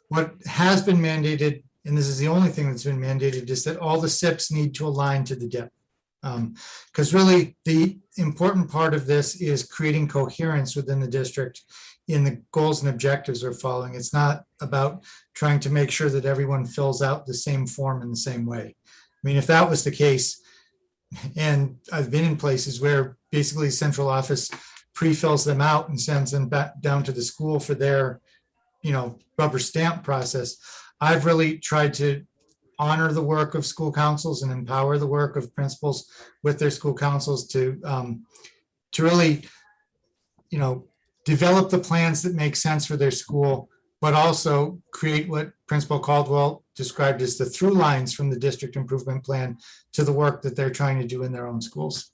What has been mandated, and this is the only thing that's been mandated, is that all the SIPs need to align to the DIP. Because really the important part of this is creating coherence within the district in the goals and objectives we're following. It's not about trying to make sure that everyone fills out the same form in the same way. I mean, if that was the case, and I've been in places where basically central office pre-fills them out and sends them back down to the school for their, rubber stamp process. I've really tried to honor the work of school councils and empower the work of principals with their school councils to really, develop the plans that make sense for their school, but also create what Principal Caldwell described as the through lines from the district improvement plan to the work that they're trying to do in their own schools.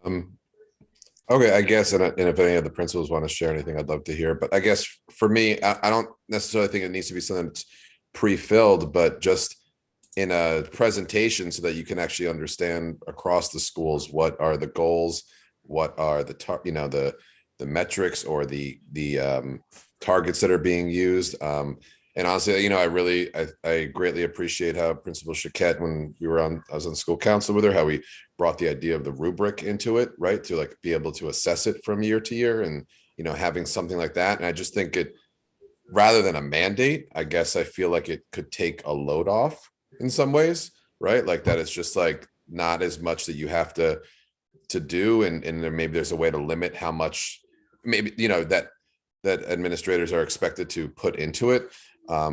Okay, I guess, and if any of the principals want to share anything, I'd love to hear. But I guess for me, I don't necessarily think it needs to be something that's pre-filled, but just in a presentation so that you can actually understand across the schools what are the goals, what are the metrics or the targets that are being used. And honestly, I greatly appreciate how Principal Chiquette, when I was on the school council with her, how we brought the idea of the rubric into it, right? To like be able to assess it from year to year and, having something like that. And I just think rather than a mandate, I guess I feel like it could take a load off in some ways, right? Like that it's just like not as much that you have to do. And then maybe there's a way to limit how much maybe, that administrators are expected to put into it.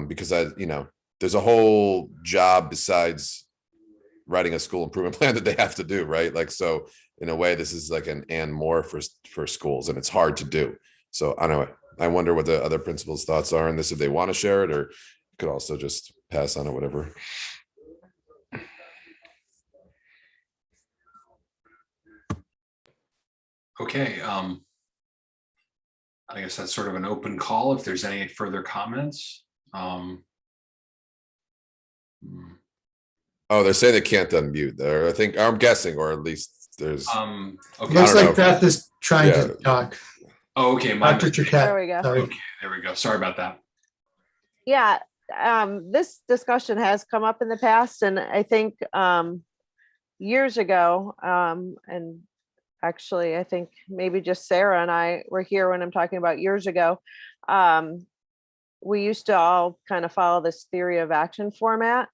Because there's a whole job besides writing a school improvement plan that they have to do, right? Like, so in a way, this is like an and more for schools, and it's hard to do. So I don't know. I wonder what the other principals' thoughts are on this, if they want to share it, or could also just pass on it, whatever. Okay, I guess that's sort of an open call if there's any further comments. Oh, they're saying they can't unmute there. I think, I'm guessing, or at least there's. Okay. Looks I don't like know. Beth is trying Yeah. to talk. Oh, okay. Dr. Chiquette. There we go. Sorry. Okay, there we go. Sorry about that. Yeah, this discussion has come up in the past, and I think years ago, and actually, I think maybe just Sarah and I were here when I'm talking about years ago. We used to all kind of follow this theory of action format,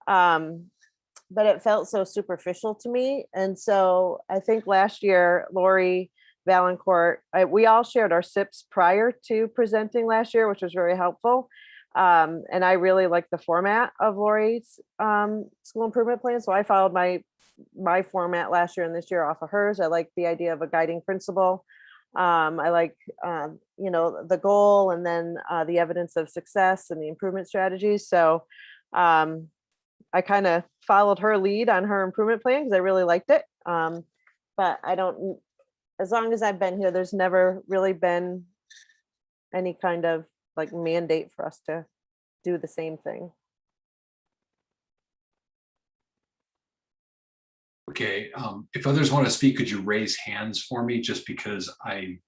but it felt so superficial to me. And so I think last year, Lori Valancourt, we all shared our SIPs prior to presenting last year, which was very helpful. And I really like the format of Lori's school improvement plan. So I followed my format last year and this year off of hers. I like the idea of a guiding principle. I like, the goal, and then the evidence of success and the improvement strategies. So I kind of followed her lead on her improvement plan because I really liked it. But as long as I've been here, there's never really been any kind of like mandate for us to do the same thing. Okay, if others want to speak, could you raise hands for me? Just because the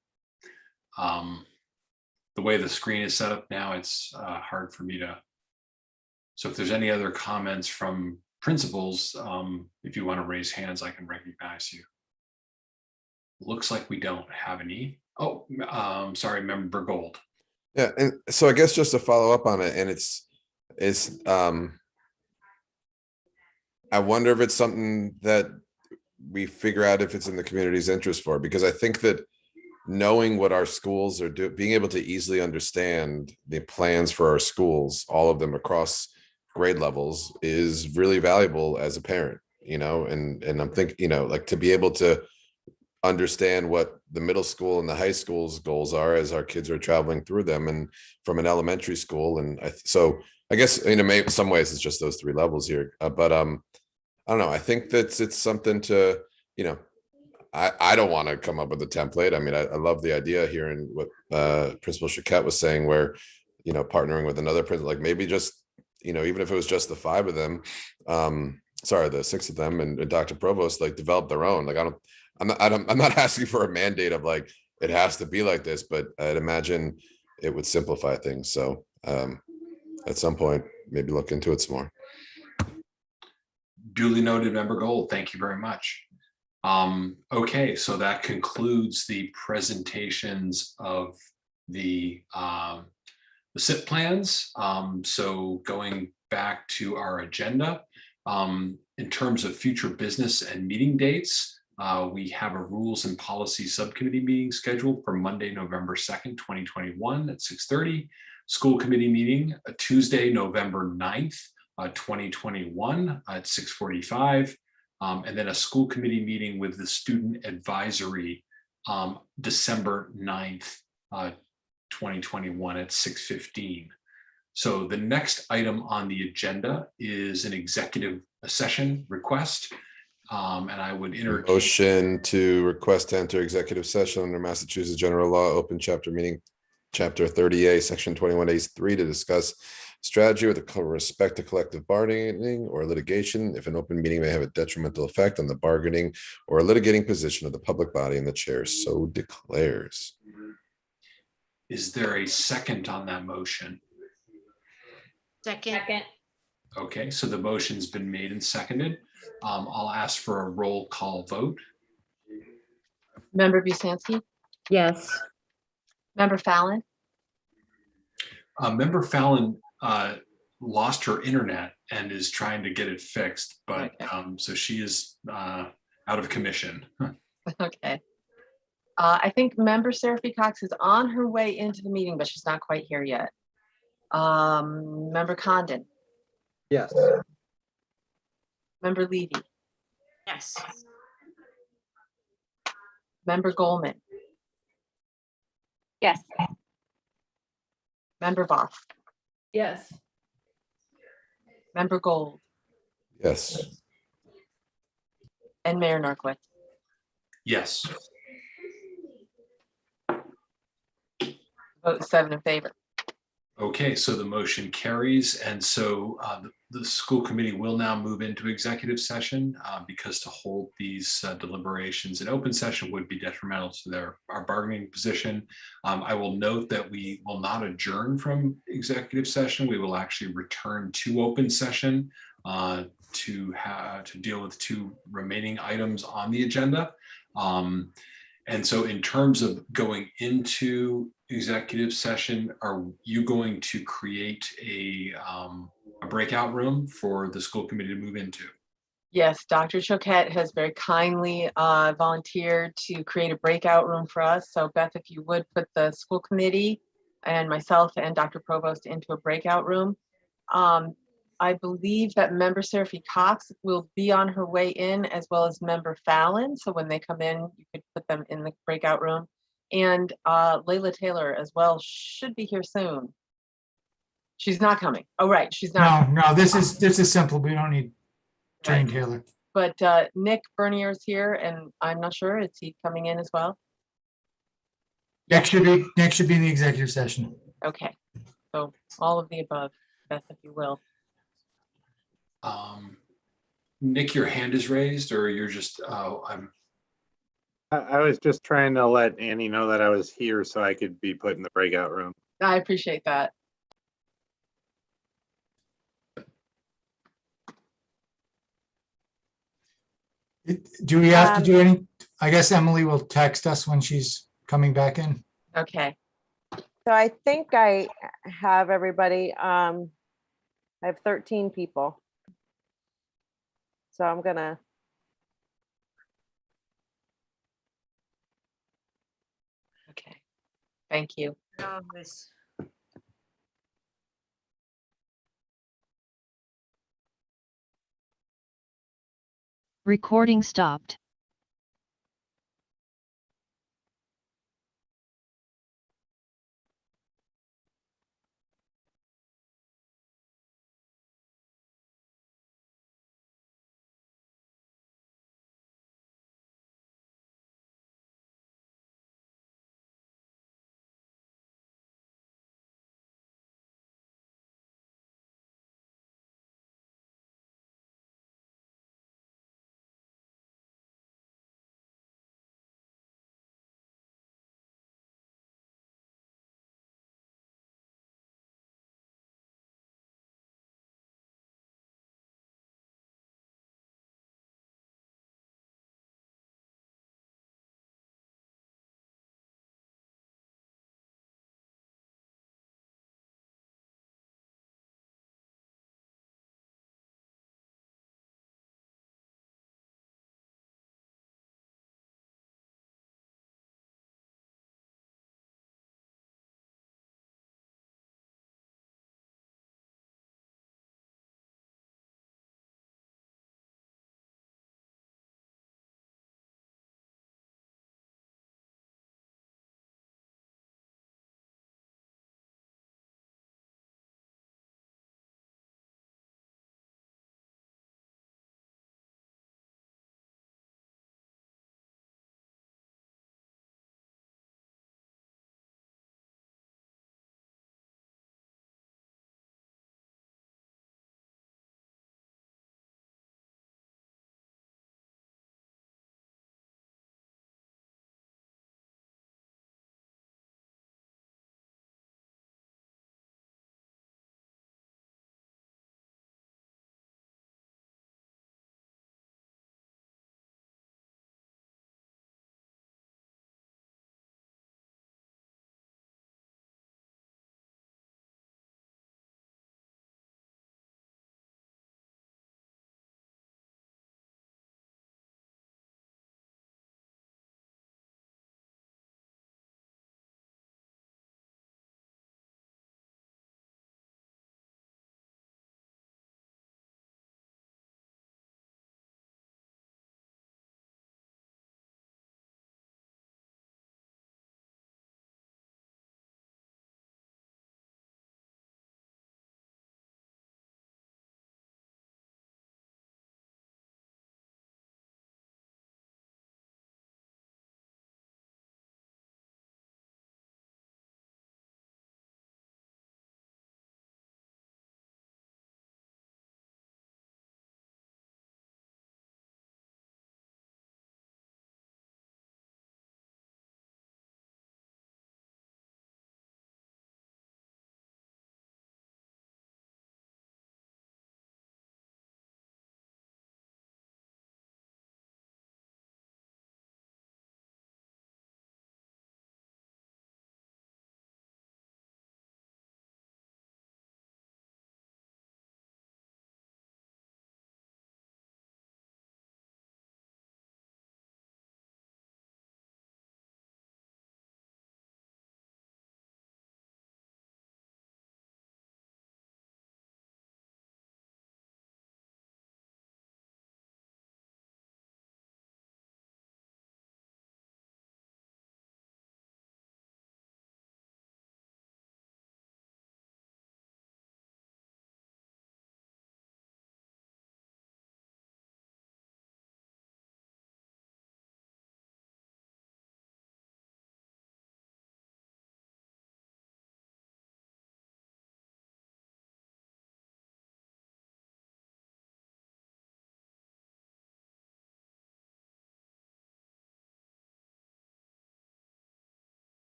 way the screen is set up now, it's hard for me to. So if there's any other comments from principals, if you want to raise hands, I can recognize you. Looks like we don't have any. Oh, sorry, Member Gold. Yeah, and so I guess just to follow up on it, and it's I wonder if it's something that we figure out if it's in the community's interest for, because I think that knowing what our schools are doing, being able to easily understand the plans for our schools, all of them across grade levels, is really valuable as a parent, and I'm thinking, like, to be able to understand what the middle school and the high school's goals are as our kids are traveling through them, and from an elementary school. And so I guess, maybe in some ways it's just those three levels here, but I don't know. I think that it's something to, I don't want to come up with a template. I mean, I love the idea here, and what Principal Chiquette was saying, where, partnering with another principal, like maybe just, even if it was just the 5 of them, the 6 of them, and Dr. Provost, like, develop their own. Like, I'm not asking for a mandate of like, it has to be like this, but I'd imagine it would simplify things. So at some point, maybe look into it some more. Duly noted, Member Gold. Thank you very much. Okay, so that concludes the presentations of the SIP plans. So going back to our agenda, in terms of future business and meeting dates, we have a Rules and Policy Subcommittee meeting scheduled for Monday, November 2nd, 2021 at 6:30. School committee meeting, Tuesday, November 9th, 2021 at 6:45. And then a school committee meeting with the Student Advisory, December 9th, 2021 at 6:15. So the next item on the agenda is an executive session request. And I would entertain. Motion to request to enter executive session under Massachusetts General Law, open chapter meeting, Chapter 30A, Section 21A3, to discuss strategy with respect to collective bargaining or litigation if an open meeting may have a detrimental effect on the bargaining or litigating position of the public body, and the chair so declares. Is there a second on that motion? Second. Okay, so the motion's been made and seconded. I'll ask for a roll call vote. Member Busansky, Yes. Member Fallon, Member Fallon lost her internet and is trying to get it fixed, but so she is out of commission. okay. I think Member Seraphy Cox is on her way into the meeting, but she's not quite here yet. Member Condon. Yes. Member Levy. Yes. Member Goldman, Yes. Member Voss, Yes. Member Gold, Yes. and Mayor Narcoit. Yes. Vote 7 in favor. Okay, so the motion carries. And so the school committee will now move into executive session because to hold these deliberations in open session would be detrimental to our bargaining position. I will note that we will not adjourn from executive session. We will actually return to open session to deal with 2 remaining items on the agenda. And so in terms of going into executive session, are you going to create a breakout room for the school committee to move into? Yes, Dr. Choquette has very kindly volunteered to create a breakout room for us. So Beth, if you would put the school committee and myself and Dr. Provost into a breakout room. I believe that member Seraphy Cox will be on her way in, as well as member Fallon. So when they come in, you could put them in the breakout room. And Layla Taylor as well should be here soon. She's not coming. Oh, right, she's not. No, this is simple. We don't need Jane Taylor. But Nick Bernier's here, and I'm not sure, is he coming in as well? Next should be in the executive session. Okay, so all of the above, Beth, if you will. Nick, your hand is raised, or you're just, I was just trying to let Annie know that I was here so I could be put in the breakout room. I appreciate that. Do we have to do any? I guess Emily will text us when she's coming back in. Okay. So I think I have everybody. I have 13 people. So I'm gonna. Okay, thank you. Recording stopped.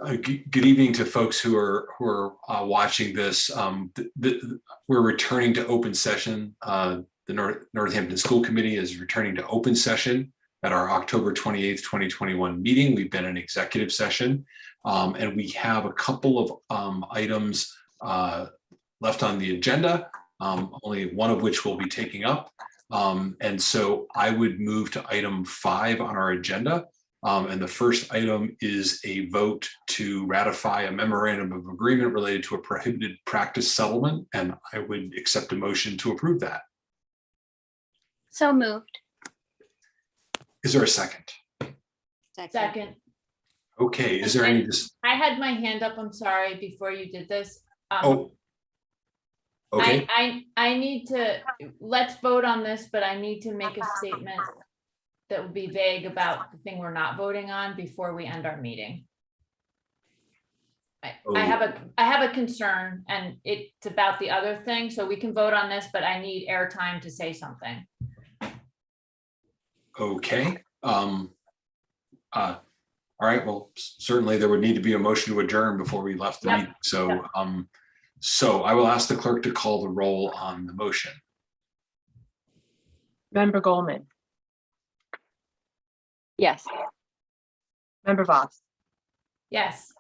Good evening to folks who are watching this. We're returning to open session. The Northampton School Committee is returning to open session at our October 28th, 2021 meeting. We've been in executive session, and we have a couple of items left on the agenda, only one of which we'll be taking up. And so I would move to item 5 on our agenda. And the first item is a vote to ratify a memorandum of agreement related to a prohibited practice settlement. And I would accept a motion to approve that. So moved. Is there a second? Second. Okay, is there any? I had my hand up, I'm sorry, before you did this. Oh. Okay. I need to, let's vote on this, but I need to make a statement that would be vague about the thing we're not voting on before we end our meeting. I have a concern, and it's about the other thing, so we can vote on this, but I need airtime to say something. Okay. All right. Well, certainly there would need to be a motion to adjourn before we left the Yep. meeting. So, Yep. So I will ask the clerk to call the roll on the motion. Member Goldman, Yes. Member Voss, Yes.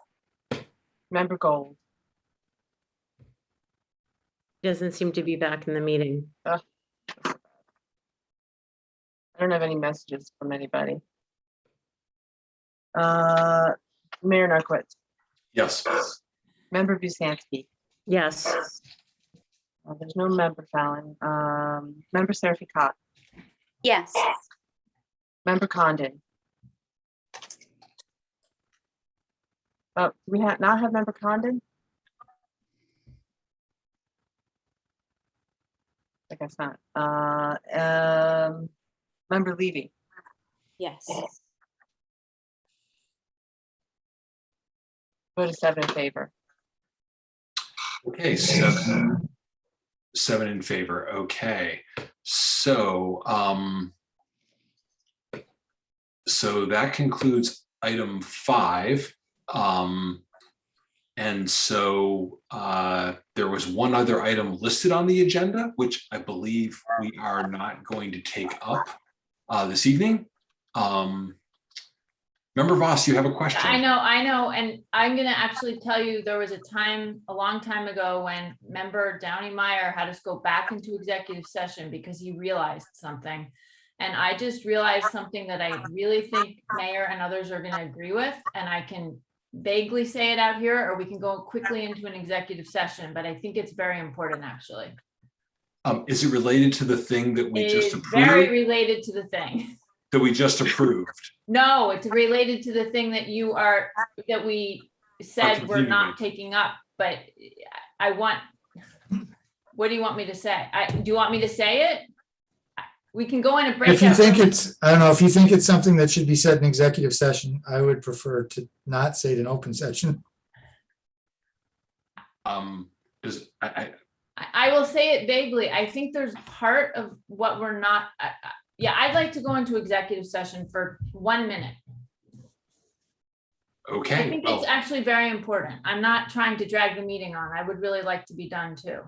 Member Gold. Doesn't seem to be back in the meeting. I don't have any messages from anybody. Mayor Narcoitz, Yes. Member Busansky. Yes. There's no member Fallon. Member Seraphy Cox, Yes. Member Condon. Oh, do we not have Member Condon? I guess not. Member Levy. Yes. Vote is 7 in favor. Okay, 7 in favor. Okay, so so that concludes item 5. And so there was one other item listed on the agenda, which I believe we are not going to take up this evening. Member Voss, you have a question? I know. And I'm gonna actually tell you, there was a time, a long time ago, when Member Downey Meyer had us go back into executive session because he realized something. And I just realized something that I really think Mayor and others are gonna agree with, and I can vaguely say it out here, or we can go quickly into an executive session, but I think it's very important, actually. Is it related to the thing that we It just is approved? very related to the thing. That we just approved? No, it's related to the thing that we said we're not continuing. taking up, but what do you want me to say? Do you want me to say it? We can go in and break. If you think it's, I don't know, if you think it's something that should be said in executive session, I would prefer to not say it in open session. I will say it vaguely. I think there's part of what we're not, yeah, I'd like to go into executive session for 1 minute. Okay. I think it's actually very important. I'm not trying to drag the meeting on. I would really like to be done too.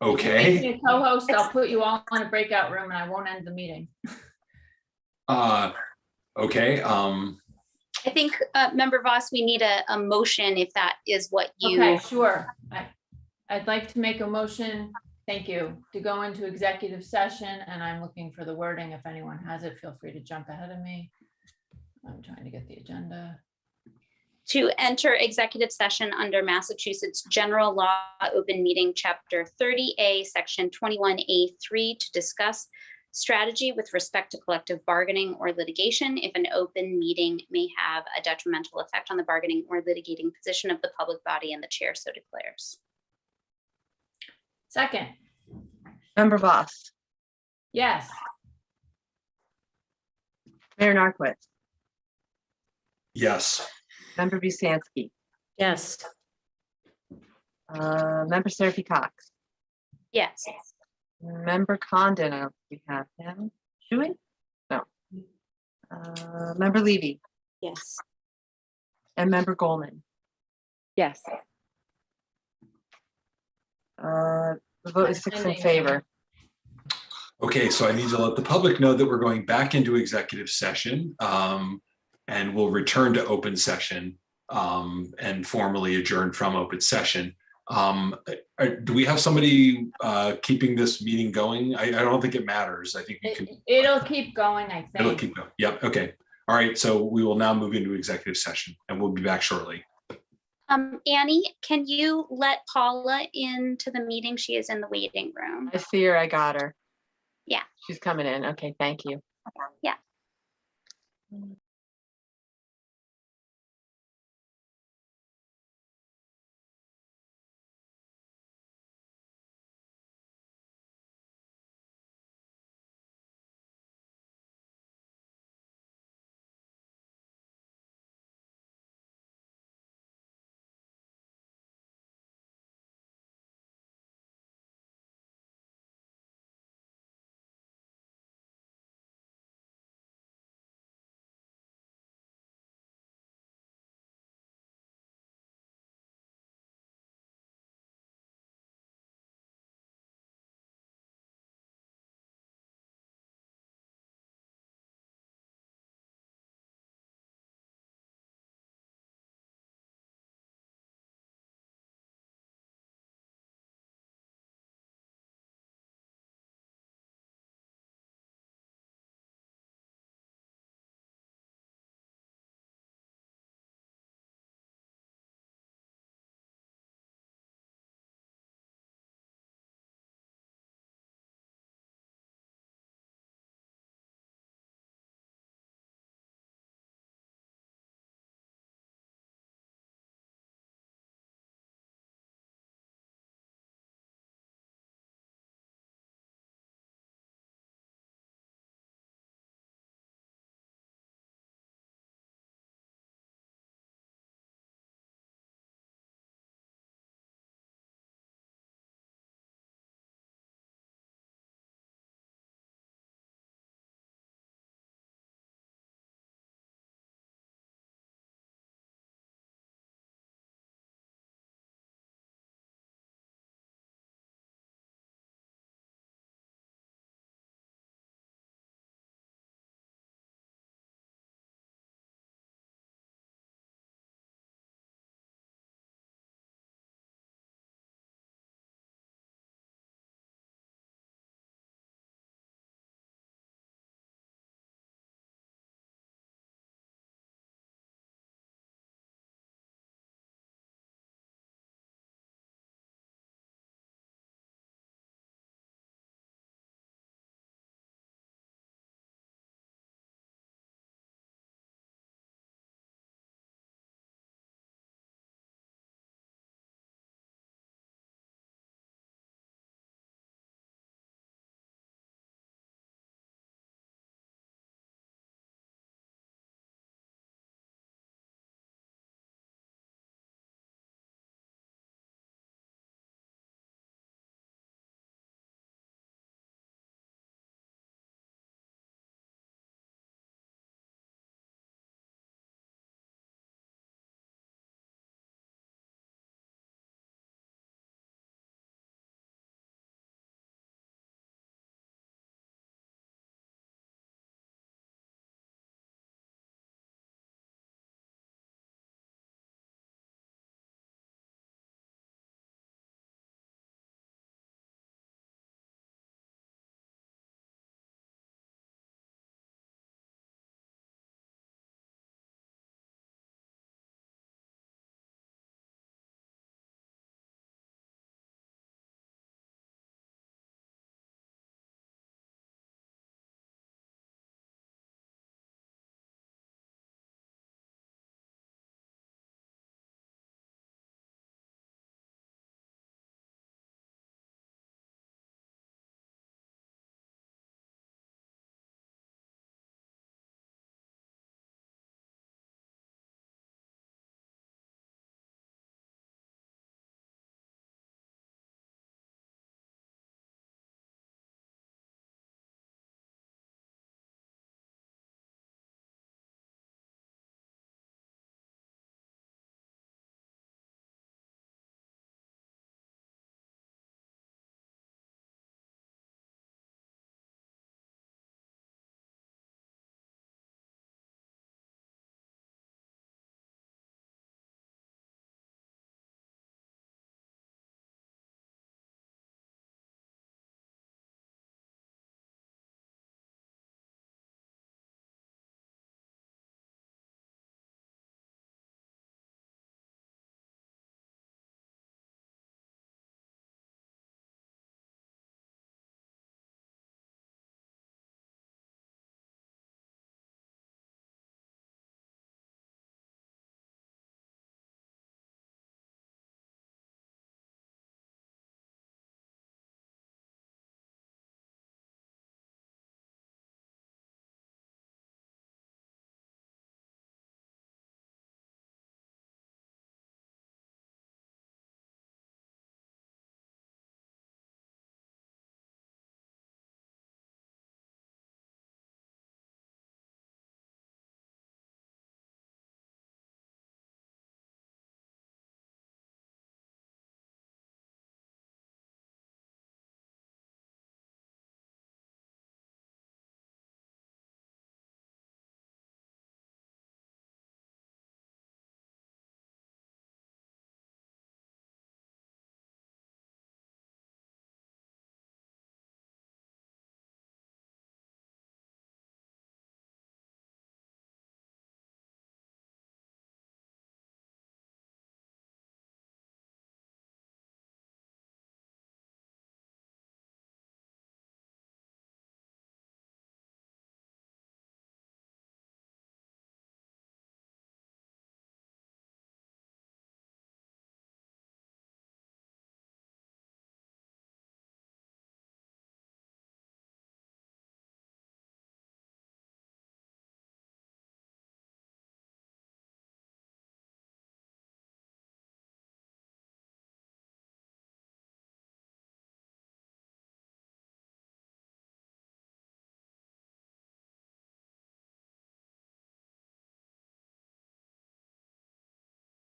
Okay. If you make me a co-host, I'll put you all in a breakout room and I won't end the meeting. Okay. I think, Member Voss, we need a motion if that is what you. Okay, sure. I'd like to make a motion, thank you, to go into executive session, and I'm looking for the wording. If anyone has it, feel free to jump ahead of me. I'm trying to get the agenda. To enter executive session under Massachusetts General Law, Open Meeting, Chapter 30A, Section 21A3, to discuss strategy with respect to collective bargaining or litigation if an open meeting may have a detrimental effect on the bargaining or litigating position of the public body, and the chair so declares. Second. Member Voss, Yes. Mayor Narcoitz, Yes. Member Busansky, Yes. Member Seraphy Cox, Yes. Member Condon, I don't think we have him. Do we? No. Member Levy, Yes. and Member Goldman. Yes. The vote is 6 in favor. Okay, so I need to let the public know that we're going back into executive session, and we'll return to open session, and formally adjourn from open session. Do we have somebody keeping this meeting going? I don't think it matters. I think we can. It'll keep going, I It'll think. keep going. Yep. Okay. All right. So we will now move into executive session, and we'll be back shortly. Annie, can you let Paula into the meeting? She is in the waiting room. I see her. I got her. Yeah. She's coming in. Okay, thank you. Yeah.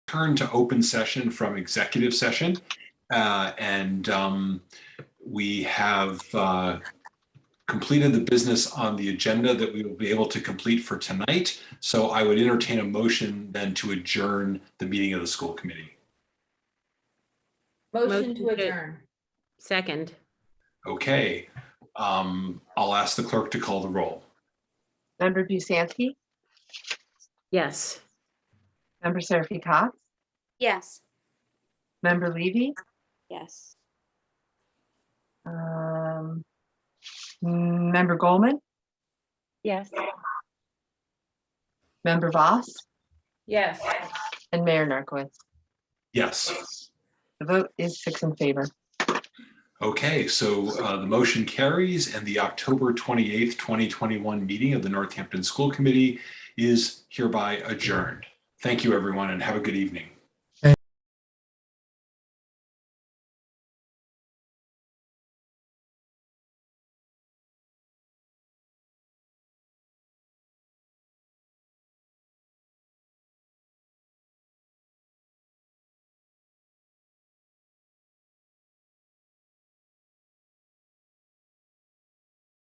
turn to open session from executive session. We have completed the business on the agenda that we will be able to complete for tonight. So I would entertain a motion then to adjourn the meeting of the school committee. Motion to adjourn. Second. Okay, I'll ask the clerk to call the roll. Member Busansky, Yes. Member Seraphy Cox, Yes. Member Levy, Yes. Member Goldman, Yes. Member Voss, Yes. and Mayor Narcoitz. Yes. The vote is 6 in favor. Okay, so the motion carries and the October 28th, 2021 meeting of the Northampton School Committee is hereby adjourned. Thank you, everyone, and have a good evening.